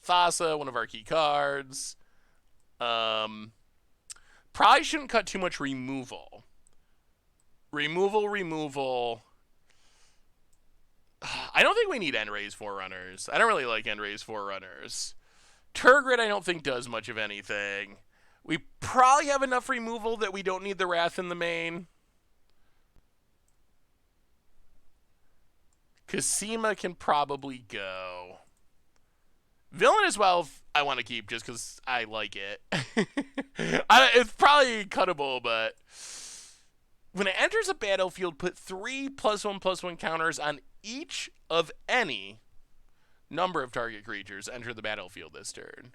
Thassa, one of our key cards. Probably shouldn't cut too much removal. Removal. I don't think we need End-Raze Forerunners. I don't really like End-Raze Forerunners. Tergrid I don't think does much of anything. We probably have enough removal that we don't need the Wrath in the main. Kasima can probably go. Villainous Wealth I want to keep just because I like it. It's probably cuttable, but when it enters a battlefield, put 3 +1/+1 counters on each of any number of target creatures enter the battlefield this turn.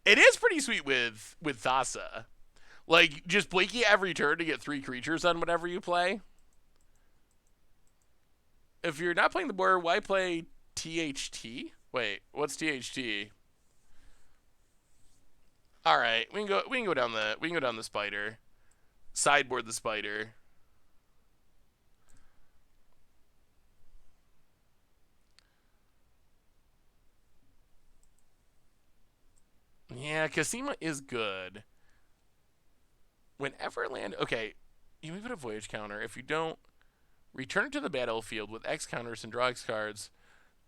It is pretty sweet with Thassa. Like, just Blinky every turn to get 3 creatures on whatever you play. If you're not playing the board, why play THT? Wait, what's THT? All right, we can go down the spider. Sideboard the spider. Yeah, Kasima is good. Whenever land, okay, you may put a voyage counter. If you don't, return it to the battlefield with X counters and draw X cards.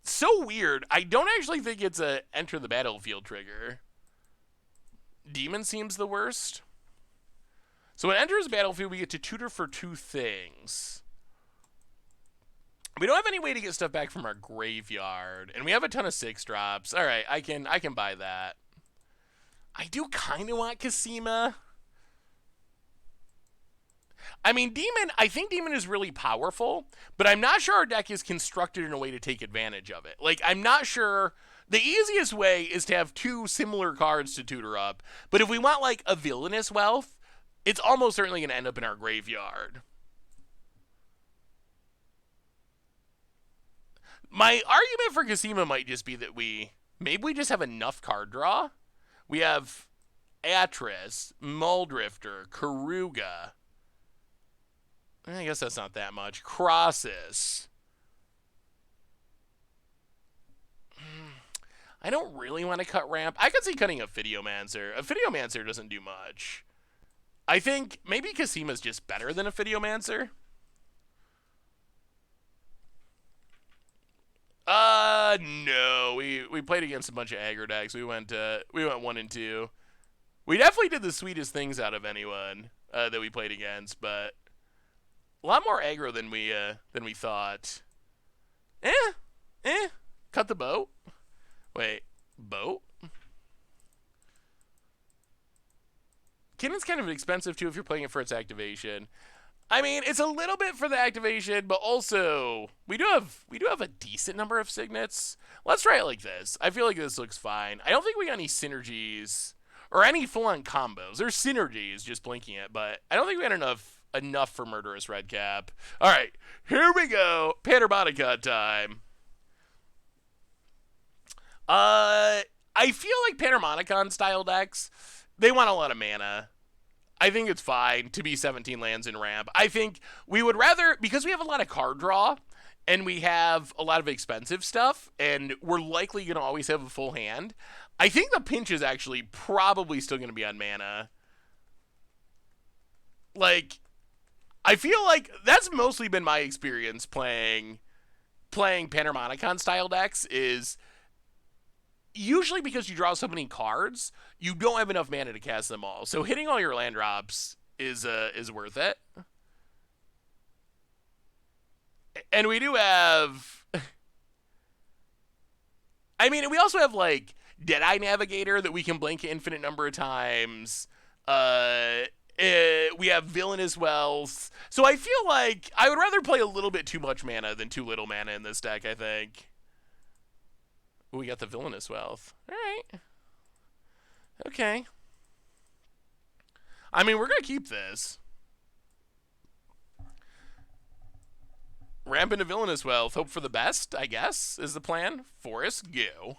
So weird. I don't actually think it's a enter the battlefield trigger. Demon seems the worst. So when it enters the battlefield, we get to tutor for 2 things. We don't have any way to get stuff back from our graveyard, and we have a ton of 6-drops. All right, I can buy that. I do kind of want Kasima. I mean, I think Demon is really powerful, but I'm not sure our deck is constructed in a way to take advantage of it. Like, I'm not sure. The easiest way is to have 2 similar cards to tutor up, but if we want, like, a Villainous Wealth, it's almost certainly going to end up in our graveyard. My argument for Kasima might just be that maybe we just have enough card draw. We have Atris, Muldrifter, Karuga. I guess that's not that much. Crosses. I don't really want to cut ramp. I could see cutting a Fidiomancer. A Fidiomancer doesn't do much. I think maybe Kasima's just better than a Fidiomancer. No. We played against a bunch of aggro decks. We went 1 and 2. We definitely did the sweetest things out of anyone that we played against, but a lot more aggro than we thought. Cut the boat. Wait, boat? Kinnon's kind of expensive too if you're playing it for its activation. I mean, it's a little bit for the activation, but also we do have a decent number of signets. Let's try it like this. I feel like this looks fine. I don't think we got any synergies or any full-on combos. There's synergies just blinking it, but I don't think we had enough for Murderous Redcap. All right, here we go. Panharmonicon time. I feel like Panharmonicon style decks, they want a lot of mana. I think it's fine to be 17 lands in ramp. I think we would rather, because we have a lot of card draw and we have a lot of expensive stuff and we're likely going to always have a full hand, I think the pinch is actually probably still going to be on mana. Like, I feel like that's mostly been my experience playing Panharmonicon style decks is usually because you draw so many cards, you don't have enough mana to cast them all. So hitting all your land drops is worth it. And we do have, I mean, we also have like Deadeye Navigator that we can blink an infinite number of times. We have Villainous Wells. So I feel like I would rather play a little bit too much mana than too little mana in this deck, I think. Ooh, we got the Villainous Wealth. Alright. Okay. I mean, we're going to keep this. Ramp into Villainous Wealth. Hope for the best, I guess, is the plan. Forest, go.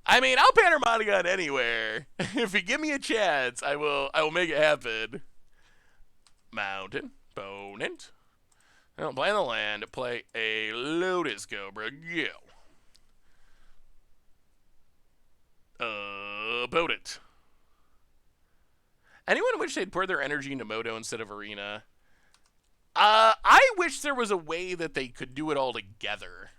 I mean, I'll banner Monagon anywhere. If you give me a chance, I will make it happen. Mountain, opponent. Well, play on the land, play a Lotus Cobra, go. Opponent. Anyone wish they'd pour their energy into Moto instead of Arena? I wish there was a way that they could do it all together.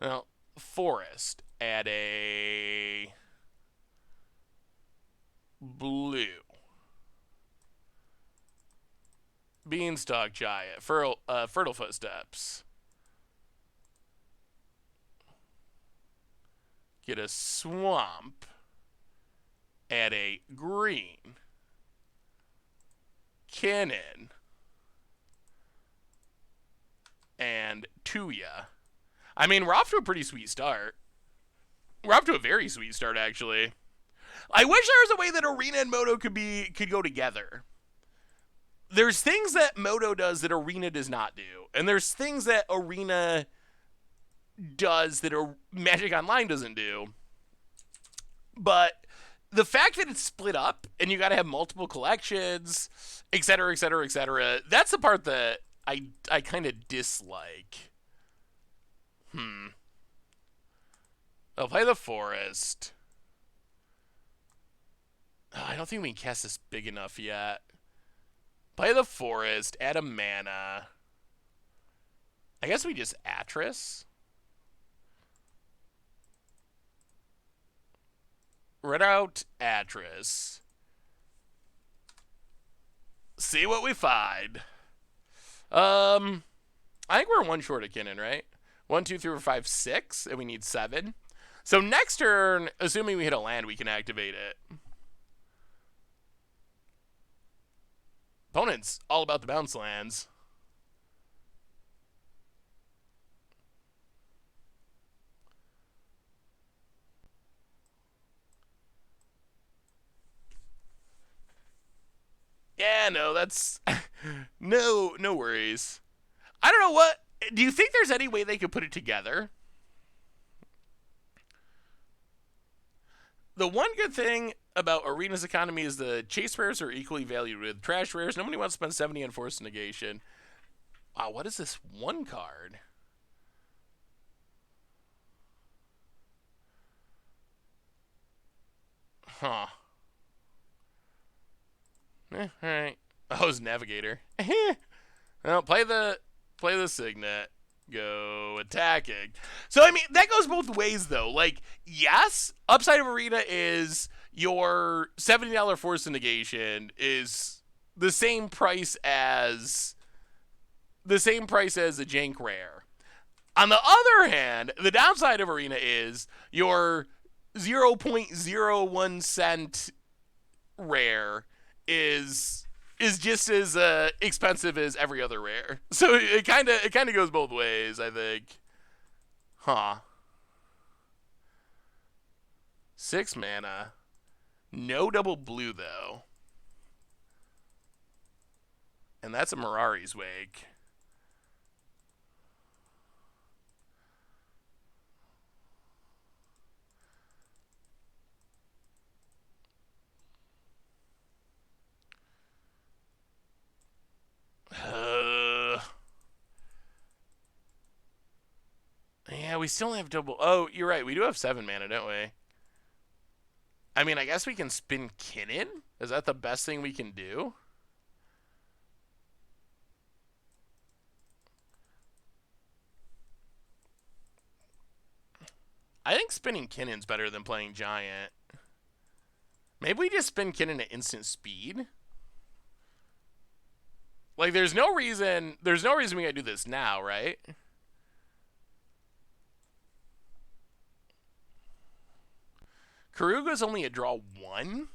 Well, Forest. Add a blue. Beanstalk Giant. Fertile Footsteps. Get a swamp. Add a green. Cannon. And Tuya. I mean, we're off to a pretty sweet start. We're off to a very sweet start, actually. I wish there was a way that Arena and Moto could go together. There's things that Moto does that Arena does not do, and there's things that Arena does that Magic Online doesn't do. But the fact that it's split up and you got to have multiple collections, etc., etc., etc., that's the part that I kind of dislike. I'll play the Forest. Oh, I don't think we can cast this big enough yet. Play the Forest, add a mana. I guess we just Atris. Red out Atris. See what we find. I think we're one short of Kinnan, right? 1, 2, 3, 4, 5, 6, and we need 7. So next turn, assuming we hit a land, we can activate it. Opponent's all about the bounce lands. Yeah, no, that's no worries. I don't know what. Do you think there's any way they could put it together? The one good thing about Arena's economy is the chase rares are equally valued with trash rares. Nobody wants to spend 70 on Forced Negation. Wow, what is this one card? Huh. Alright. Oh, it's Navigator. Well, play the Signet. Go attacking. So, I mean, that goes both ways, though. Like, yes, upside of Arena is your $70 Force Negation is the same price as a Jank Rare. On the other hand, the downside of Arena is your 0.01 cent rare is just as expensive as every other rare. So it kind of goes both ways, I think. Huh. 6 mana. No double blue, though. And that's a Mirari's Wake. Yeah, we still have double. Oh, you're right. We do have 7 mana, don't we? I mean, I guess we can spin Kinnan. Is that the best thing we can do? I think spinning Kinnan's better than playing Giant. Maybe we just spin Kinnan at instant speed. Like, there's no reason we gotta do this now, right? Karuga's only a draw 1?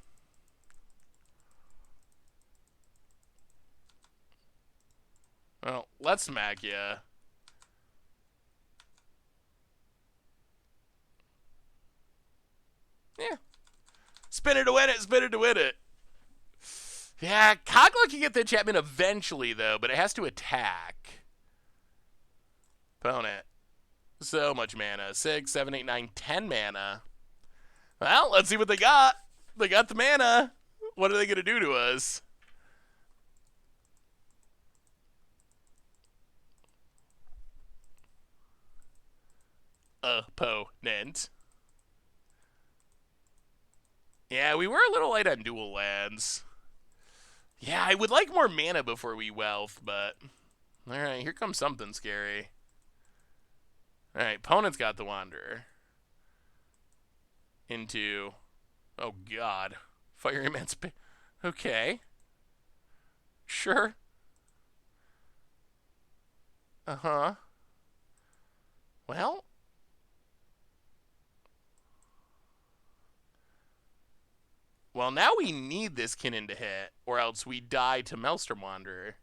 Well, let's smack ya. Yeah. Spin it to win it, spin it to win it. Yeah, Kogla can get the enchantment eventually, though, but it has to attack. Opponent. So much mana. 6, 7, 8, 9, 10 mana. Well, let's see what they got. They got the mana. What are they going to do to us? Opponent. Yeah, we were a little light on dual lands. Yeah, I would like more mana before we wealth, but... Alright, here comes something scary. Alright, opponent's got the Wanderer. Into... Oh, God. Fire Emancipation. Okay. Sure. Uh-huh. Well... Well, now we need this Kinnan to hit, or else we die to Maelstrom Wanderer.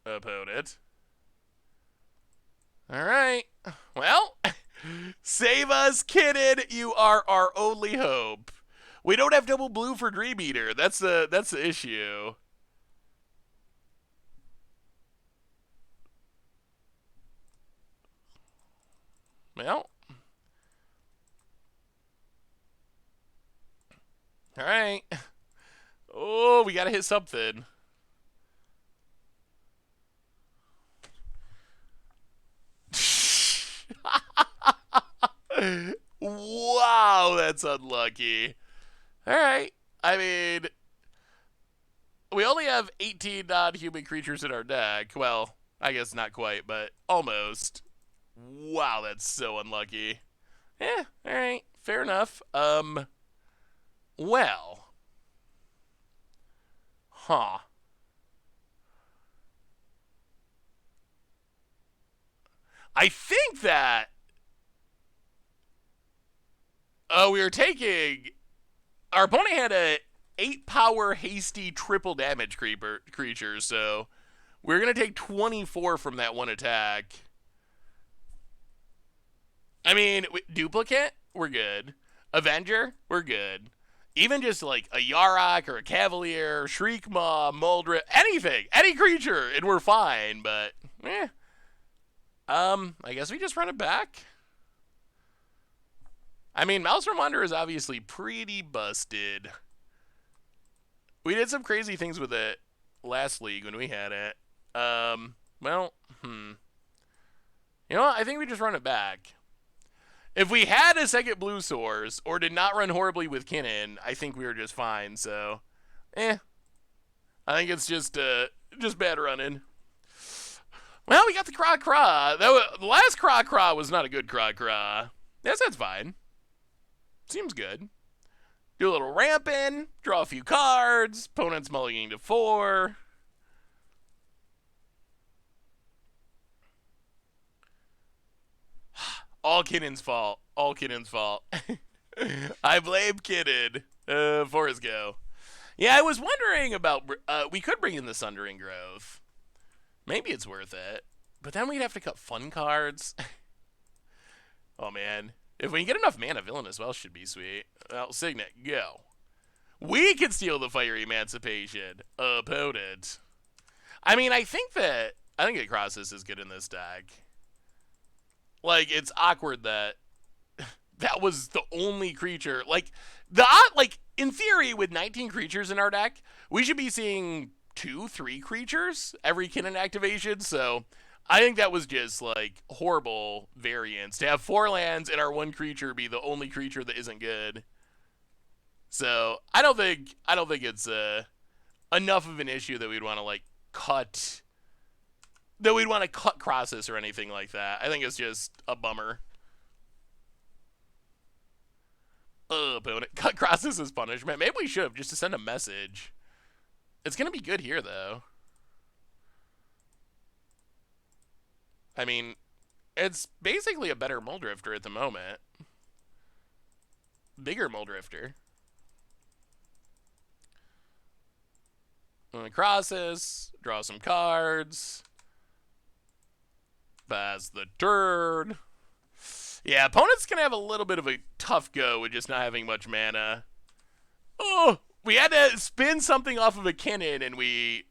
Opponent. Alright. Well, save us, Kinnan. You are our only hope. We don't have double blue for Dream Eater. That's the issue. Well... Alright. Oh, we gotta hit something. Wow, that's unlucky. Alright. I mean, we only have 18 non-human creatures in our deck. Well, I guess not quite, but almost. Wow, that's so unlucky. Yeah, alright. Fair enough. Well. Huh. I think that... we were taking... Our opponent had a 8-power hasty triple damage creature, so... We're going to take 24 from that one attack. I mean, duplicate? We're good. Avenger? We're good. Even just like a Yarok or a Cavalier, Shriekmaw, Muldrip, anything, any creature, and we're fine, but, eh. I guess we just run it back. I mean, Maelstrom Wanderer is obviously pretty busted. We did some crazy things with it last league when we had it. Well, You know what? I think we just run it back. If we had a second blue source, or did not run horribly with Kinnan, I think we were just fine, so... I think it's just bad running. Well, we got the Kra-Kra. The last Kra-Kra was not a good Kra-Kra. Yes, that's fine. Seems good. Do a little ramping, draw a few cards, opponent's mulliganing to 4. All Kinnan's fault. All Kinnan's fault. I blame Kinnan. For his go. Yeah, I was wondering about... we could bring in the Sundering Growth. Maybe it's worth it. But then we'd have to cut fun cards. Oh, man. If we can get enough mana, Villainous Wealth should be sweet. Well, Signet, go. We can steal the Fire Emancipation. Opponent. I mean, I think that Crosses is good in this deck. Like, it's awkward that that was the only creature. Like, in theory, with 19 creatures in our deck, we should be seeing 2, 3 creatures every Kinnan activation. So, I think that was just, like, horrible variance. To have 4 lands and our 1 creature be the only creature that isn't good. So, I don't think it's enough of an issue that we'd want to, like, cut... That we'd want to cut Crosses or anything like that. I think it's just a bummer. Opponent. Cut Crosses as punishment. Maybe we should have, just to send a message. It's going to be good here, though. I mean, It's basically a better Muldrifter at the moment. Bigger Muldrifter. Crosses, draw some cards. Pass the turn. Yeah, opponent's gonna have a little bit of a tough go with just not having much mana. Oh, we had to spin something off of a Kinnan, and we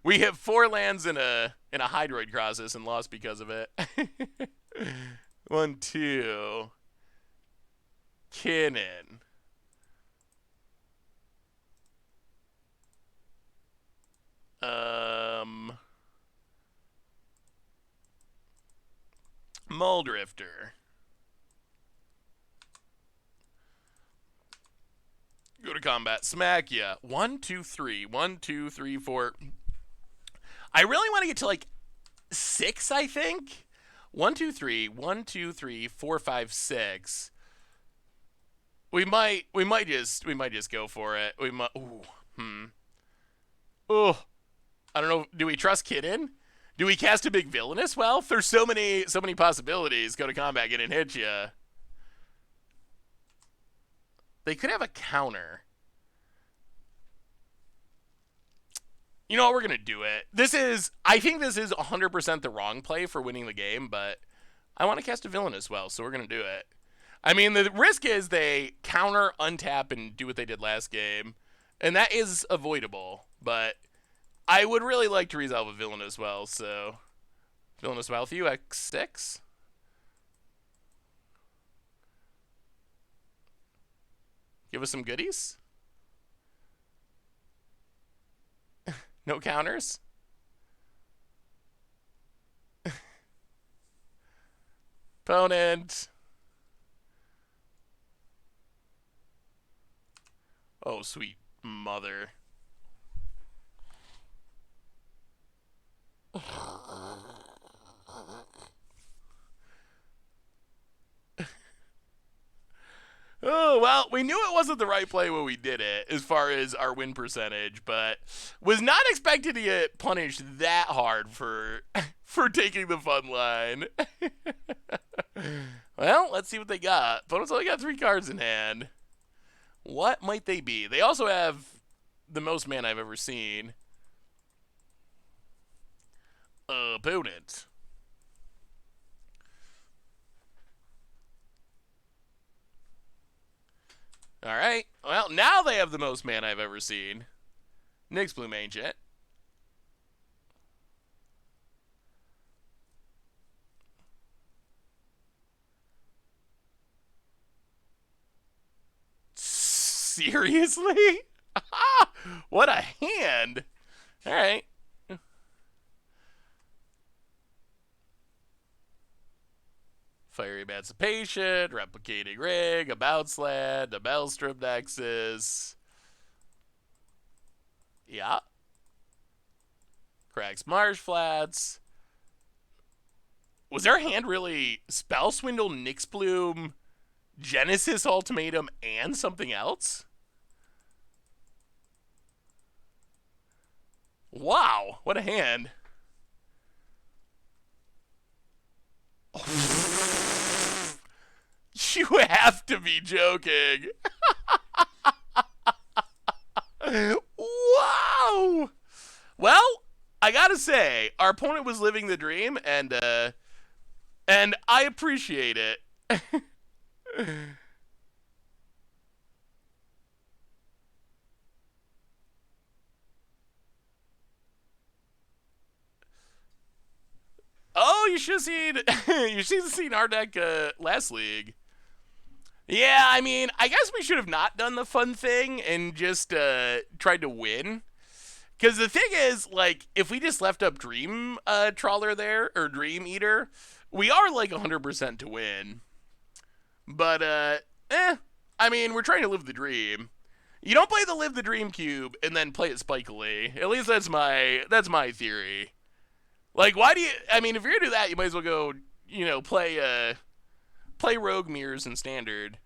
hit 4 lands in a Hydroid Crosses and lost because of it. 1, 2. Kinnan. Muldrifter. Go to combat. Smack ya. 1, 2, 3. 1, 2, 3, 4. I really want to get to like 6, I think. 1, 2, 3. 1, 2, 3, 4, 5, 6. We might just go for it. We might. Ooh. Oh. I don't know. Do we trust Kinnan? Do we cast a big Villainous? Well, there's so many possibilities. Go to combat, get and hit ya. They could have a counter. You know what? We're gonna do it. I think this is 100% the wrong play for winning the game, but I want to cast a villain as well, so we're gonna do it. I mean, the risk is they counter, untap, and do what they did last game, and that is avoidable. But I would really like to resolve a villain as well. So, Villainous Wealth, you X6. Give us some goodies. No counters. Opponent. Oh, sweet mother. Oh, well, we knew it wasn't the right play when we did it, as far as our win percentage, but was not expected to get punished that hard for taking the fun line. Well, let's see what they got. Opponent's only got 3 cards in hand. What might they be? They also have the most mana I've ever seen. Opponent. Alright. Well, now they have the most mana I've ever seen. Nyxbloom Ancient. Seriously? What a hand. Alright. Fiery Emancipation, Replicating Rig, About Sled, a Maelstrom Nexus. Yeah. Crags Marsh Flats. Was their hand really Spell Swindle, Nyxbloom, Genesis Ultimatum, and something else? Wow, what a hand. You have to be joking. Wow. Well, I gotta say, our opponent was living the dream, and I appreciate it. Oh, you should have seen our deck last league. Yeah, I mean, I guess we should have not done the fun thing and just tried to win. Because the thing is, like, if we just left up Dream Trawler there, or Dream Eater, we are like 100% to win. But, I mean, we're trying to live the dream. You don't play the Live the Dream Cube and then play it spikily. At least that's my theory. Like, why do you... I mean, if you're going to do that, you might as well go, play Rogue Mirrors in Standard.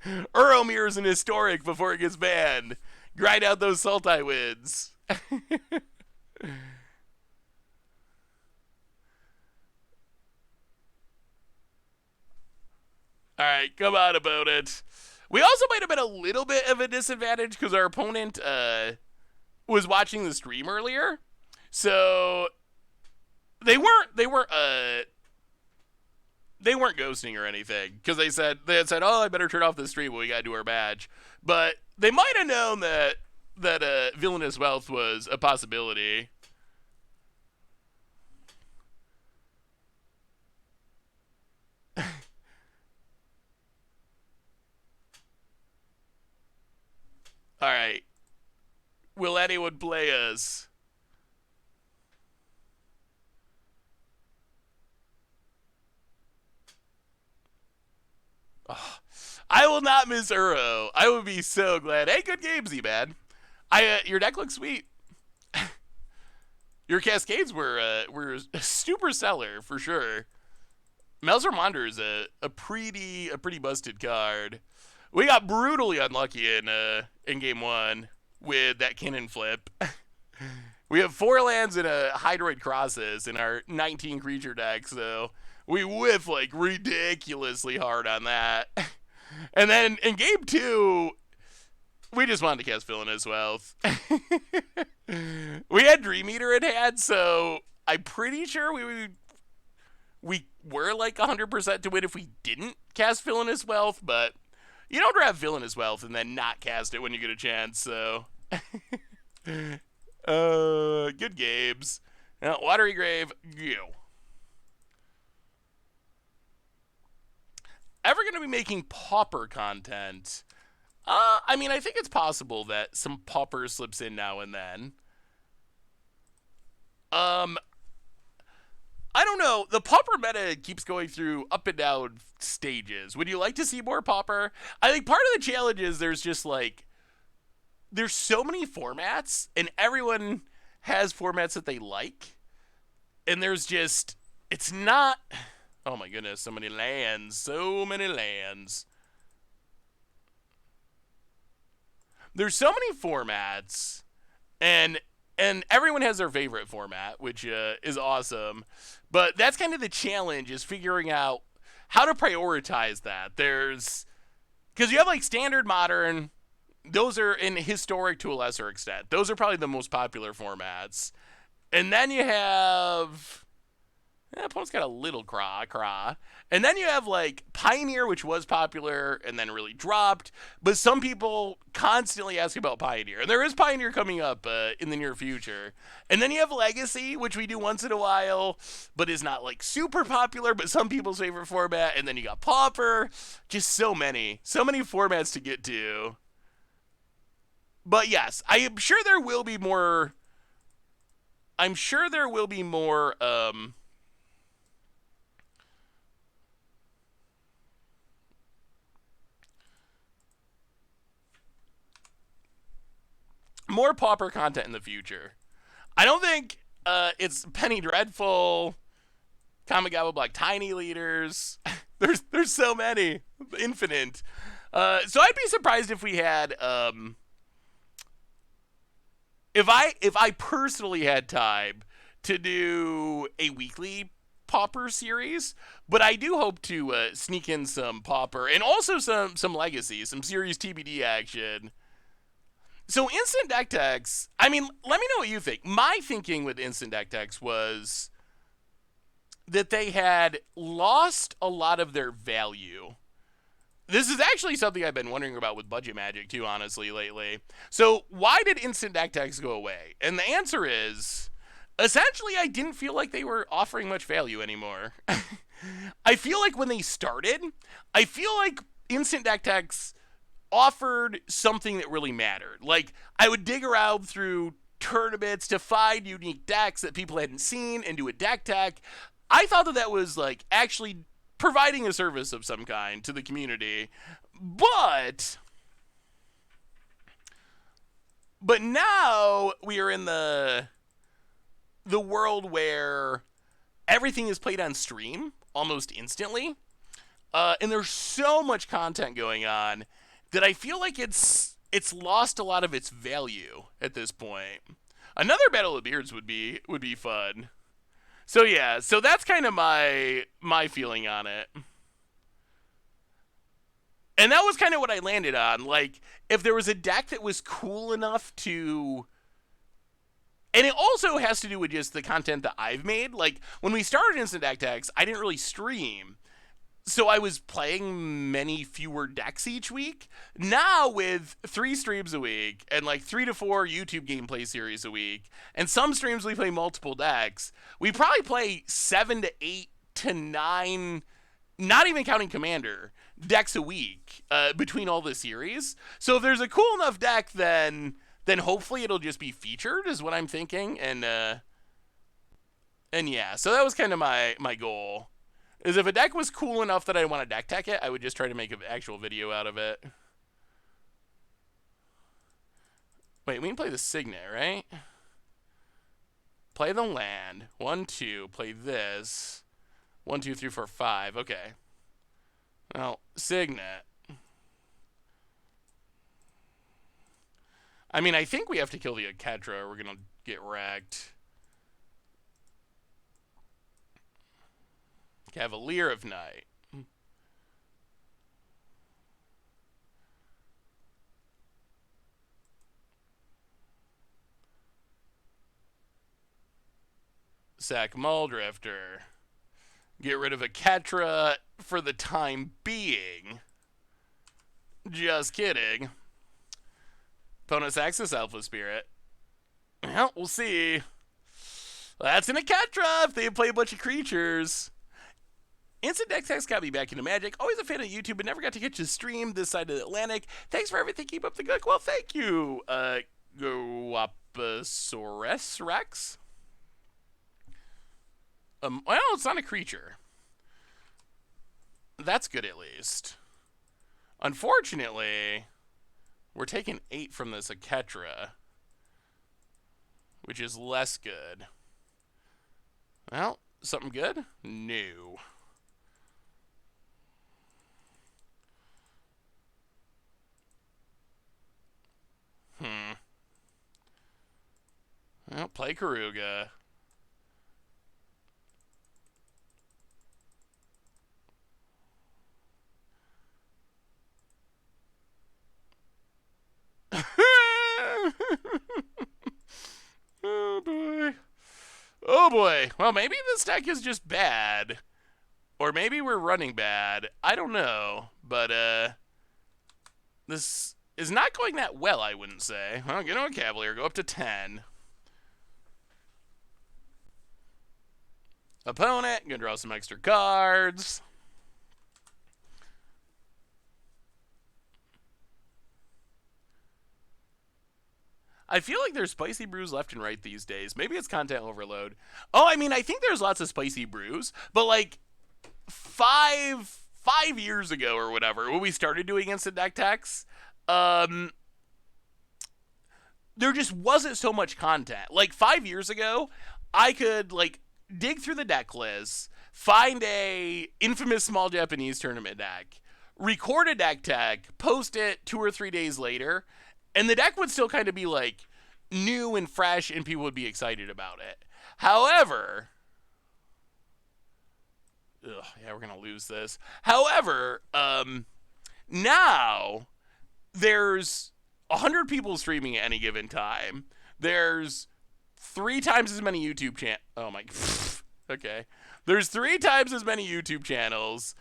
Uro Mirrors in Historic before it gets banned. Grind out those Sultai wins. All right, come on about it. We also might have been a little bit of a disadvantage because our opponent was watching the stream earlier, so they weren't ghosting or anything because they had said, "Oh, I better turn off the stream when we gotta do our badge." But they might have known that villainous wealth was a possibility. All right, will anyone play us? Oh, I will not miss Uro. I would be so glad. Hey, good gamesy, man. Your deck looks sweet. Your cascades were a super seller for sure. Melzer is a pretty busted card. We got brutally unlucky in game one with that cannon flip. We have 4 lands and a Hydroid Crosses in our 19 creature deck, so we whiff like ridiculously hard on that. And then in game two, we just wanted to cast Villainous Wealth. We had Dream Eater in hand, so I'm pretty sure we were like 100% to win if we didn't cast Villainous Wealth, but you don't draft Villainous Wealth and then not cast it when you get a chance, so. Good games. Now, Watery Grave, go. Ever going to be making Pauper content? I mean, I think it's possible that some Pauper slips in now and then. I don't know. The Pauper meta keeps going through up and down stages. Would you like to see more Pauper? I think part of the challenge is there's just like there's so many formats, and everyone has formats that they like, and there's just it's not. Oh my goodness, so many lands, so many lands. There's so many formats, and everyone has their favorite format, which is awesome. But that's kind of the challenge, is figuring out how to prioritize that. There's because you have like standard, modern. Those are in historic to a lesser extent. Those are probably the most popular formats. And then you have opponent's got a little craw. And then you have like Pioneer, which was popular and then really dropped. But some people constantly ask about Pioneer. And there is Pioneer coming up in the near future. And then you have Legacy, which we do once in a while, but is not like super popular, but some people's favorite format. And then you got Pauper. Just so many formats to get to. But yes, I am sure there will be more. I'm sure there will be more. More Pauper content in the future. I don't think it's Penny Dreadful, Kamigawa Black Tiny Leaders. there's so many, infinite. So I'd be surprised if we had if I personally had time to do a weekly Pauper series, but I do hope to sneak in some Pauper and also some Legacy, some series TBD action. So instant deck techs, I mean, let me know what you think. My thinking with instant deck techs was that they had lost a lot of their value. This is actually something I've been wondering about with Budget Magic too, honestly, lately. So why did instant deck techs go away? And the answer is, essentially, I didn't feel like they were offering much value anymore. I feel like when they started, I feel like instant deck techs offered something that really mattered. Like, I would dig around through tournaments to find unique decks that people hadn't seen and do a deck tech. I thought that was like actually providing a service of some kind to the community. But now we are in the world where everything is played on stream almost instantly. And there's so much content going on that I feel like it's lost a lot of its value at this point. Another Battle of Beards would be fun. So yeah, so that's kind of my feeling on it. And that was kind of what I landed on. Like, if there was a deck that was cool enough to. And it also has to do with just the content that I've made. Like, when we started Instant Deck Techs, I didn't really stream. So I was playing many fewer decks each week. Now with 3 streams a week and like 3 to 4 YouTube gameplay series a week, and some streams we play multiple decks, we probably play 7 to 8 to 9, not even counting Commander, decks a week between all the series. So if there's a cool enough deck, then hopefully it'll just be featured, is what I'm thinking. And yeah, so that was kind of my goal. Is if a deck was cool enough that I want to deck tech it, I would just try to make an actual video out of it. Wait, we can play the Signet, right? Play the land. 1, 2. Play this. 1, 2, 3, 4, 5. Okay. Well, Signet. I mean, I think we have to kill the Aketra or we're going to get wrecked. Cavalier of Night. Sack Muldrifter. Get rid of Aketra for the time being. Just kidding. Opponent sacks this Alpha Spirit. Well, we'll see. That's an Aketra if they play a bunch of creatures. Instant Deck Techs got me back into Magic. Always a fan of YouTube, but never got to catch a stream this side of the Atlantic. Thanks for everything. Keep up the good. Well, thank you, Guaposaurus Rex. Well, it's not a creature. That's good at least. Unfortunately, we're taking 8 from this Aketra, which is less good. Well, something good? No. Well, play Karuga. Oh boy. Oh boy. Well, maybe this deck is just bad. Or maybe we're running bad. I don't know. But, this is not going that well, I wouldn't say. Well, get on a Cavalier. Go up to 10. Opponent. Gonna draw some extra cards. I feel like there's spicy brews left and right these days. Maybe it's content overload. Oh, I mean, I think there's lots of spicy brews, but like 5 years ago or whatever, when we started doing Instant Deck Techs, there just wasn't so much content. Like 5 years ago, I could like dig through the deck list, find a infamous small Japanese tournament deck, record a deck tech, post it 2 or 3 days later, and the deck would still kind of be like new and fresh and people would be excited about it. However, yeah, we're going to lose this. However, now there's 100 people streaming at any given time. There's 3 times as many YouTube channels. Oh my, okay. There's 3 times as many YouTube channels.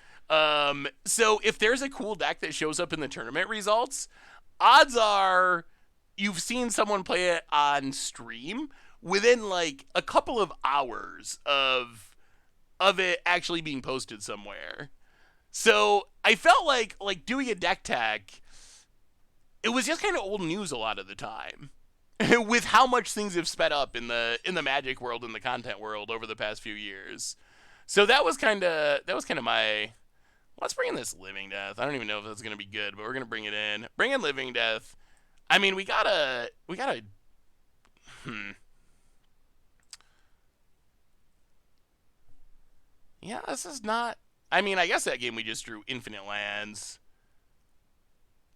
So if there's a cool deck that shows up in the tournament results, odds are you've seen someone play it on stream within like a couple of hours of it actually being posted somewhere. So I felt like doing a deck tech, it was just kind of old news a lot of the time. With how much things have sped up in the Magic world and the content world over the past few years. So that was kind of my. Let's bring in this Living Death. I don't even know if that's gonna be good, but we're gonna bring it in. Bring in Living Death. I mean, we gotta. Yeah, this is not. I mean, I guess that game we just drew infinite lands.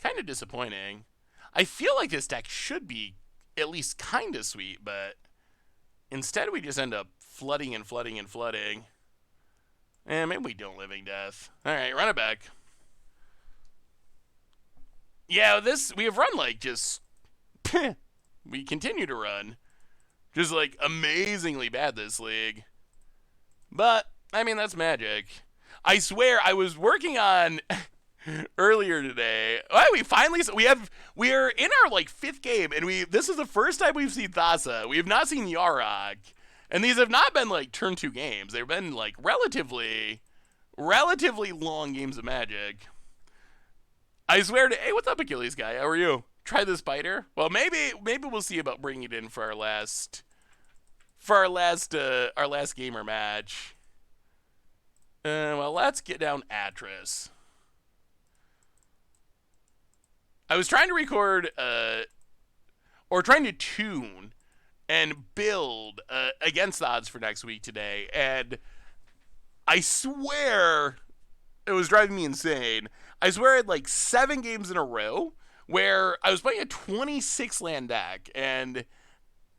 Kind of disappointing. I feel like this deck should be at least kind of sweet, but instead we just end up flooding and flooding and flooding. Maybe we don't Living Death. All right, run it back. Yeah, we have run like just we continue to run just like amazingly bad this league. But I mean that's Magic. I swear I was working on earlier today. Well, we are in our like fifth game, and this is the first time we've seen Thassa. We have not seen Yarok, and these have not been like turn 2 games. They've been like relatively long games of Magic. I swear to hey, what's up, Achilles guy? How are you? Try the spider. Well, maybe we'll see about bringing it in for our last gamer match. Well, let's get down Atris. I was trying to record, or trying to tune and build against the odds for next week today, and I swear it was driving me insane. I swear I had like 7 games in a row where I was playing a 26 land deck, and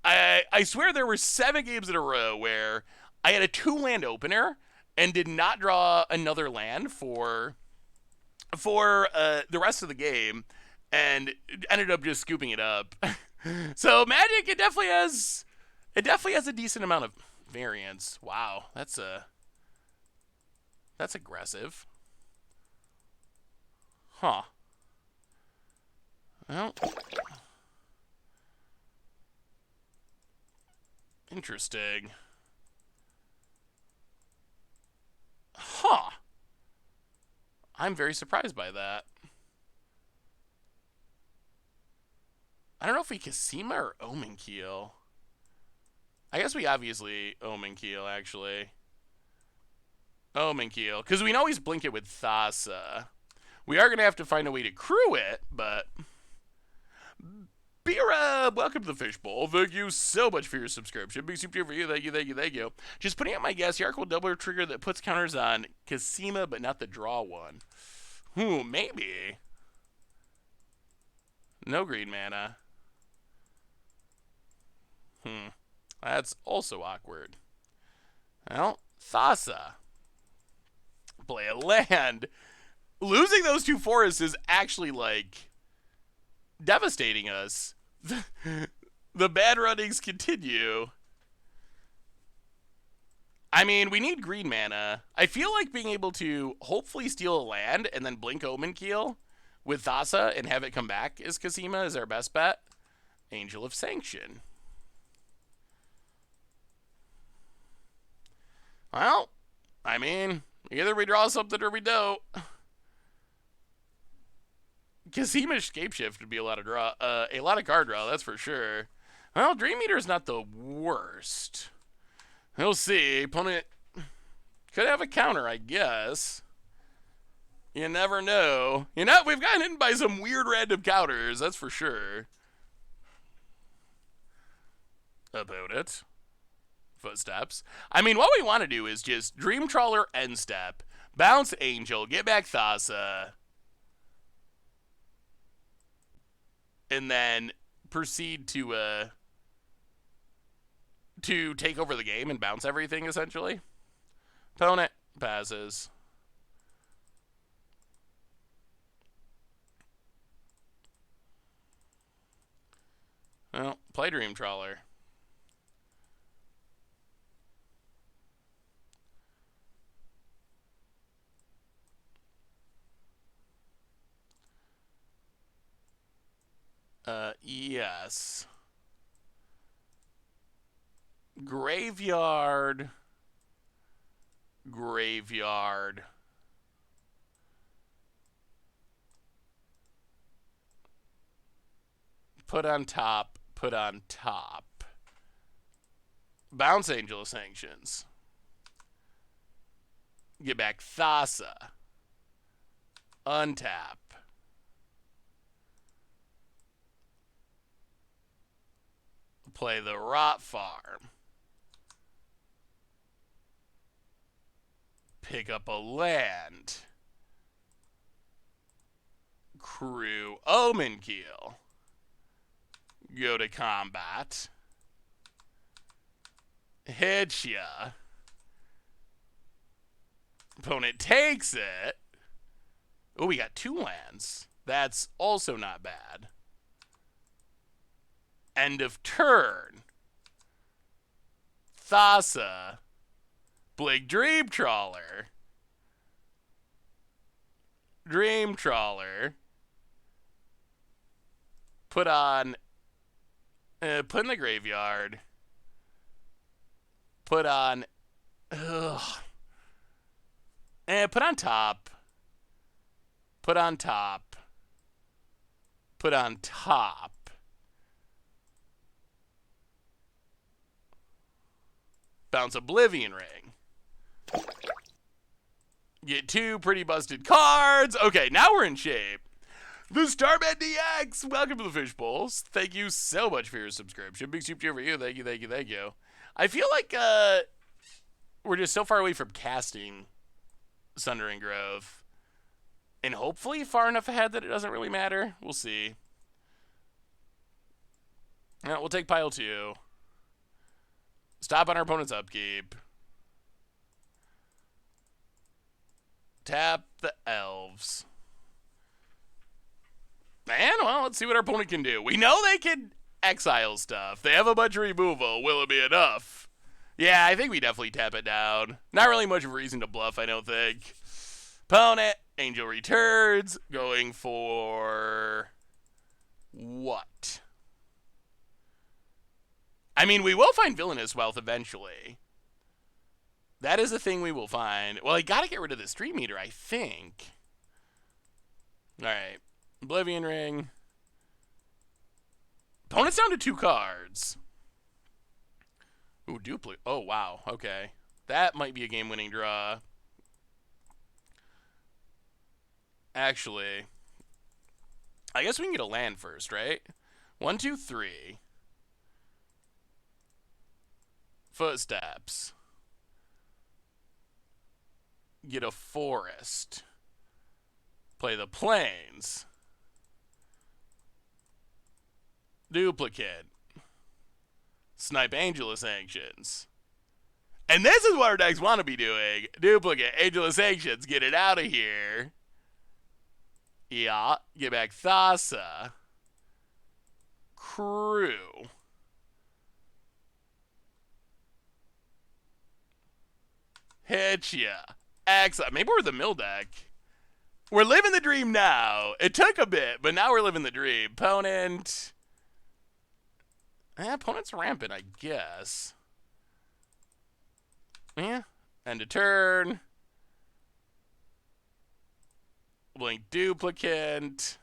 I swear there were 7 games in a row where I had a 2 land opener and did not draw another land for the rest of the game, and ended up just scooping it up. So Magic, it definitely has a decent amount of variance. Wow, that's aggressive. Huh. Well, interesting. Huh. I'm very surprised by that. I don't know if we Kasima or Omenkeel. I guess we obviously Omenkeel, actually. Omenkeel. Because we can always blink it with Thassa. We are going to have to find a way to crew it, but... Bira, welcome to the Fishbowl. Thank you so much for your subscription. Big super for you. Thank you, thank you, thank you. Just putting out my guess, Yark will double trigger that puts counters on Kasima, but not the draw one. Maybe. No green mana. That's also awkward. Well, Thassa. Play a land. Losing those 2 forests is actually, like, devastating us. The bad runnings continue. I mean, we need green mana. I feel like being able to hopefully steal a land and then blink Omenkeel with Thassa and have it come back as Kasima is our best bet. Angel of Sanction. Well, I mean, either we draw something or we don't. Kasima's Scapeshift would be a lot of card draw, that's for sure. Well, Dream Eater's not the worst. We'll see. Opponent could have a counter, I guess. You never know. We've gotten hit by some weird random counters, that's for sure. Opponent. Footsteps. I mean, what we want to do is just Dream Trawler end step, bounce Angel, get back Thassa, and then proceed to take over the game and bounce everything, essentially. Opponent passes. Well, play Dream Trawler. Yes. Graveyard. Put on top. Bounce Angel of Sanctions. Get back Thassa. Untap. Play the Rot Farm. Pick up a land. Crew Omenkeel. Go to combat. Hit ya. Opponent takes it. Oh, we got 2 lands. That's also not bad. End of turn. Thassa. Blink Dream Trawler. Dream Trawler. Put on. Put in the graveyard. Put on. Ugh. Put on top. Put on top. Put on top. Bounce Oblivion Ring. Get 2 pretty busted cards. Okay, now we're in shape. The Starman DX. Welcome to the Fishbowls. Thank you so much for your subscription. Big soup cheer for you. Thank you, thank you, thank you. I feel like we're just so far away from casting Sundering Grove. And hopefully far enough ahead that it doesn't really matter. We'll see. Yeah, we'll take pile 2. Stop on our opponent's upkeep. Tap the elves. And, well, let's see what our opponent can do. We know they can exile stuff. They have a bunch of removal. Will it be enough? Yeah, I think we definitely tap it down. Not really much of a reason to bluff, I don't think. Opponent, Angel Returns, going for what? I mean, we will find Villainous Wealth eventually. That is a thing we will find. Well, I gotta get rid of the Street Meter, I think. Alright. Oblivion Ring. Opponent's down to 2 cards. Ooh, duplicate. Oh, wow. Okay. That might be a game-winning draw. Actually, I guess we can get a land first, right? 1, 2, 3. Footsteps. Get a forest. Play the plains. Duplicate. Snipe Angelus Sanctions. And this is what our decks want to be doing. Duplicate Angelus Sanctions. Get it out of here. Yeah. Get back Thassa. Crew. Hit ya. Excellent. Maybe we're the mill deck. We're living the dream now. It took a bit, but now we're living the dream. Opponent. Opponent's rampant, I guess. Yeah. End of turn. Blink Duplicate.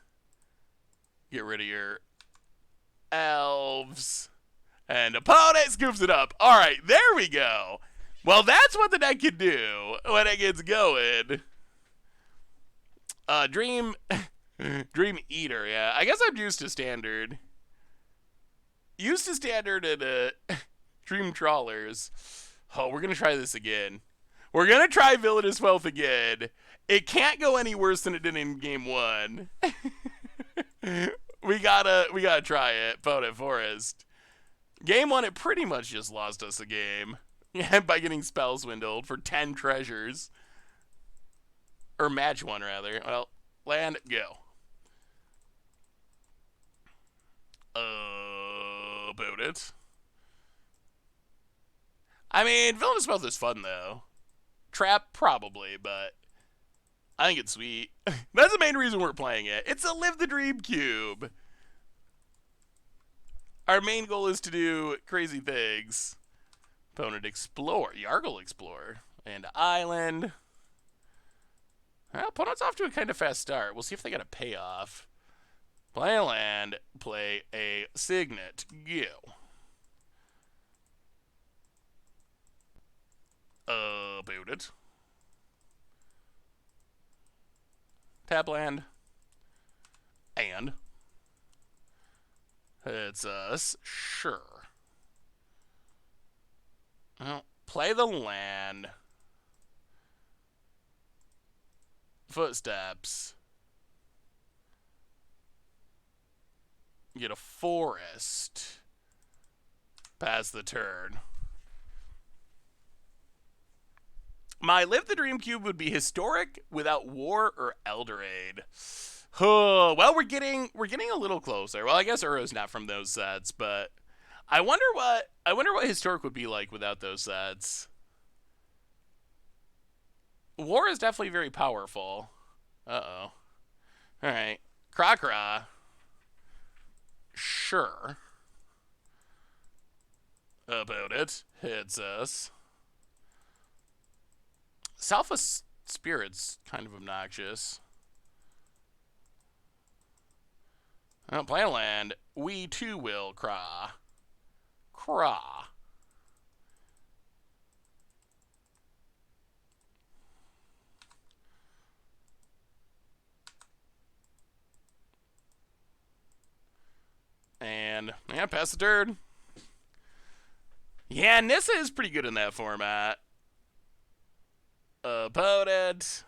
Get rid of your elves. And opponent scoops it up. All right, there we go. Well, that's what the deck can do when it gets going. Dream Eater, yeah. I guess I'm used to standard. Used to standard and Dream Trawlers. Oh, we're going to try this again. We're going to try Villainous Wealth again. It can't go any worse than it did in game 1. we gotta try it. Opponent Forest. Game 1, it pretty much just lost us a game. By getting spell swindled for 10 treasures. Or match 1, rather. Well, land, go. About it. I mean, Villainous Wealth is fun, though. Trap, probably, but I think it's sweet. That's the main reason we're playing it. It's a Live the Dream Cube. Our main goal is to do crazy things. Opponent Explore. Yargle Explorer. And Island. Well, opponent's off to a kind of fast start. We'll see if they got a payoff. Play a land. Play a Signet. Go. About it. Tap land. And. It's us. Sure. Well, play the land. Footsteps. Get a forest. Pass the turn. My Live the Dream Cube would be historic without war or Elder Aid. Well, we're getting a little closer. Well, I guess Uro's not from those sets, but I wonder what Historic would be like without those sets. War is definitely very powerful. Uh-oh. All right. Krakra. Sure. About it. Hits us. Salva Spirit's kind of obnoxious. Oh, Plan Land. We too will craw. Craw. And, yeah, pass the turn. Yeah, Nissa is pretty good in that format. Opponent.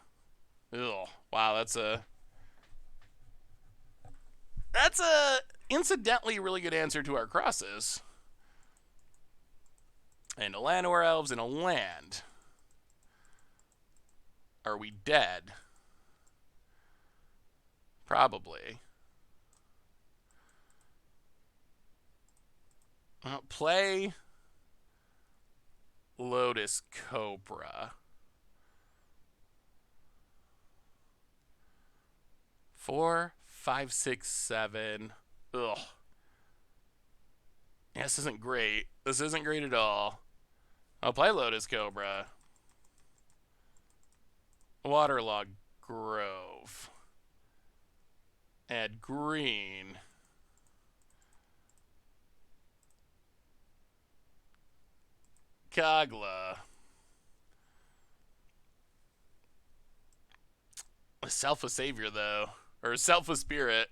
Ugh. Wow, that's a incidentally really good answer to our crosses. And a Llanowar Elves and a land. Are we dead? Probably. Play Lotus Cobra. 4, 5, 6, 7. Ugh. Yeah, this isn't great. This isn't great at all. I'll play Lotus Cobra. Waterlog Grove. Add green. Kogla. Self Savior, though. Or Self Spirit.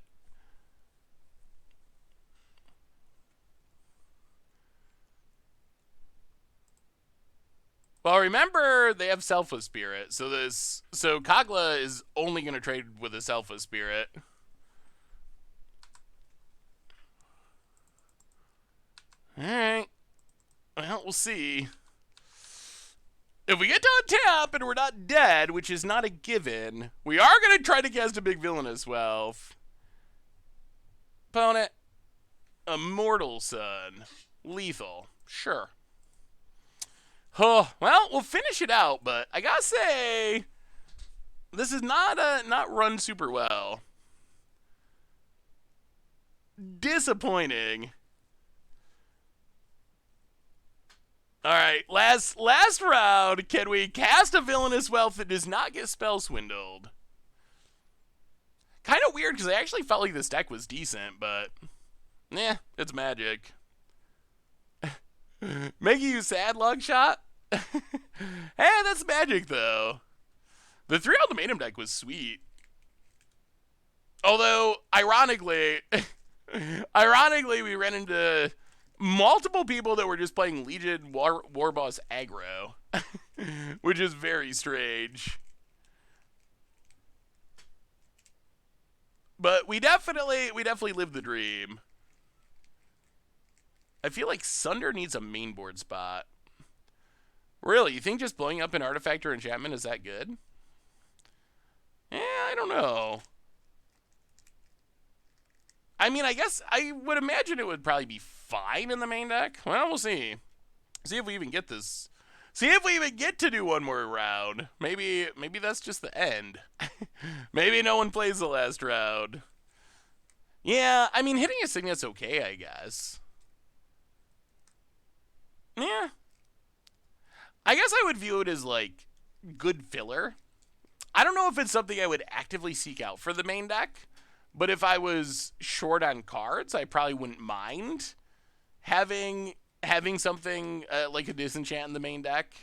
Well, remember they have Selfless Spirit, so Kogla is only going to trade with a Selfless Spirit. All right. Well, we'll see. If we get to untap and we're not dead, which is not a given, we are going to try to cast a big villainous wealth. Opponent, Immortal Sun, lethal, sure. Oh, well, we'll finish it out, but I gotta say, this is not run super well. Disappointing. All right, last round. Can we cast a villainous wealth that does not get spell swindled? Kind of weird because I actually felt like this deck was decent, but it's Magic. Making you sad, long shot. Hey, that's Magic though. The 3 on the Mayhem deck was sweet. Although, ironically, we ran into multiple people that were just playing Legion War Boss aggro, which is very strange. But we definitely lived the dream. I feel like Sunder needs a main board spot. Really, you think just blowing up an artifact or enchantment is that good? I don't know. I mean, I guess I would imagine it would probably be fine in the main deck. Well, we'll see. See if we even get this. See if we even get to do one more round. Maybe that's just the end. Maybe no one plays the last round. Yeah, I mean, hitting a Signet's okay, I guess. Yeah. I guess I would view it as, like, good filler. I don't know if it's something I would actively seek out for the main deck, but if I was short on cards, I probably wouldn't mind having something like a Disenchant in the main deck.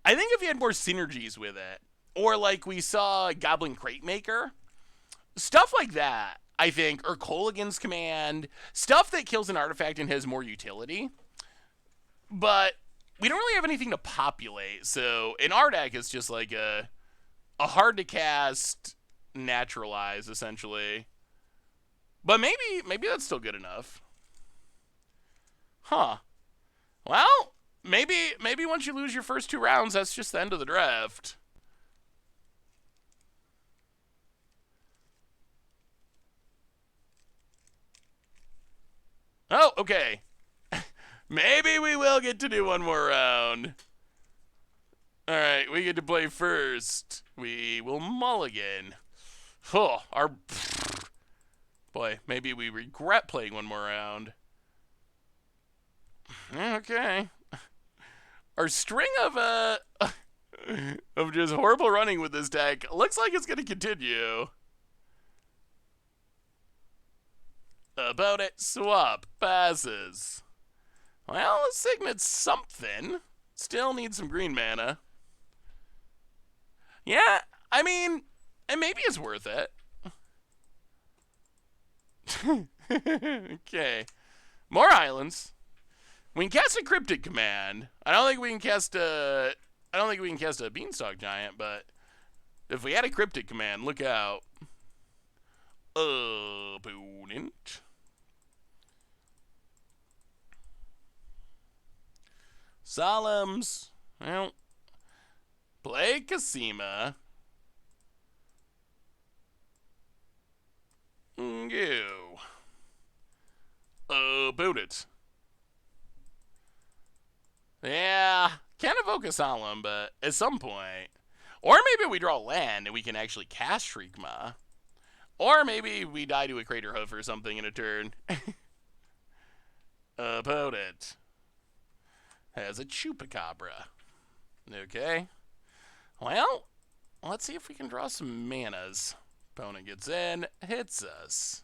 I think if you had more synergies with it, or like we saw Goblin Crate Maker, stuff like that, I think, or Kolaghan's Command, stuff that kills an artifact and has more utility. But we don't really have anything to populate, so in our deck it's just like a hard to cast Naturalize, essentially. But maybe that's still good enough. Huh. Well, maybe once you lose your first 2 rounds, that's just the end of the draft. Oh, okay. Maybe we will get to do one more round. All right, we get to play first. We will mulligan. Oh, boy, maybe we regret playing one more round. Okay. Our string of of just horrible running with this deck looks like it's going to continue. About it, swap, passes. Well, Signet's something. Still needs some green mana. Yeah, I mean, and maybe it's worth it. Okay. More islands. We can cast a Cryptic Command. I don't think we can cast a Beanstalk Giant, but if we had a Cryptic Command, look out. Opponent. Solemns. Well, play Kasima. Go. Opponent. Yeah, can't evoke a Solemn, but at some point. Or maybe we draw land and we can actually cast Shriekmaw. Or maybe we die to a Crater Hoof or something in a turn. Opponent has a Chupacabra. Okay. Well, let's see if we can draw some manas. Opponent gets in, hits us.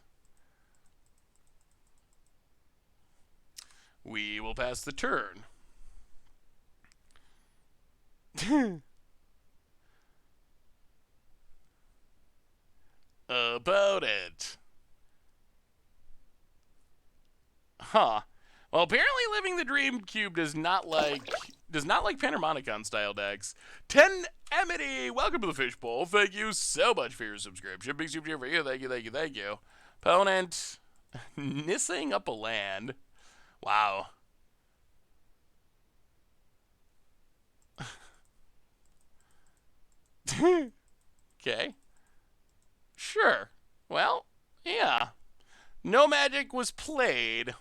We will pass the turn. Opponent. Huh. Well, apparently Living the Dream Cube does not like Panharmonicon style decks. 10 Amity, welcome to the Fishbowl. Thank you so much for your subscription. Big super cheer for you. Thank you, thank you, thank you. Opponent nissing up a land. Wow. Okay. Sure. Well, yeah. No Magic was played.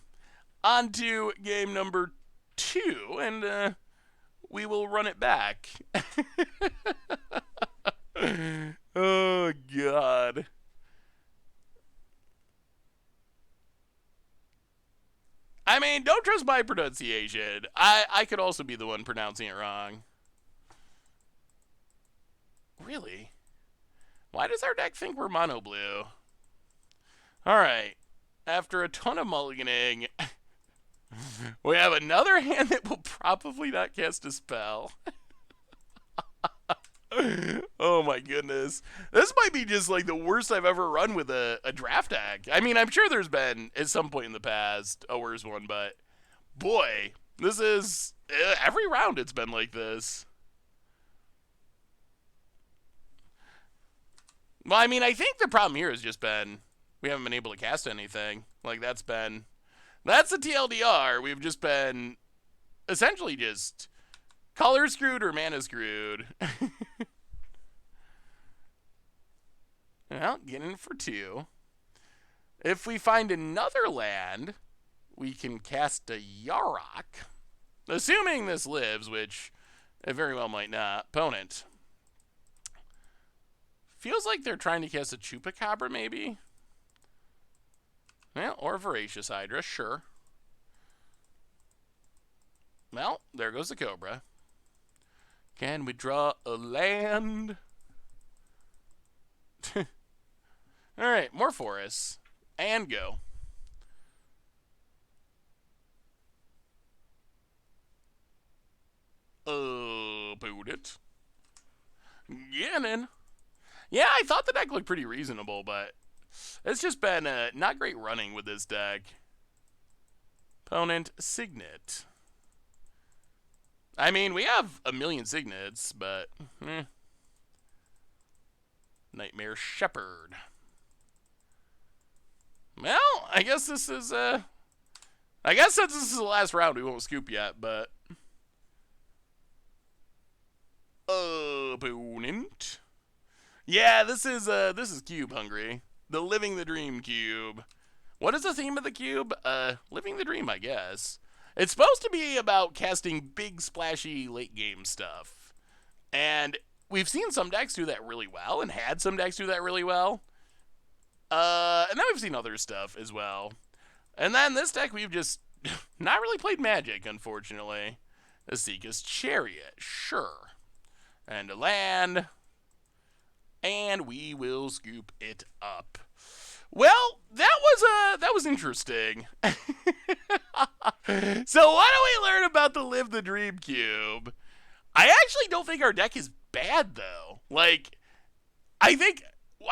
On to game number 2, and we will run it back. Oh, God. I mean, don't trust my pronunciation. I could also be the one pronouncing it wrong. Really? Why does our deck think we're mono blue? Alright. After a ton of mulliganing, we have another hand that will probably not cast a spell. Oh my goodness. This might be just like the worst I've ever run with a draft deck. I mean, I'm sure there's been, at some point in the past, a worse one, but boy, this is, every round it's been like this. Well, I mean, I think the problem here has just been we haven't been able to cast anything. Like, that's the TLDR. We've just been essentially just color screwed or mana screwed. Well, get in for 2. If we find another land, we can cast a Yarok. Assuming this lives, which it very well might not. Opponent. Feels like they're trying to cast a Chupacabra, maybe? Well, or Voracious Hydra, sure. Well, there goes the Cobra. Can we draw a land? Alright, more forests. And go. Boot it. Gannon. Yeah, I thought the deck looked pretty reasonable, but it's just been not great running with this deck. Opponent, Signet. I mean, we have a million Signets, but Nightmare Shepherd. Well, I guess this is I guess since this is the last round, we won't scoop yet, but opponent. Yeah, this is Cube Hungry. The Living the Dream Cube. What is the theme of the cube? Living the Dream, I guess. It's supposed to be about casting big, splashy late game stuff. And we've seen some decks do that really well, and had some decks do that really well. And then we've seen other stuff as well. And then this deck, we've just not really played Magic, unfortunately. Esika's Chariot, sure. And a land. And we will scoop it up. Well, that was interesting. So what do we learn about the Live the Dream Cube? I actually don't think our deck is bad, though. Like, I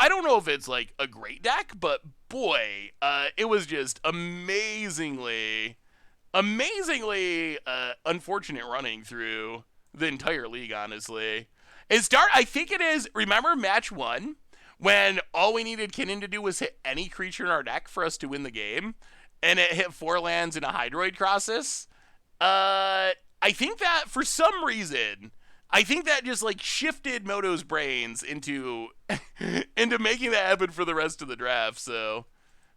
don't know if it's like a great deck, but boy, it was just amazingly unfortunate running through the entire league, honestly. I think it is, remember match 1? When all we needed Kinnan to do was hit any creature in our deck for us to win the game, and it hit 4 lands and a Hydroid Crossus. I think that, for some reason, I think that just, like, shifted Moto's brains into making that happen for the rest of the draft, so...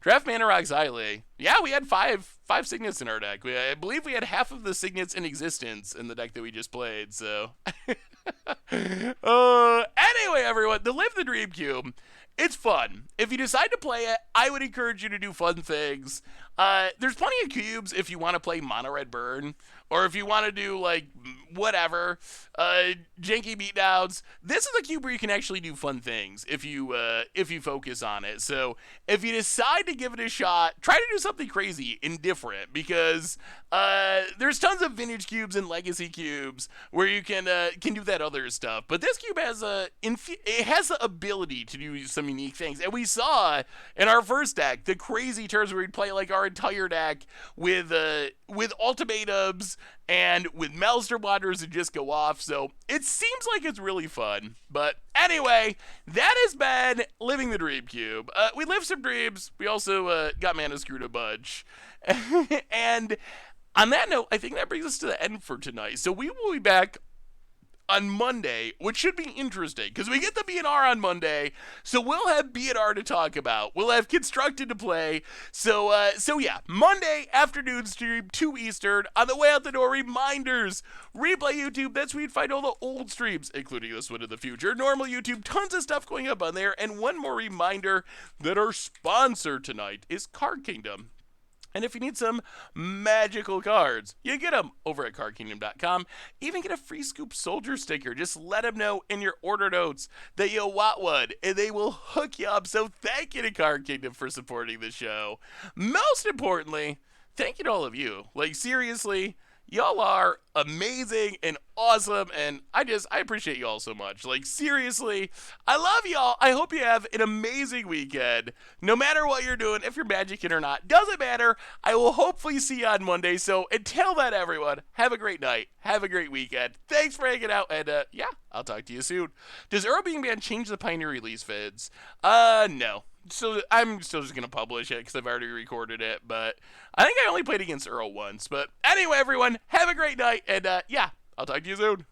Draft Mana Rocks highly. Yeah, we had five signets in our deck. I believe we had half of the signets in existence in the deck that we just played, so... Anyway, everyone, the Live the Dream Cube, it's fun. If you decide to play it, I would encourage you to do fun things. There's plenty of cubes if you want to play Mono Red Burn, or if you want to do, like, whatever, janky beatdowns. This is a cube where you can actually do fun things if you focus on it. So if you decide to give it a shot, try to do something crazy and different, because there's tons of vintage cubes and legacy cubes where you can do that other stuff. But this cube has the ability to do some unique things, and we saw in our first deck the crazy turns where we'd play like our entire deck with ultimatums and with Maelstrom Wanderers and just go off. So it seems like it's really fun. But anyway, that has been Living the Dream Cube. We lived some dreams. We also got mana screwed a bunch. And on that note, I think that brings us to the end for tonight. So we will be back on Monday, which should be interesting, because we get the BNR on Monday, so we'll have BNR to talk about. We'll have Constructed to play. So yeah, Monday afternoon stream, 2 Eastern. On the way out the door, reminders. Replay YouTube, that's where you'd find all the old streams, including this one in the future. Normal YouTube, tons of stuff going up on there. And one more reminder that our sponsor tonight is Card Kingdom. And if you need some magical cards, you get them over at cardkingdom.com. Even get a free Scoop Soldier sticker. Just let them know in your order notes that you want one, and they will hook you up. So thank you to Card Kingdom for supporting the show. Most importantly, thank you to all of you. Like, seriously, y'all are amazing and awesome, and I appreciate y'all so much. Like, seriously, I love y'all. I hope you have an amazing weekend. No matter what you're doing, if you're magicking or not, doesn't matter. I will hopefully see you on Monday. So until then, everyone, have a great night. Have a great weekend. Thanks for hanging out, and yeah, I'll talk to you soon. Does Earl being banned change the Pioneer release vids? No. So I'm still just going to publish it because I've already recorded it, but I think I only played against Earl once. But anyway, everyone, have a great night, and yeah, I'll talk to you soon.